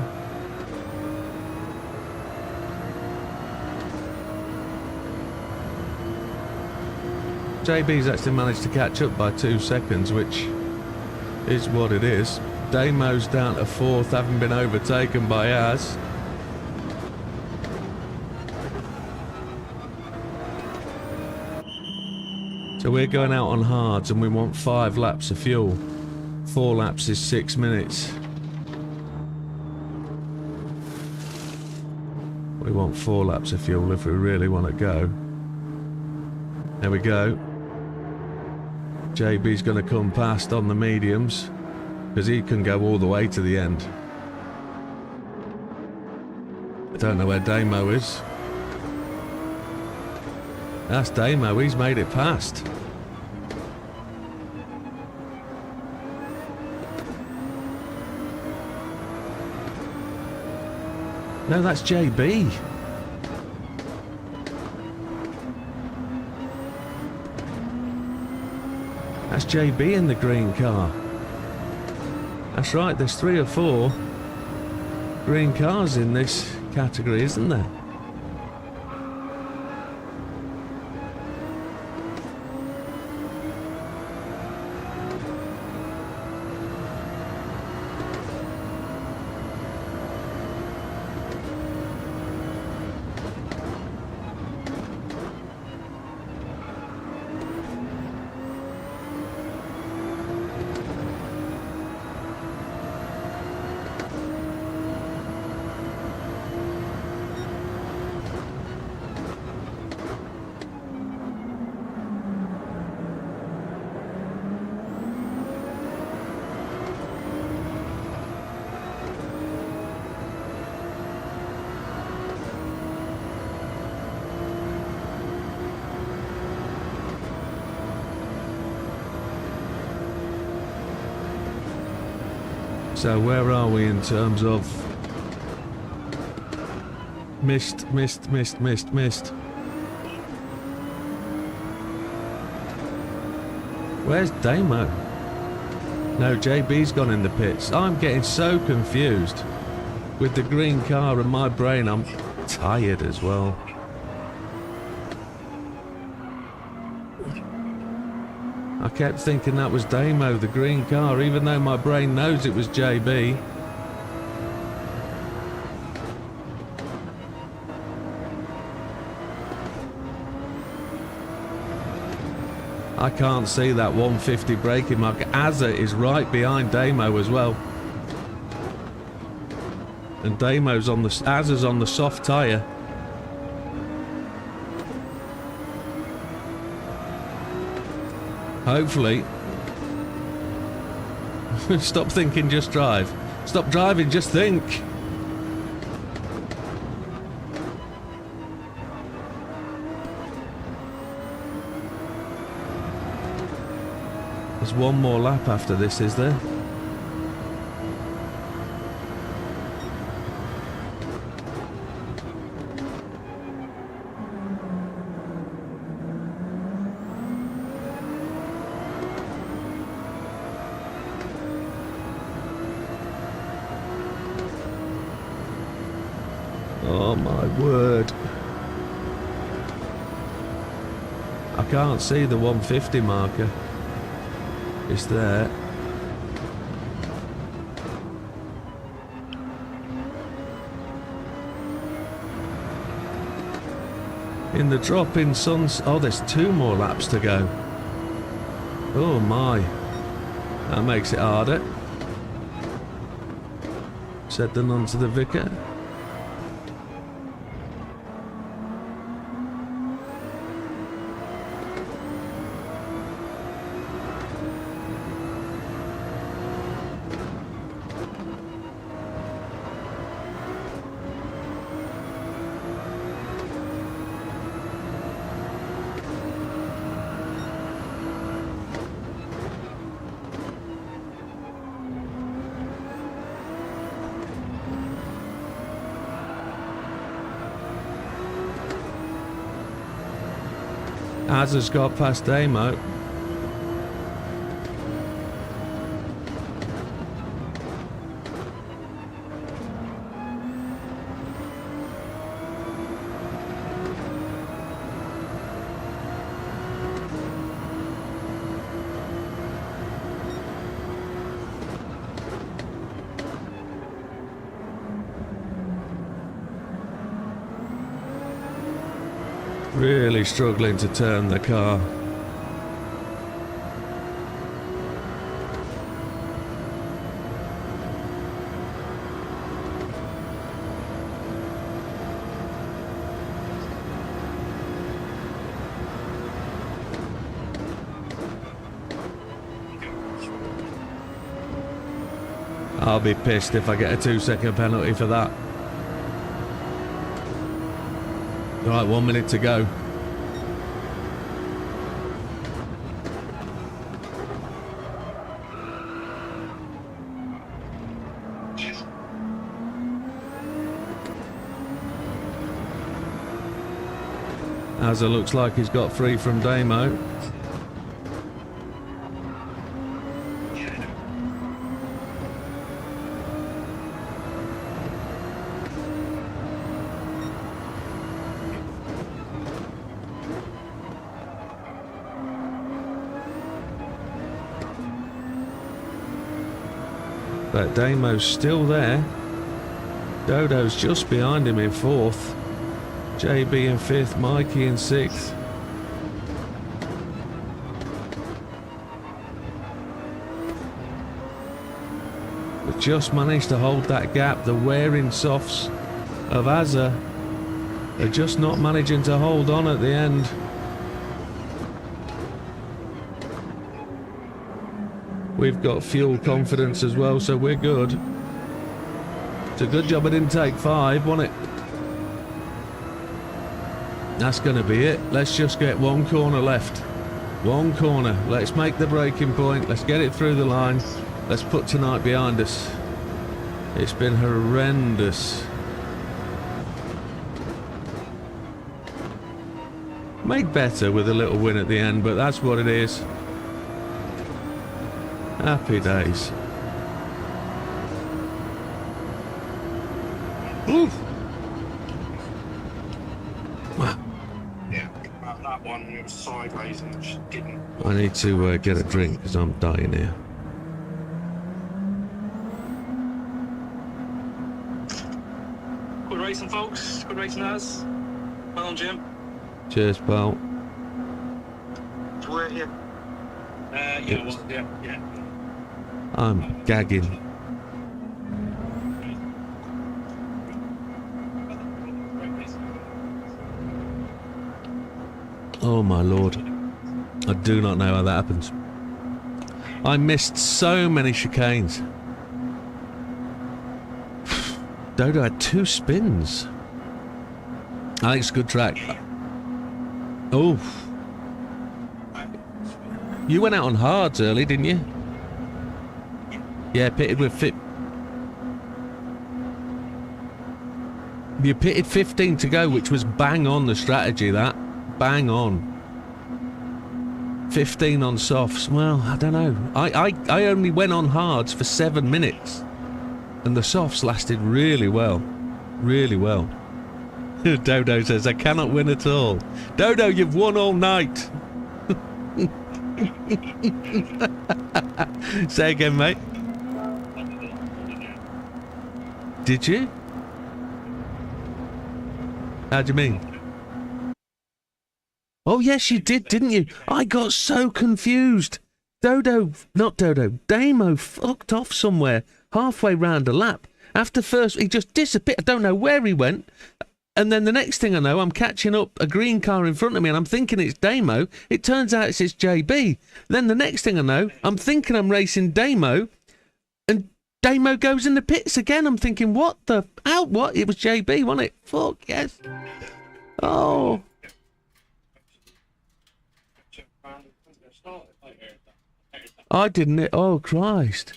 JB's actually managed to catch up by 2 seconds, which is what it is. Damo's down to 4th, having been overtaken by Az. So we're going out on hards and we want 5 laps of fuel. 4 laps is 6 minutes. We want 4 laps of fuel if we really want to go. There we go. JB's going to come past on the mediums because he can go all the way to the end. I don't know where Damo is. That's Damo, he's made it past. No, that's JB. That's JB in the green car. That's right, there's 3 or 4 green cars in this category, isn't there? So where are we in terms of missed? Where's Damo? No, JB's gone in the pits. I'm getting so confused with the green car and my brain. I'm tired as well. I kept thinking that was Damo, the green car, even though my brain knows it was JB. I can't see that 150 braking mark. Azza is right behind Damo as well. And Damo's on the... Azza's on the soft tyre. Hopefully. Stop thinking, just drive. Stop driving, just think. There's one more lap after this, is there? Oh my word. I can't see the 150 marker. It's there. In the drop-in suns... Oh, there's 2 more laps to go. Oh my. That makes it harder. Said the nun to the vicar. Azza's got past Damo. Really struggling to turn the car. I'll be pissed if I get a 2-second penalty for that. Right, 1 minute to go. As it looks like he's got free from Damo. But Damo's still there. Dodo's just behind him in 4th. JB in 5th, Mikey in 6th. But just managed to hold that gap. The wearing softs of Azza are just not managing to hold on at the end. We've got fuel confidence as well, so we're good. It's a good job I didn't take 5, wasn't it? That's going to be it. Let's just get one corner left. One corner. Let's make the breaking point. Let's get it through the line. Let's put tonight behind us. It's been horrendous. Made better with a little win at the end, but that's what it is. Happy days. Oof. Yeah, that one, it was sideways and just didn't. I need to get a drink because I'm dying here. Good racing, folks. Good racing, Az. Well on, Jim. Cheers, pal. Where here? Yeah, well, yeah. I'm gagging. Oh my lord. I do not know how that happens. I missed so many chicanes. Dodo had 2 spins. I think it's a good track. Oh. You went out on hards early, didn't you? Yeah, pitted with You pitted 15 to go, which was bang on the strategy, that. Bang on. 15 on softs. Well, I don't know. I only went on hards for 7 minutes. And the softs lasted really well. Really well. Dodo says, I cannot win at all. Dodo, you've won all night. Say again, mate. Did you? How do you mean? Oh, yes, you did, didn't you? I got so confused. Damo fucked off somewhere halfway round a lap. After first, he just disappeared. I don't know where he went. And then the next thing I know, I'm catching up a green car in front of me and I'm thinking it's Damo. It turns out it's JB. Then the next thing I know, I'm thinking I'm racing Damo and Damo goes in the pits again. I'm thinking, what the... What? It was JB, wasn't it? Fuck, yes. Oh... I didn't. Oh, Christ.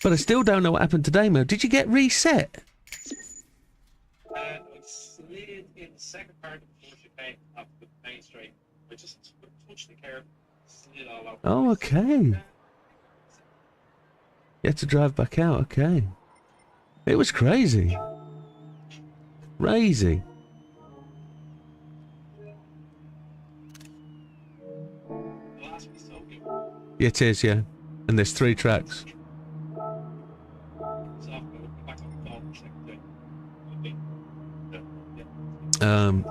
But I still don't know what happened to Damo. Did you get reset? I slid in the second part of the chicane up the main straight. I just touched the curb, slid all over. Oh, okay. You had to drive back out, okay. It was crazy. Crazy. It is, yeah. And there's 3 tracks.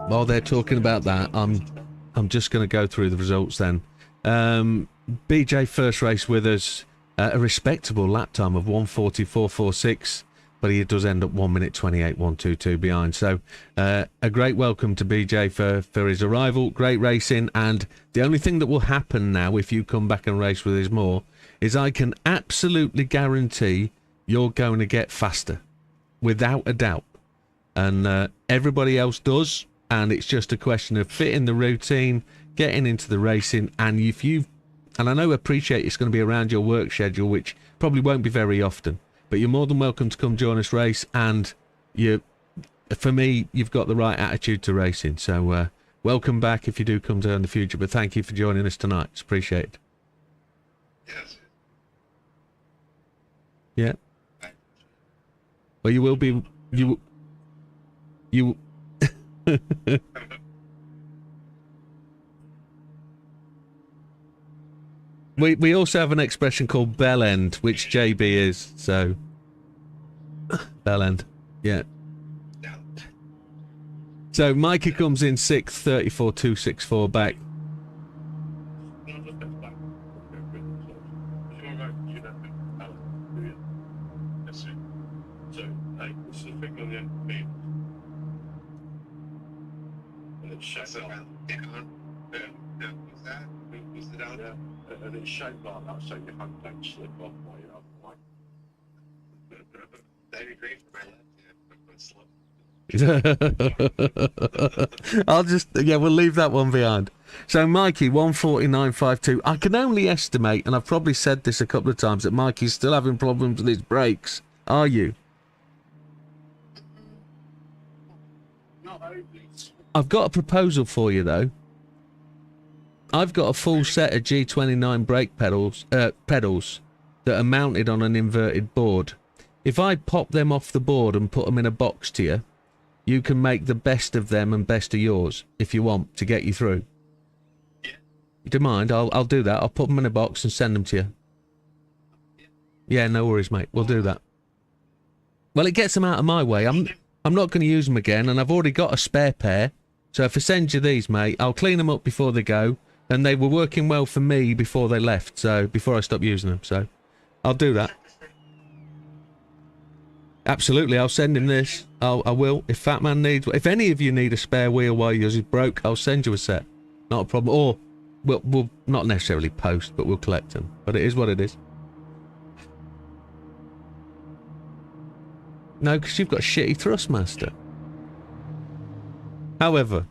While they're talking about that, I'm just going to go through the results then. BJ first race with us, a respectable lap time of 1:44.46, but he does end up 1 minute 28.122 behind. So a great welcome to BJ for his arrival. Great racing, and the only thing that will happen now if you come back and race with us more is I can absolutely guarantee you're going to get faster, without a doubt. And everybody else does, and it's just a question of fitting the routine, getting into the racing, and if you've, and I know appreciate it's going to be around your work schedule, which probably won't be very often, but you're more than welcome to come join us race, and for me, you've got the right attitude to racing, so welcome back if you do come to in the future. But thank you for joining us tonight. It's appreciated. Yes. Yeah. Well, you will be. You. We also have an expression called bell end, which JB is. So. Bell end. Yeah. So Mikey comes in 6th, 34.264 back. So, hey, this is the thing on the end of the beam. And it's shaped like that. Yeah, what's that? What's the down? Yeah, and it's shaped like that, so your hand don't slip off while you're up the way. That'd be great for my left hand, but it slip. I'll just, yeah, we'll leave that one behind. So Mikey, 149.52. I can only estimate, and I've probably said this a couple of times, that Mikey's still having problems with his brakes. Are you? Not overly. I've got a proposal for you, though. I've got a full set of G29 brake pedals that are mounted on an inverted board. If I pop them off the board and put them in a box to you, you can make the best of them and best of yours, if you want, to get you through. Yeah. You don't mind? I'll do that. I'll put them in a box and send them to you. Yeah, no worries, mate. We'll do that. Well, it gets them out of my way. I'm not going to use them again, and I've already got a spare pair. So if I send you these, mate, I'll clean them up before they go. And they were working well for me before they left, so before I stopped using them. So I'll do that. Absolutely, I'll send him this. I will. If Fat Man needs... If any of you need a spare wheel while yours is broke, I'll send you a set. Not a problem. Or, we'll not necessarily post, but we'll collect them. But it is what it is. No, because you've got shitty Thrustmaster. However,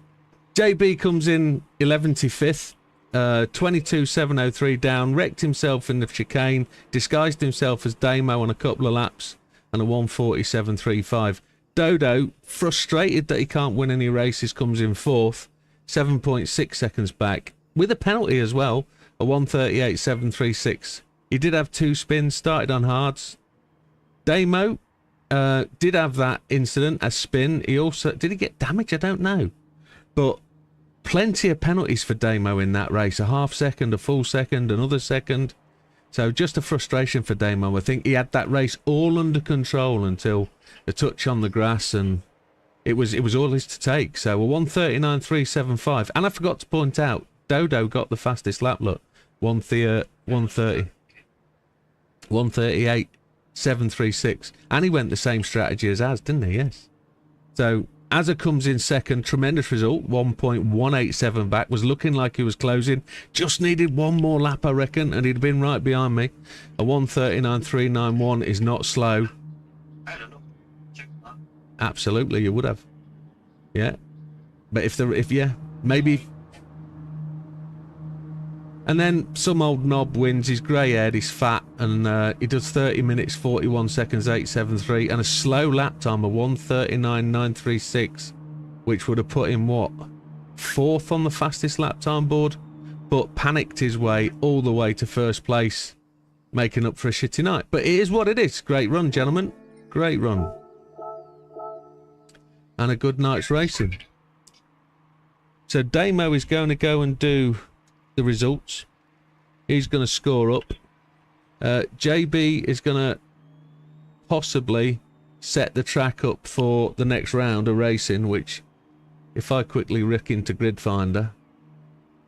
JB comes in 11th, 22.703 down, wrecked himself in the chicane, disguised himself as Damo on a couple of laps, and a 147.35. Dodo, frustrated that he can't win any races, comes in 4th, 7.6 seconds back, with a penalty as well, a 138.736. He did have 2 spins, started on hards. Damo did have that incident, a spin. He also... Did he get damage? I don't know. But plenty of penalties for Damo in that race. A half second, a full second, another second. So just a frustration for Damo. I think he had that race all under control until a touch on the grass, and it was all his to take. So a 139.375. And I forgot to point out, Dodo got the fastest lap, look. 138.736. And he went the same strategy as Az, didn't he? Yes. So Azza comes in second, tremendous result, 1.187 back, was looking like he was closing, just needed one more lap I reckon, and he'd been right behind me. A 139.391 is not slow. I don't know. Check that. Absolutely, you would have. Yeah. But if yeah, maybe... And then some old knob wins, he's grey-haired, he's fat, and he does 30 minutes, 41 seconds, 8.73, and a slow lap time of 139.936, which would have put him, what, 4th on the fastest lap time board? But panicked his way all the way to first place, making up for a shitty night. But it is what it is. Great run, gentlemen. Great run. And a good night's racing. So Damo is going to go and do the results. He's going to score up. JB is going to possibly set the track up for the next round of racing, which if I quickly rick into Grid Finder,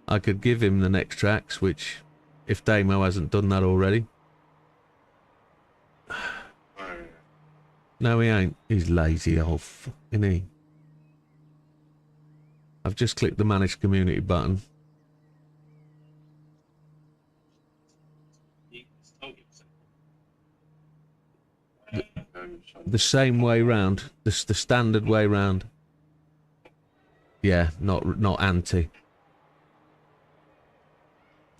I could give him the next tracks, which if Damo hasn't done that already. No, he ain't. He's lazy old fuck, isn't he? I've just clicked the Manage Community button. The same way round, the standard way round. Yeah, not anti.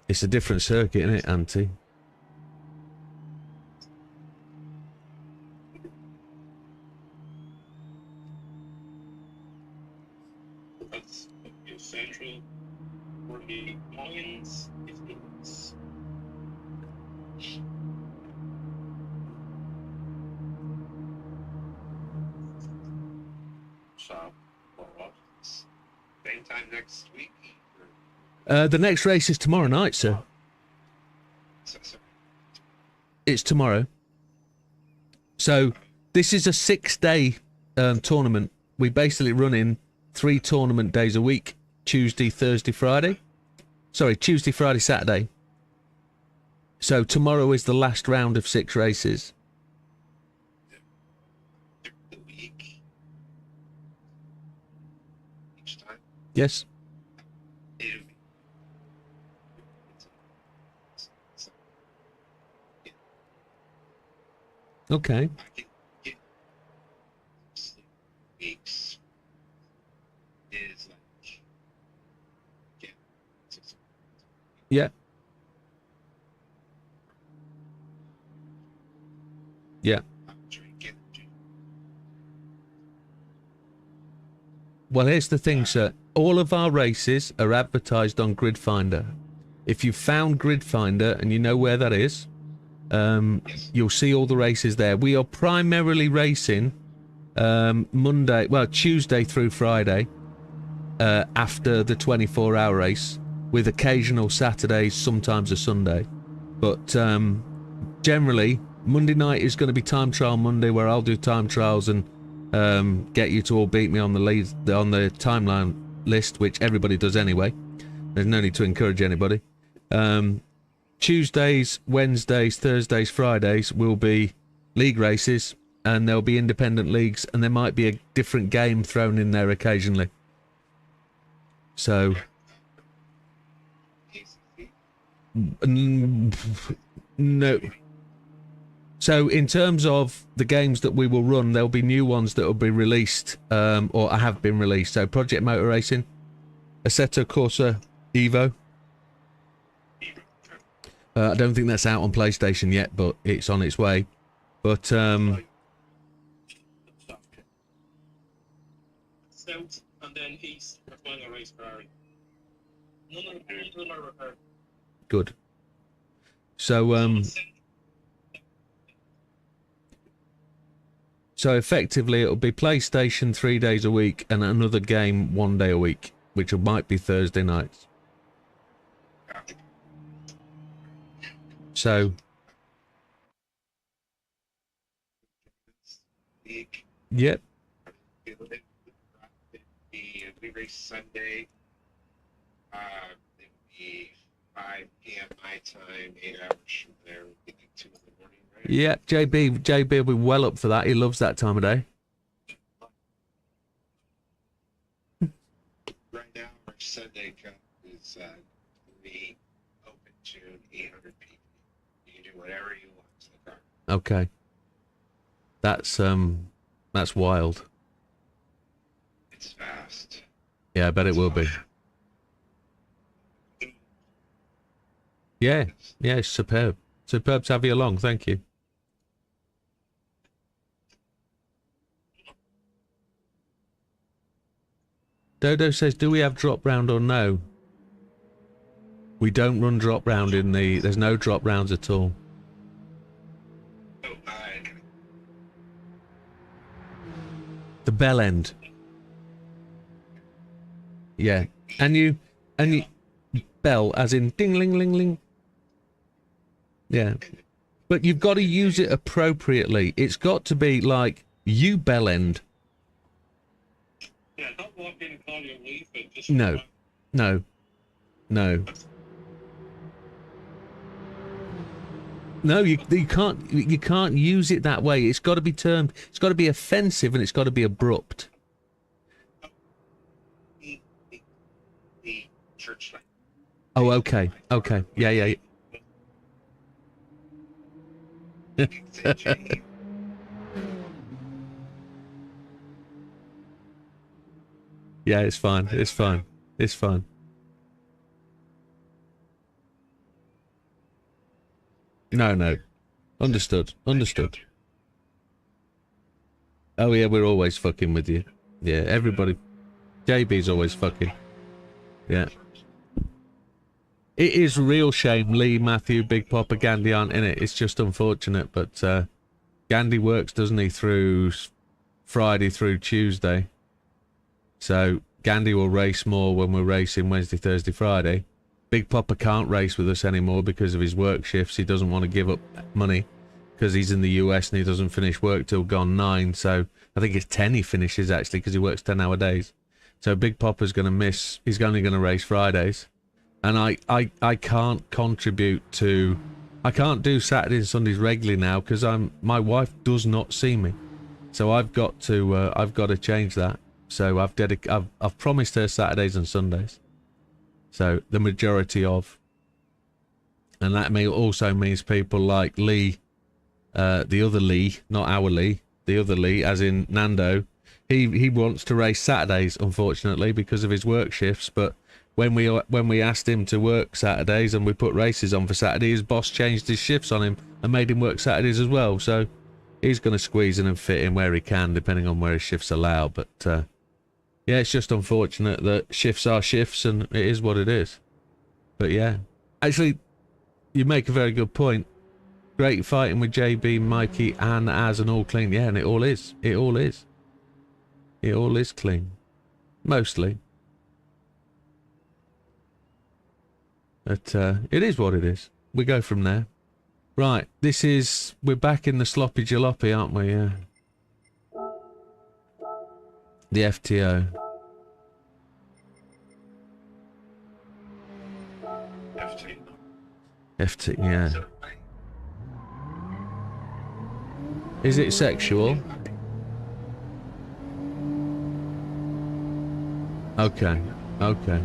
It's a different circuit, isn't it, anti? That's, you Central for the Lions. It's So, what? Same time next week? The next race is tomorrow night, sir. So, It's tomorrow. So this is a 6-day tournament. We basically run in 3 tournament days a week. Tuesday, Thursday, Friday. Sorry, Tuesday, Friday, Saturday. So tomorrow is the last round of 6 races. the week. Each time. Yes? It'll be. So, Okay. I can get sleep weeks is like get 6 Yeah. Yeah. drinking. Well, here's the thing, sir. All of our races are advertised on Grid Finder. If you've found Grid Finder and you know where that is, you'll see all the races there. We are primarily racing Tuesday through Friday after the 24-hour race, with occasional Saturdays, sometimes a Sunday. But generally, Monday night is going to be time trial Monday, where I'll do time trials and get you to all beat me on the timeline list, which everybody does anyway. There's no need to encourage anybody. Tuesdays, Wednesdays, Thursdays, Fridays will be league races, and there'll be independent leagues, and there might be a different game thrown in there occasionally. So, no. So in terms of the games that we will run, there'll be new ones that will be released, or have been released. So Project Motor Racing, Assetto Corsa Evo. I don't think that's out on PlayStation yet, but it's on its way. But South, and then East are final race Ferrari. None of them are repaired. good. So so effectively it'll be PlayStation 3 days a week and another game 1 day a week, which might be Thursday nights. So yep. We race Sunday. It would be 5 p.m. my time, 8 hours from there. It would be like 2 in the morning, right? Yeah, JB will be well up for that. He loves that time of day. Right now, our Sunday cup is we open to 800 people. You can do whatever you want to the car. Okay. That's wild. It's fast. Yeah, I bet it will be. Yeah, yeah, it's superb. Superb to have you along, thank you. Dodo says, do we have drop round or no? We don't run drop round in the... There's no drop rounds at all. Oh, The bell end. Yeah. And you... Bell, as in ding-ling-ling-ling. Yeah. But you've got to use it appropriately. It's got to be like, you bell end. Yeah, don't walk in and call your wife and just... No. No. No. No, you can't use it that way. It's got to be termed, it's got to be offensive, and it's got to be abrupt. the church light. Oh, okay. Okay. Yeah, yeah. Yeah, it's fine. It's fine. It's fine. No, no. Understood. Understood. Oh, yeah, we're always fucking with you. Yeah, everybody. JB's always fucking. Yeah. It is a real shame Lee, Matthew, Big Papa, Gandhi aren't in it. It's just unfortunate, but Gandhi works, doesn't he, through Friday through Tuesday. So Gandhi will race more when we're racing Wednesday, Thursday, Friday. Big Papa can't race with us anymore because of his work shifts. He doesn't want to give up money because he's in the US and he doesn't finish work till gone 9. So I think it's 10 he finishes, actually, because he works 10-hour days. So Big Papa's going to miss. He's only going to race Fridays. And I can't contribute to... I can't do Saturdays and Sundays regularly now because my wife does not see me. So I've got to change that. So I've promised her Saturdays and Sundays. So the majority of, and that also means people like Lee, the other Lee, not our Lee, the other Lee, as in Nando. He wants to race Saturdays, unfortunately, because of his work shifts. But when we asked him to work Saturdays and we put races on for Saturday, his boss changed his shifts on him and made him work Saturdays as well. So he's going to squeeze in and fit in where he can, depending on where his shifts allow. But yeah, it's just unfortunate that shifts are shifts, and it is what it is. But yeah, actually, you make a very good point. Great fighting with JB, Mikey, and Az, and all clean. Yeah, and it all is. It all is. It all is clean. Mostly. But it is what it is. We go from there. Right, we're back in the sloppy jalopy, aren't we? Yeah. The FTO. FT, yeah. Is it sexual? Okay, okay.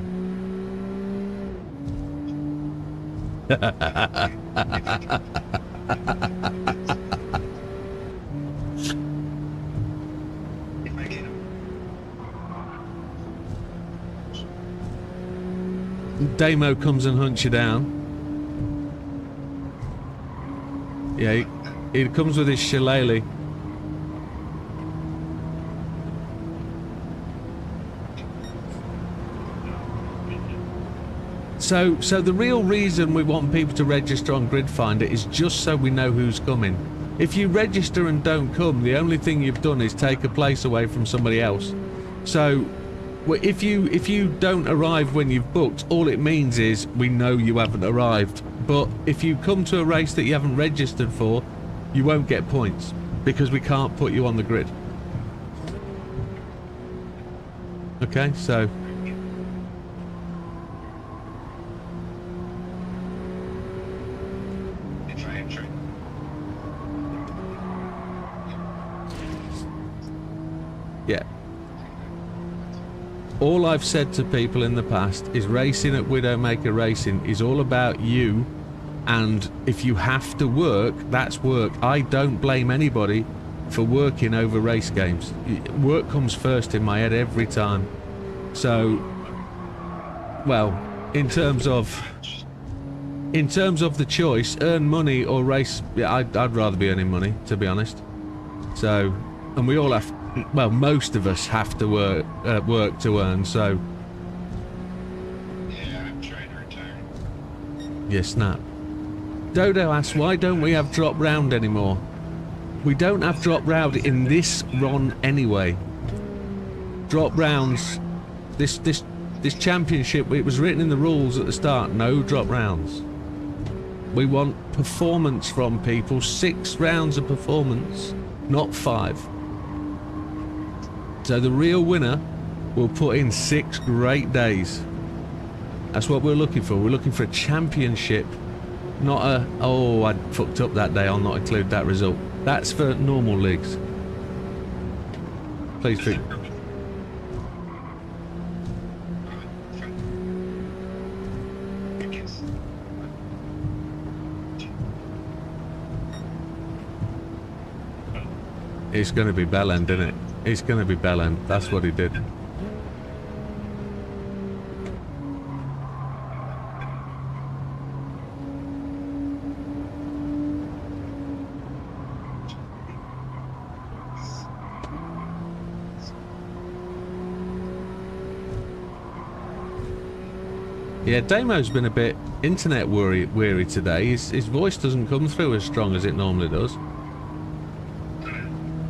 Damo comes and hunts you down. Yeah, he comes with his shillelagh. So the real reason we want people to register on Grid Finder is just so we know who's coming. If you register and don't come, the only thing you've done is take a place away from somebody else. So if you don't arrive when you've booked, all it means is we know you haven't arrived. But if you come to a race that you haven't registered for, you won't get points because we can't put you on the grid. Okay, so yeah. All I've said to people in the past is racing at Widdowmaker Racing is all about you, and if you have to work, that's work. I don't blame anybody for working over race games. Work comes first in my head every time. So, well, in terms of the choice, earn money or race, yeah, I'd rather be earning money, to be honest. So, and we all have, well, most of us have to work to earn, so. Yeah, I'm trying to retire. Yeah, snap. Dodo asks, why don't we have drop round anymore? We don't have drop round in this run anyway. Drop rounds, this championship, it was written in the rules at the start, no drop rounds. We want performance from people, 6 rounds of performance, not 5. So the real winner will put in 6 great days. That's what we're looking for. We're looking for a championship, not a, oh, I fucked up that day, I'll not include that result. That's for normal leagues. Please pick. It's going to be Bellend, isn't it? It's going to be Bellend. That's what he did. Yeah, Damo's been a bit internet weary today. His voice doesn't come through as strong as it normally does.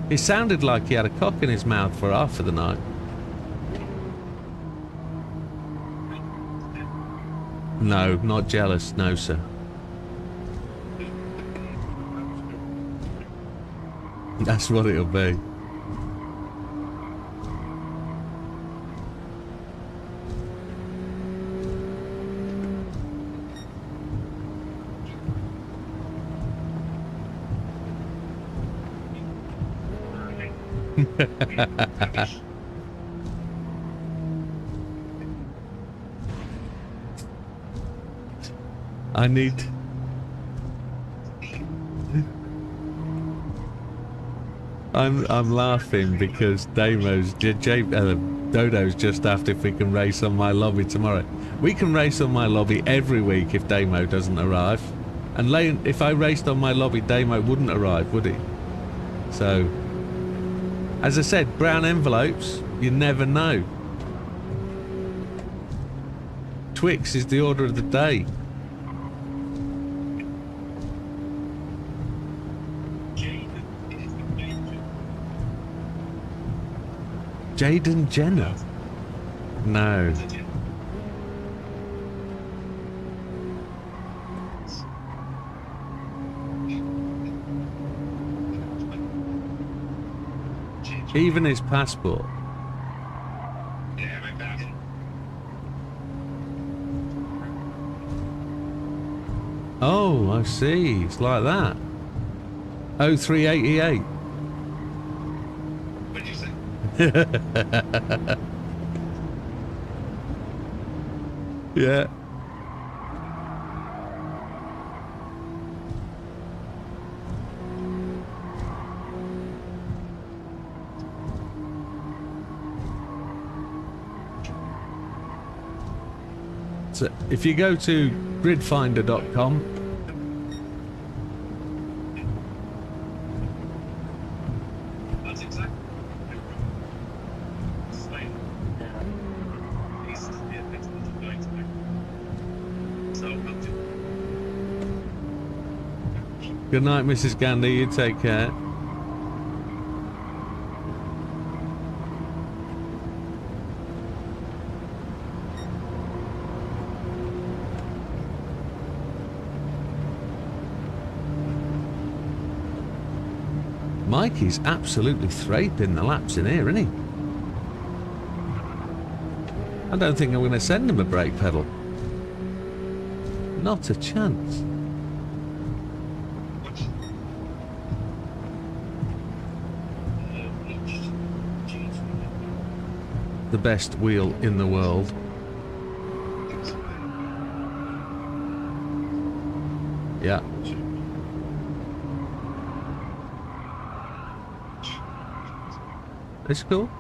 He sounded like he had a cock in his mouth for half of the night. No, not jealous. No, sir. That's what it'll be. I need... I'm laughing because Dodo's just asked if we can race on my lobby tomorrow. We can race on my lobby every week if Damo doesn't arrive. And if I raced on my lobby, Damo wouldn't arrive, would he? So, as I said, brown envelopes, you never know. Twix is the order of the day. Jaden Jenner? No. Even his passport. Yeah, my passport. Oh, I see. It's like that. 0388. What'd you say? Yeah. So if you go to gridfinder.com, That's exactly slide. These is the effects that you're going to make. So up to good night, Mrs. Gandhi. You take care. Mikey's absolutely thraping the laps in here, isn't he? I don't think I'm going to send him a brake pedal. Not a chance. The best wheel in the world. Yeah. It's cool.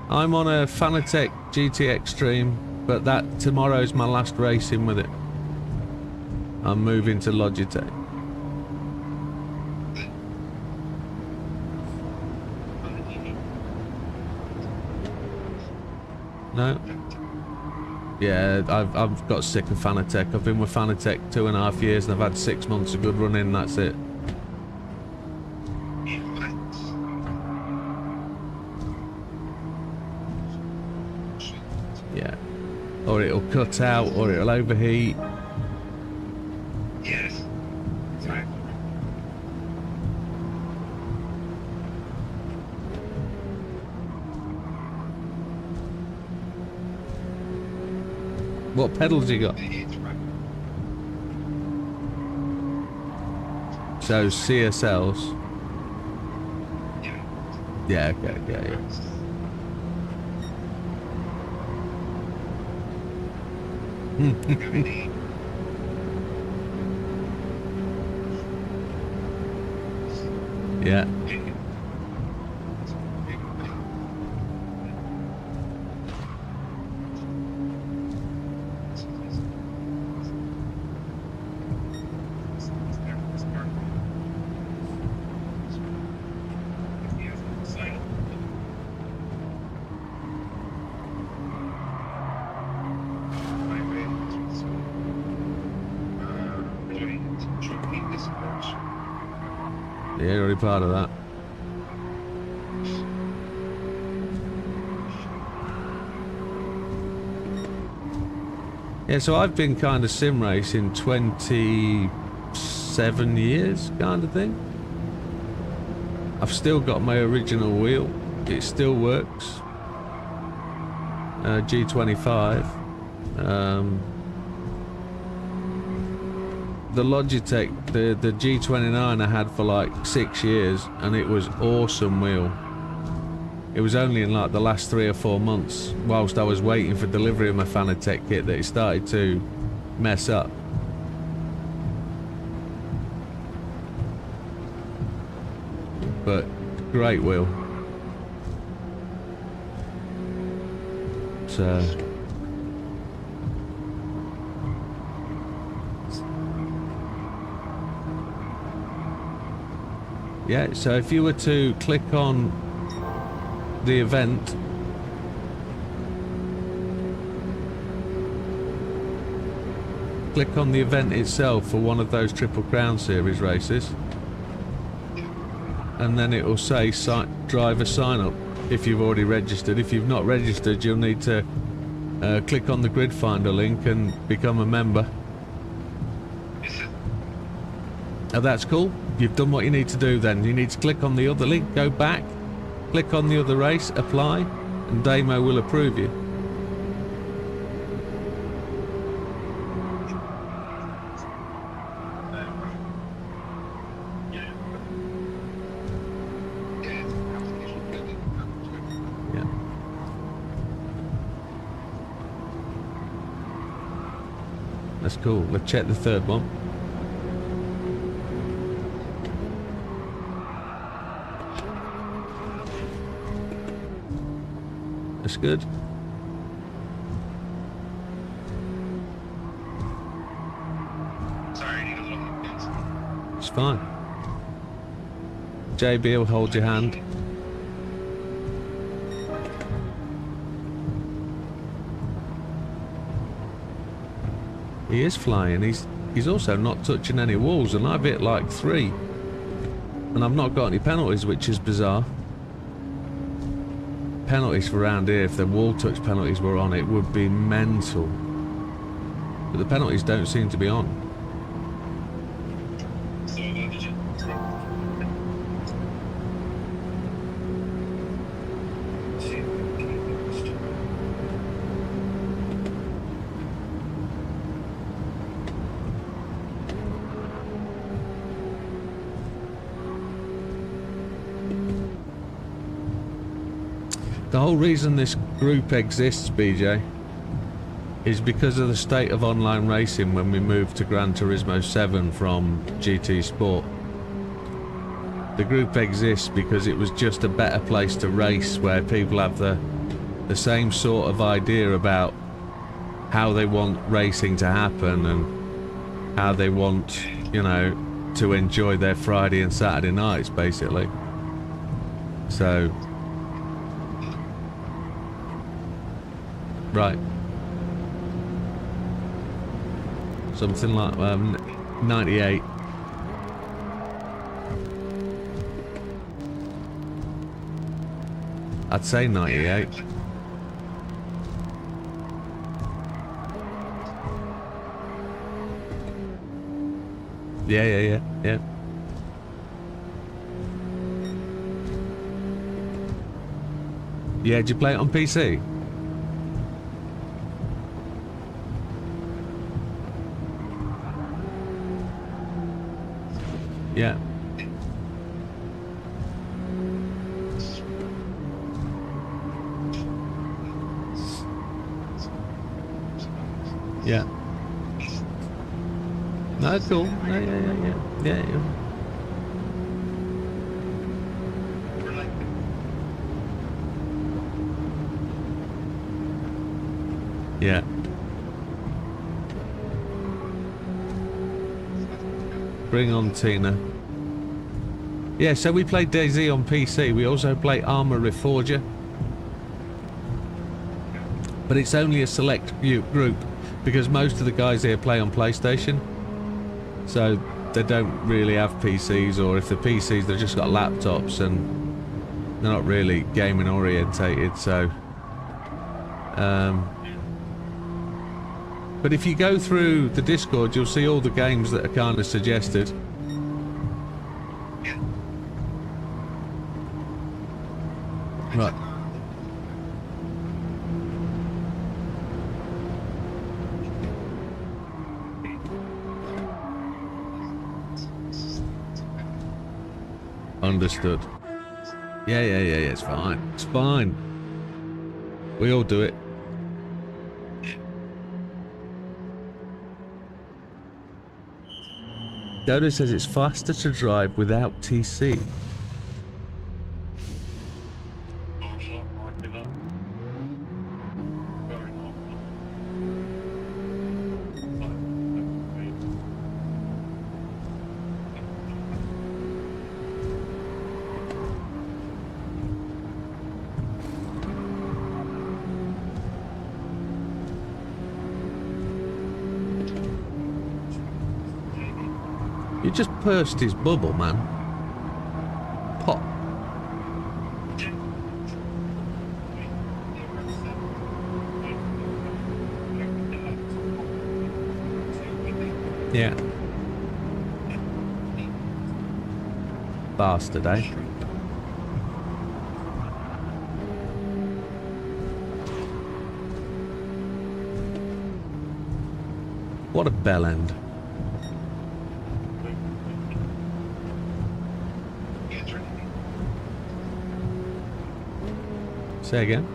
I'm on a Fanatec GT Extreme, but that tomorrow's my last racing with it. I'm moving to Logitech. No. Yeah, I've got sick of Fanatec. I've been with Fanatec 2.5 years and I've had 6 months of good running, that's it. Yeah. Or it'll cut out, or it'll overheat. Yes. Right. What pedals you got? So CSLs. Yeah, okay, yeah. Yeah. Yeah, you're already part of that. Yeah, so I've been kind of sim racing 27 years, kind of thing. I've still got my original wheel. It still works. G25. The Logitech, the G29 I had for like 6 years, and it was awesome wheel. It was only in like the last 3 or 4 months, whilst I was waiting for delivery of my Fanatec kit, that it started to mess up. But great wheel. So yeah, so if you were to click on the event, click on the event itself for one of those Triple Crown Series races, and then it will say driver sign up if you've already registered. If you've not registered, you'll need to click on the grid finder link and become a member. Oh, that's cool. You've done what you need to do then. You need to click on the other link, go back, click on the other race, apply, and Damo will approve you. Yeah. That's cool. Let's check the third one. That's good. Sorry, I need a little help, guys. It's fine. JB will hold your hand. He is flying. He's also not touching any walls, and I've hit like 3. And I've not got any penalties, which is bizarre. Penalties for around here, if the wall touch penalties were on, it would be mental. But the penalties don't seem to be on. So, did you? The whole reason this group exists, BJ, is because of the state of online racing when we moved to Gran Turismo 7 from GT Sport. The group exists because it was just a better place to race, where people have the same sort of idea about how they want racing to happen and how they want, you know, to enjoy their Friday and Saturday nights, basically. So right. Something like 98. I'd say 98. Yeah. Yeah, did you play it on PC? Yeah. Yeah. No, that's cool. No, yeah. Yeah. Bring on Tina. Yeah, so we play DayZ on PC. We also play Armour Reforger. But it's only a select group because most of the guys here play on PlayStation. So they don't really have PCs, or if they're PCs, they've just got laptops and they're not really gaming orientated. So, but if you go through the Discord, you'll see all the games that are kind of suggested. Right. Understood. Yeah, it's fine. It's fine. We all do it. Dodo says it's faster to drive without TC. You just burst his bubble, man. Pop. Yeah. Bastard, eh? What a bell end. Say again.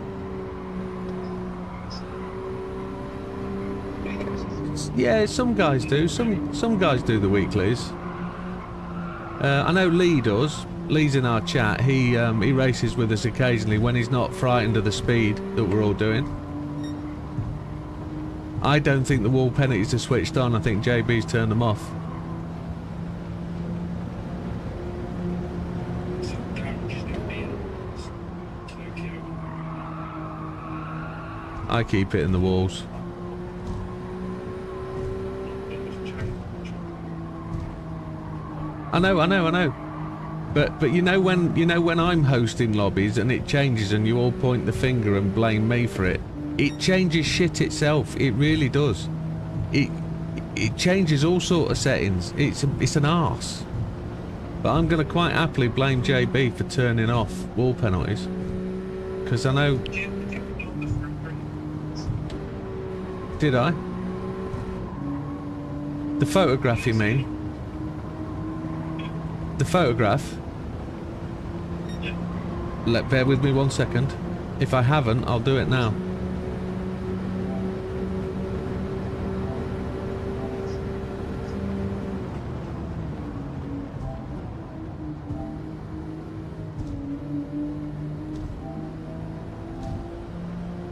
Yeah, some guys do. Some guys do the weeklies. I know Lee does. Lee's in our chat. He races with us occasionally when he's not frightened of the speed that we're all doing. I don't think the wall penalties are switched on. I think JB's turned them off. I keep hitting the walls. I know. But you know when I'm hosting lobbies and it changes and you all point the finger and blame me for it, it changes shit itself. It really does. It changes all sort of settings. It's an arse. But I'm gonna quite happily blame JB for turning off wall penalties, because I know. Did I? The photograph, you mean? The photograph? Bear with me 1 second. If I haven't, I'll do it now.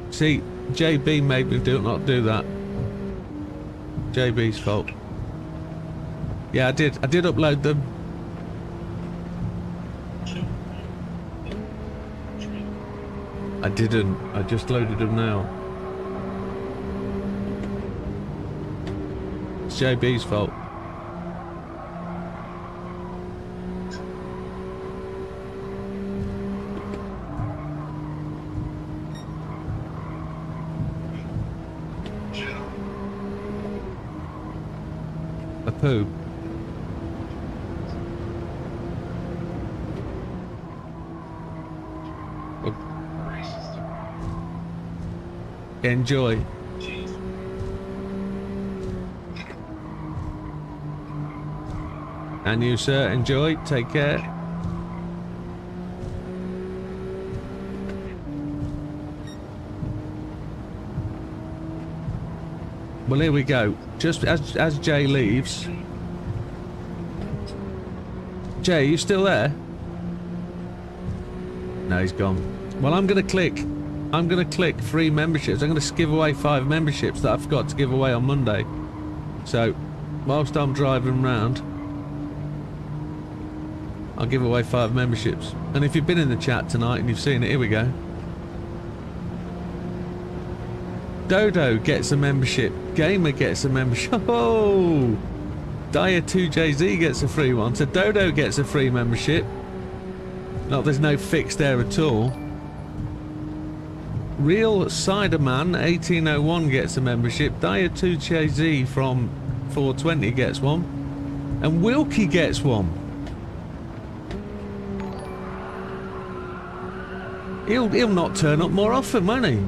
See, JB made me not do that. JB's fault. Yeah, I did upload them. I didn't. I just loaded them now. It's JB's fault. A poo. Enjoy. And you, sir, enjoy. Take care. Well, here we go. Just as Jay leaves. Jay, you still there? No, he's gone. Well, I'm gonna click free memberships. I'm gonna give away 5 memberships that I forgot to give away on Monday. So, whilst I'm driving around, I'll give away 5 memberships. And if you've been in the chat tonight and you've seen it, here we go. Dodo gets a membership. Gamer gets a membership. Oh! Dyer 2JZ gets a free one. So Dodo gets a free membership. No, there's no fix there at all. Real Ciderman 1801 gets a membership. Dyer 2JZ from 420 gets one. And Wilkie gets one. He'll not turn up more often, won't he?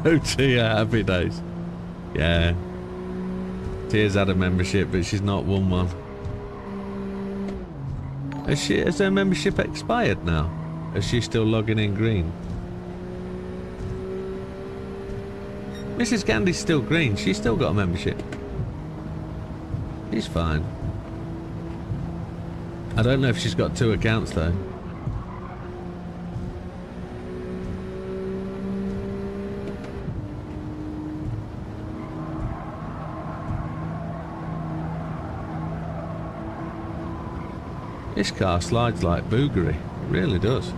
Oh, Tia, happy days. Yeah. Tia's had a membership, but she's not won one. Has her membership expired now? Is she still logging in green? Mrs. Gandy's still green. She's still got a membership. She's fine. I don't know if she's got 2 accounts though. This car slides like boogery. It really does.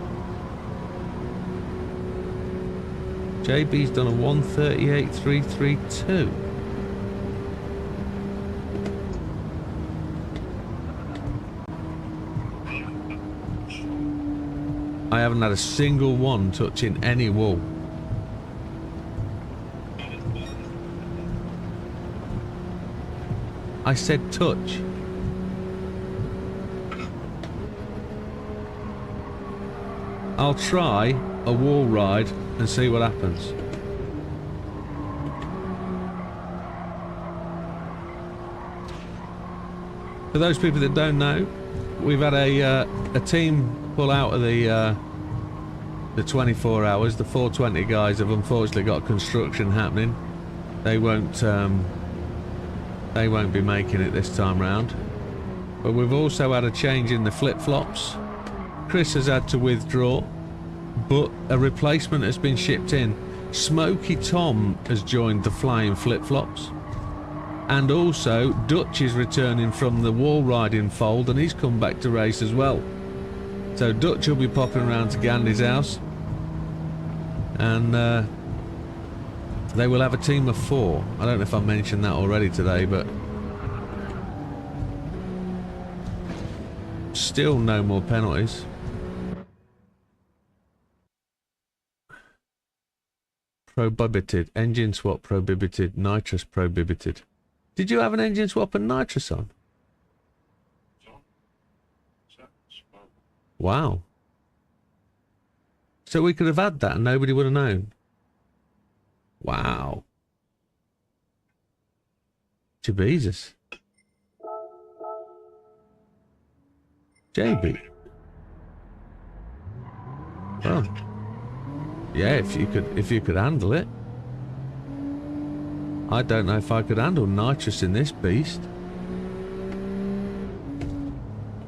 JB's done a 138.332. I haven't had a single one touching any wall. I said touch. I'll try a wall ride and see what happens. For those people that don't know, we've had a team pull out of the 24 hours. The 420 guys have unfortunately got construction happening. They won't be making it this time round. But we've also had a change in the flip-flops. Chris has had to withdraw, but a replacement has been shipped in. Smoky Tom has joined the flying flip-flops. And also, Dutch is returning from the wall riding fold, and he's come back to race as well. So Dutch will be popping around to Gandy's house. And they will have a team of 4. I don't know if I mentioned that already today, but still no more penalties. Prohibited. Engine swap prohibited. Nitrous prohibited. Did you have an engine swap and nitrous on? Wow. So we could have had that and nobody would have known. Wow. Jesus. JB. Oh. Yeah, if you could handle it. I don't know if I could handle nitrous in this beast.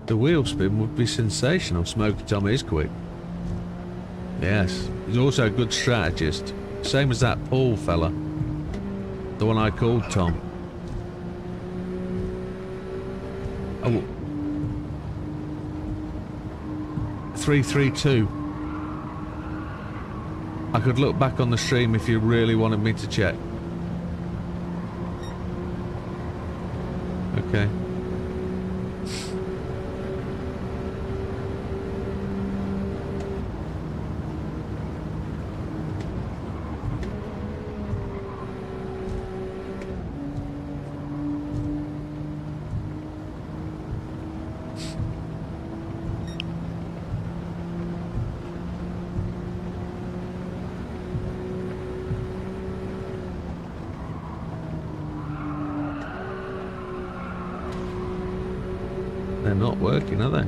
The wheel spin would be sensational. Smoky Tom is quick. Yes, he's also a good strategist. Same as that Paul fella. The one I called Tom. Oh. 332. I could look back on the stream if you really wanted me to check. Okay. They're not working, are they?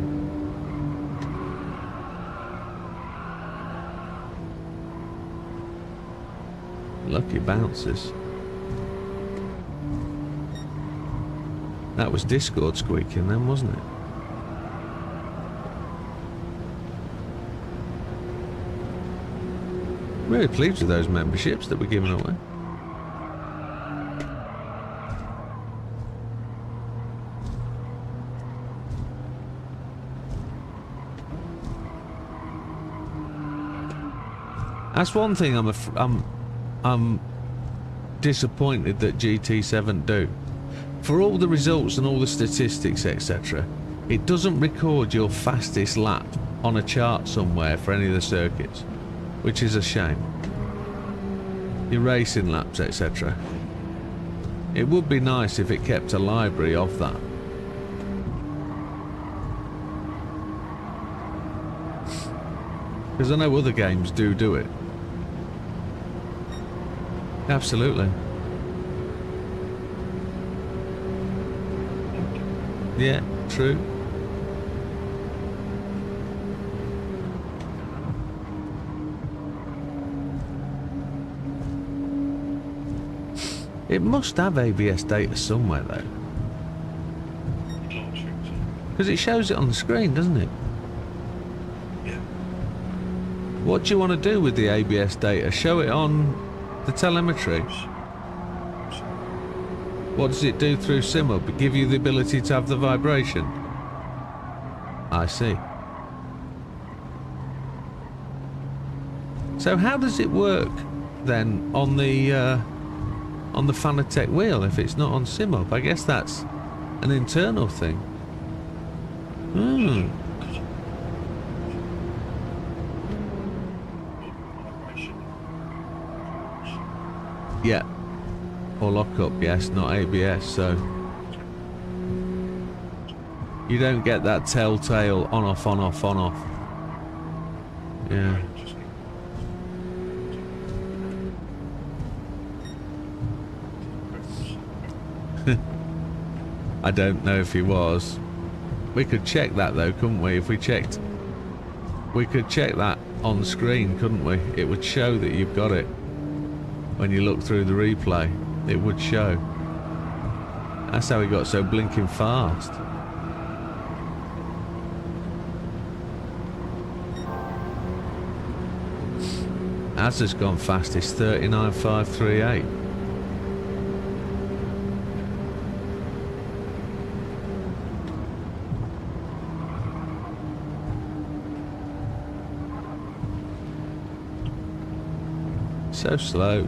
Lucky bouncers. That was Discord squeaking then, wasn't it? Really pleased with those memberships that we're giving away. That's one thing I'm disappointed that GT7 do. For all the results and all the statistics, etc., it doesn't record your fastest lap on a chart somewhere for any of the circuits, which is a shame. Your racing laps, etc. It would be nice if it kept a library of that. Because I know other games do it. Absolutely. Yeah, true. It must have ABS data somewhere though. Because it shows it on the screen, doesn't it? Yeah. What do you want to do with the ABS data? Show it on the telemetry. What does it do through SimUp? Give you the ability to have the vibration? I see. So how does it work then on the Fanatec wheel if it's not on SimUp? I guess that's an internal thing. Hmm. Yeah. Or lockup, yes, not ABS, so you don't get that telltale on off, on off, on off. Yeah. I don't know if he was. We could check that though, couldn't we? If we checked, we could check that on screen, couldn't we? It would show that you've got it. When you look through the replay, it would show. That's how he got so blinking fast. As has gone fastest, 39.538. So slow.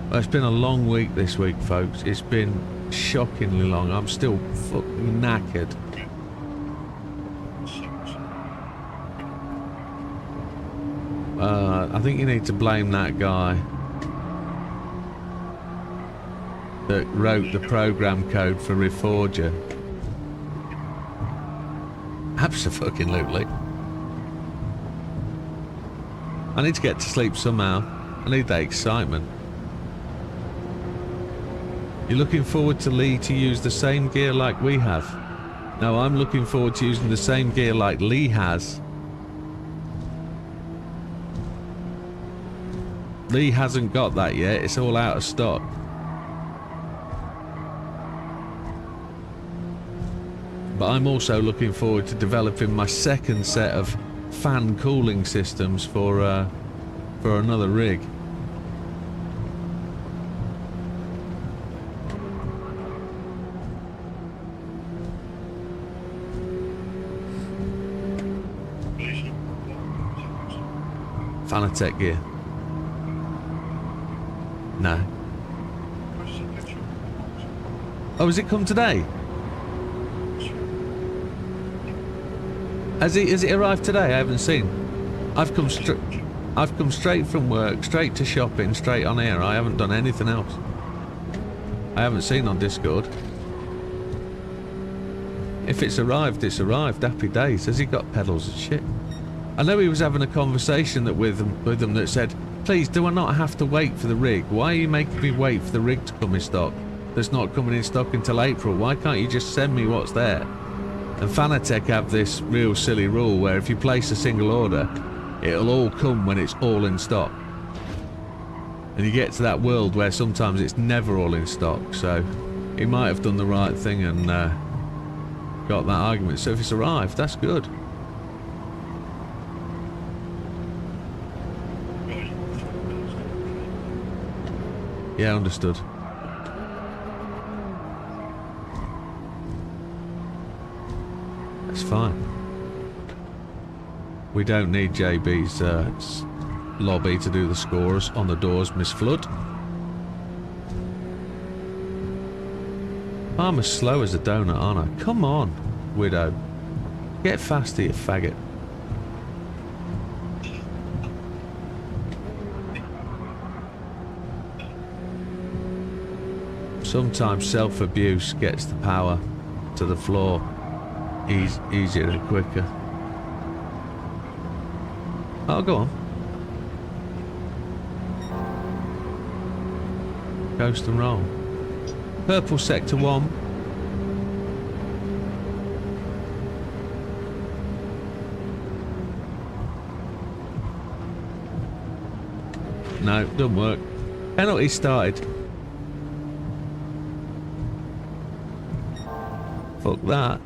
Well, it's been a long week this week, folks. It's been shockingly long. I'm still fucking knackered. I think you need to blame that guy that wrote the program code for Reforger. Abso-fucking-lutely. I need to get to sleep somehow. I need that excitement. You're looking forward to Lee to use the same gear like we have. No, I'm looking forward to using the same gear like Lee has. Lee hasn't got that yet. It's all out of stock. But I'm also looking forward to developing my second set of fan cooling systems for another rig. Fanatec gear. No. Oh, has it come today? Has it arrived today? I haven't seen. I've come straight from work, straight to shopping, straight on air. I haven't done anything else. I haven't seen on Discord. If it's arrived, it's arrived. Happy days. Has he got pedals and shit? I know he was having a conversation with them that said, please, do I not have to wait for the rig? Why are you making me wait for the rig to come in stock? That's not coming in stock until April. Why can't you just send me what's there? And Fanatec have this real silly rule where if you place a single order, it'll all come when it's all in stock. And you get to that world where sometimes it's never all in stock. So he might have done the right thing and got that argument. So if it's arrived, that's good. Yeah, understood. That's fine. We don't need JB's lobby to do the scores on the doors, Miss Flood. I'm as slow as a donut, aren't I? Come on, Widow. Get faster, you faggot. Sometimes self-abuse gets the power to the floor easier and quicker. Oh, go on. Coast and roll. Purple sector 1. No, doesn't work. Penalty started. Fuck that.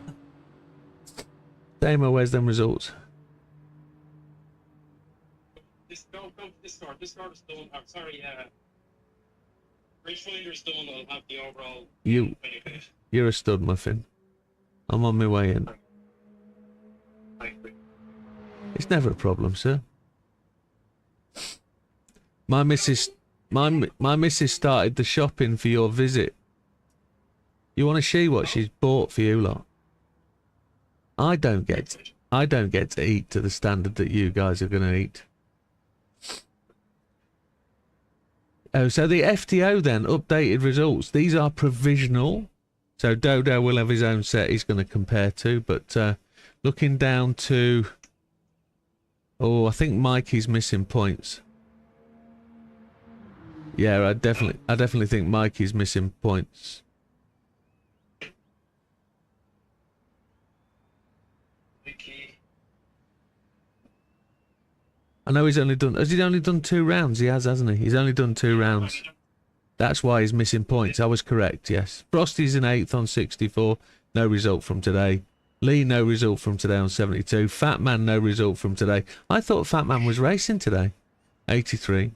Damo, where's them results? Go for this card. This card is done. I'm sorry, Rangefinder's done. I'll have the overall. You're a stud, muffin. I'm on my way in. It's never a problem, sir. My missus started the shopping for your visit. You want to see what she's bought for you lot? I don't get to eat to the standard that you guys are going to eat. Oh, so the FTO then, updated results. These are provisional. So Dodo will have his own set he's going to compare to. But looking down to... Oh, I think Mikey's missing points. Yeah, I definitely think Mikey's missing points. I know he's only done... Has he only done 2 rounds? He has, hasn't he? He's only done 2 rounds. That's why he's missing points. I was correct, yes. Frosty's in 8th on 64. No result from today. Lee, no result from today on 72. Fat Man, no result from today. I thought Fat Man was racing today. 83.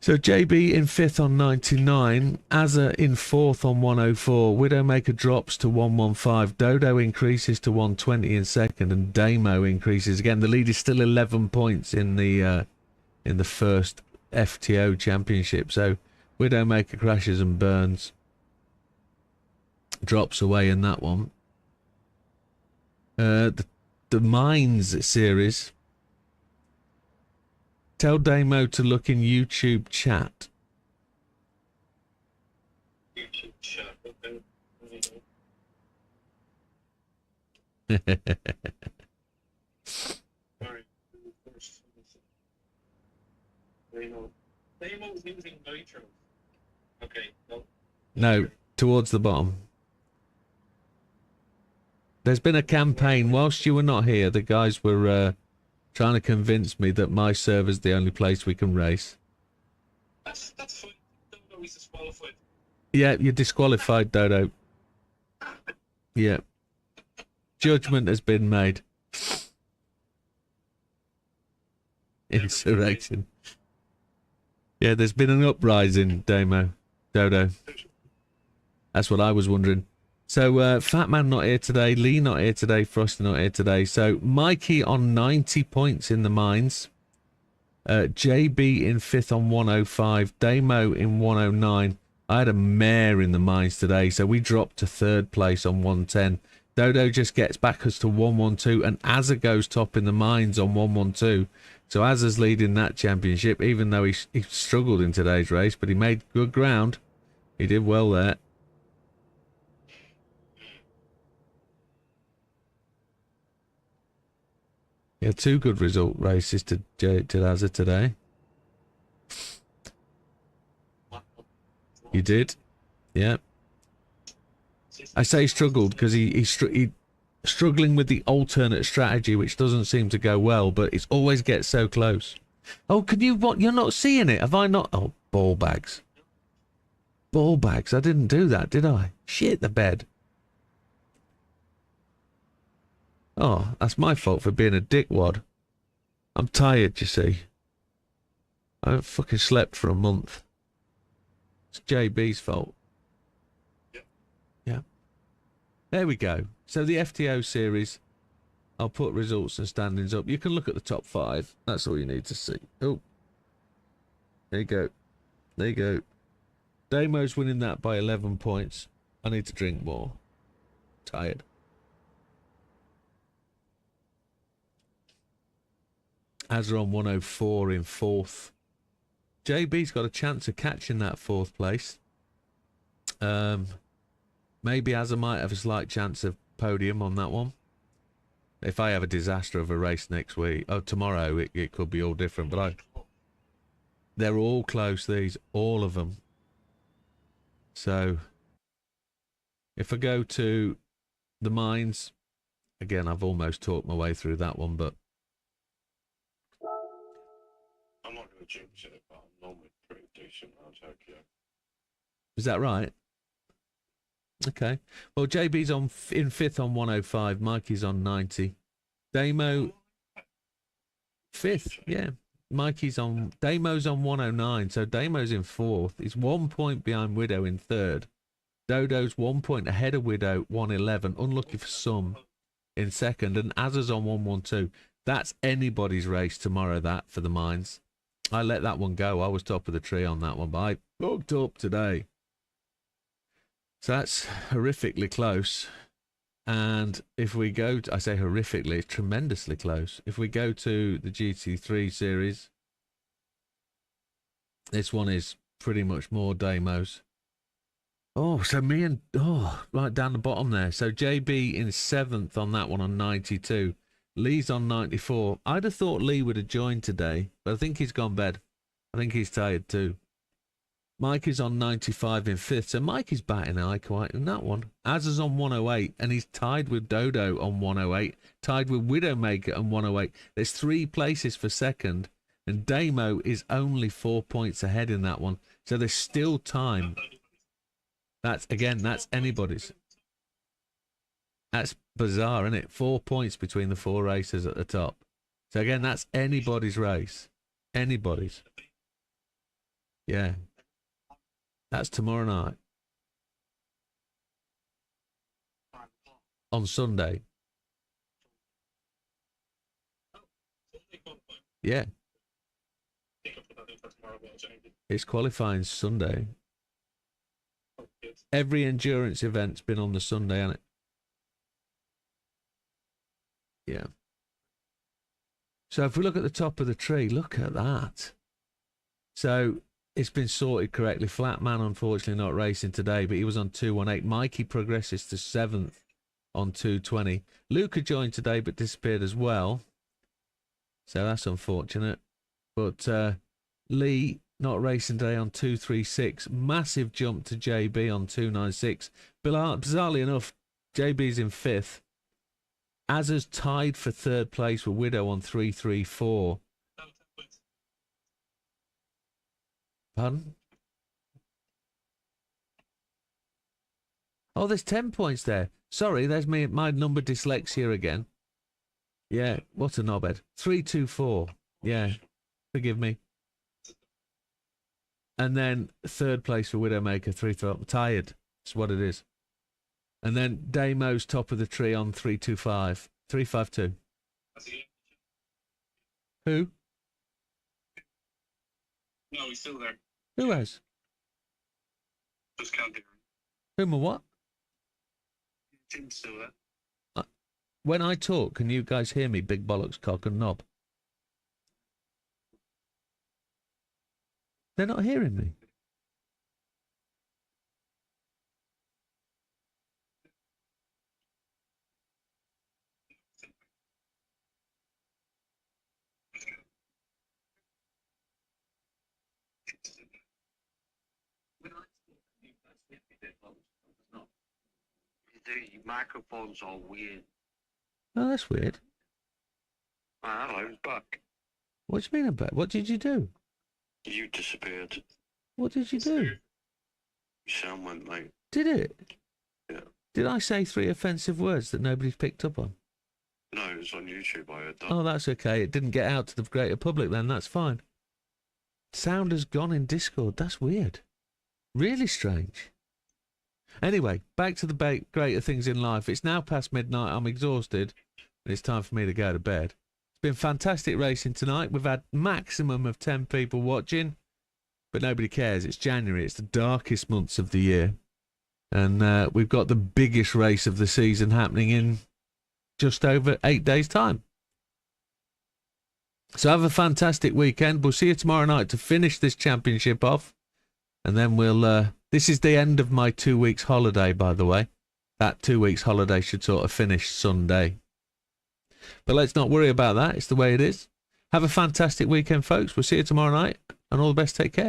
So JB in 5th on 99, Azza in 4th on 104, Widdowmaker drops to 115, Dodo increases to 120 in 2nd, and Damo increases again. The lead is still 11 points in the first FTO championship. So Widdowmaker crashes and burns, drops away in that one. The Mines series. Tell Damo to look in YouTube chat. YouTube chat, okay. Alright. Damo's using nitro. Okay, no, towards the bottom. There's been a campaign whilst you were not here. The guys were trying to convince me that my server's the only place we can race. That's fine. Dodo is disqualified. Yeah, you're disqualified, Dodo. Yeah. Judgment has been made. Insurrection. Yeah, there's been an uprising, Dodo. That's what I was wondering. So, Fat Man not here today, Lee not here today, Frosty not here today. So, Mikey on 90 points in the mines. JB in 5th on 105. Damo in 109. I had a mare in the mines today, so we dropped to 3rd place on 110. Dodo just gets back us to 112, and Azza goes top in the mines on 112. So, Azza's leading that championship, even though he struggled in today's race, but he made good ground. He did well there. Yeah, 2 good result races to Azza today. You did? Yeah. I say struggled because he's struggling with the alternate strategy, which doesn't seem to go well, but it always gets so close. Oh, can you... What? You're not seeing it? Have I not? Oh, ball bags. Ball bags. I didn't do that, did I? Shit the bed. Oh, that's my fault for being a dickwad. I'm tired, you see. I haven't fucking slept for a month. It's JB's fault. Yep. Yeah. There we go. So the FTO series, I'll put results and standings up. You can look at the top 5. That's all you need to see. Oh. There you go. There you go. Damo's winning that by 11 points. I need to drink more. Tired. Azza on 104 in 4th. JB's got a chance of catching that 4th place. Maybe Azza might have a slight chance of podium on that one. If I have a disaster of a race next week, tomorrow, it could be all different. But they're all close, these, all of them. So, if I go to the mines, again, I've almost talked my way through that one, but I'm not going to jinx it, but I'm normally pretty decent around Tokyo. is that right? Okay. Well, JB's in 5th on 105. Mikey's on 90. Damo 5th. Yeah. Damo's on 109. So Damo's in 4th. He's 1 point behind Widow in 3rd. Dodo's 1 point ahead of Widow, 111. Unlucky for some in 2nd. And Azza's on 112. That's anybody's race tomorrow, that, for the mines. I let that one go. I was top of the tree on that one, but I hooked up today. So that's horrifically close. And if we go to, I say horrifically, it's tremendously close. If we go to the GT3 series, this one is pretty much more Damos. Oh, so me and, right down the bottom there. So JB in 7th on that one on 92. Lee's on 94. I'd have thought Lee would have joined today, but I think he's gone bed. I think he's tired too. Mike is on 95 in 5th, so Mike is batting eye quite in that one. Azza's on 108, and he's tied with Dodo on 108, tied with Widdowmaker on 108. There's 3 places for 2nd, and Damo is only 4 points ahead in that one, so there's still time. That's anybody's. That's bizarre, isn't it? 4 points between the 4 racers at the top. So again, that's anybody's race. Anybody's. Yeah. That's tomorrow night. On Sunday. Yeah. It's qualifying Sunday. Every endurance event's been on the Sunday, hasn't it? Yeah. So if we look at the top of the tree, look at that. So it's been sorted correctly. Flatman, unfortunately, not racing today, but he was on 218. Mikey progresses to 7th on 220. Luca joined today, but disappeared as well. So that's unfortunate. But Lee, not racing today, on 236. Massive jump to JB on 296. Bizarrely enough, JB's in 5th. Azza's tied for 3rd place with Widow on 334. Pardon? Oh, there's 10 points there. Sorry, there's my number dyslexia again. Yeah, what a knobhead. 324. Yeah, forgive me. And then 3rd place for Widdowmaker, 312. Tired. That's what it is. And then Damo's top of the tree on 325. 352. Who? No, he's still there. Who has? Just can't hear him. Whom or what? Tim's still there. When I talk, can you guys hear me, big bollocks, cock and knob? They're not hearing me. The microphones are weird. Oh, that's weird. Hello, he's back. What do you mean about? What did you do? You disappeared. What did you do? Your sound went, mate. Did it? Yeah. Did I say 3 offensive words that nobody's picked up on? No, it was on YouTube, I heard that. Oh, that's okay. It didn't get out to the greater public then. That's fine. Sound has gone in Discord. That's weird. Really strange. Anyway, back to the greater things in life. It's now past midnight. I'm exhausted. And it's time for me to go to bed. It's been fantastic racing tonight. We've had maximum of 10 people watching. But nobody cares. It's January. It's the darkest months of the year. And we've got the biggest race of the season happening in just over 8 days' time. So have a fantastic weekend. We'll see you tomorrow night to finish this championship off. And then we'll... this is the end of my 2 weeks holiday, by the way. That 2 weeks holiday should sort of finish Sunday. But let's not worry about that. It's the way it is. Have a fantastic weekend, folks. We'll see you tomorrow night. And all the best. Take care.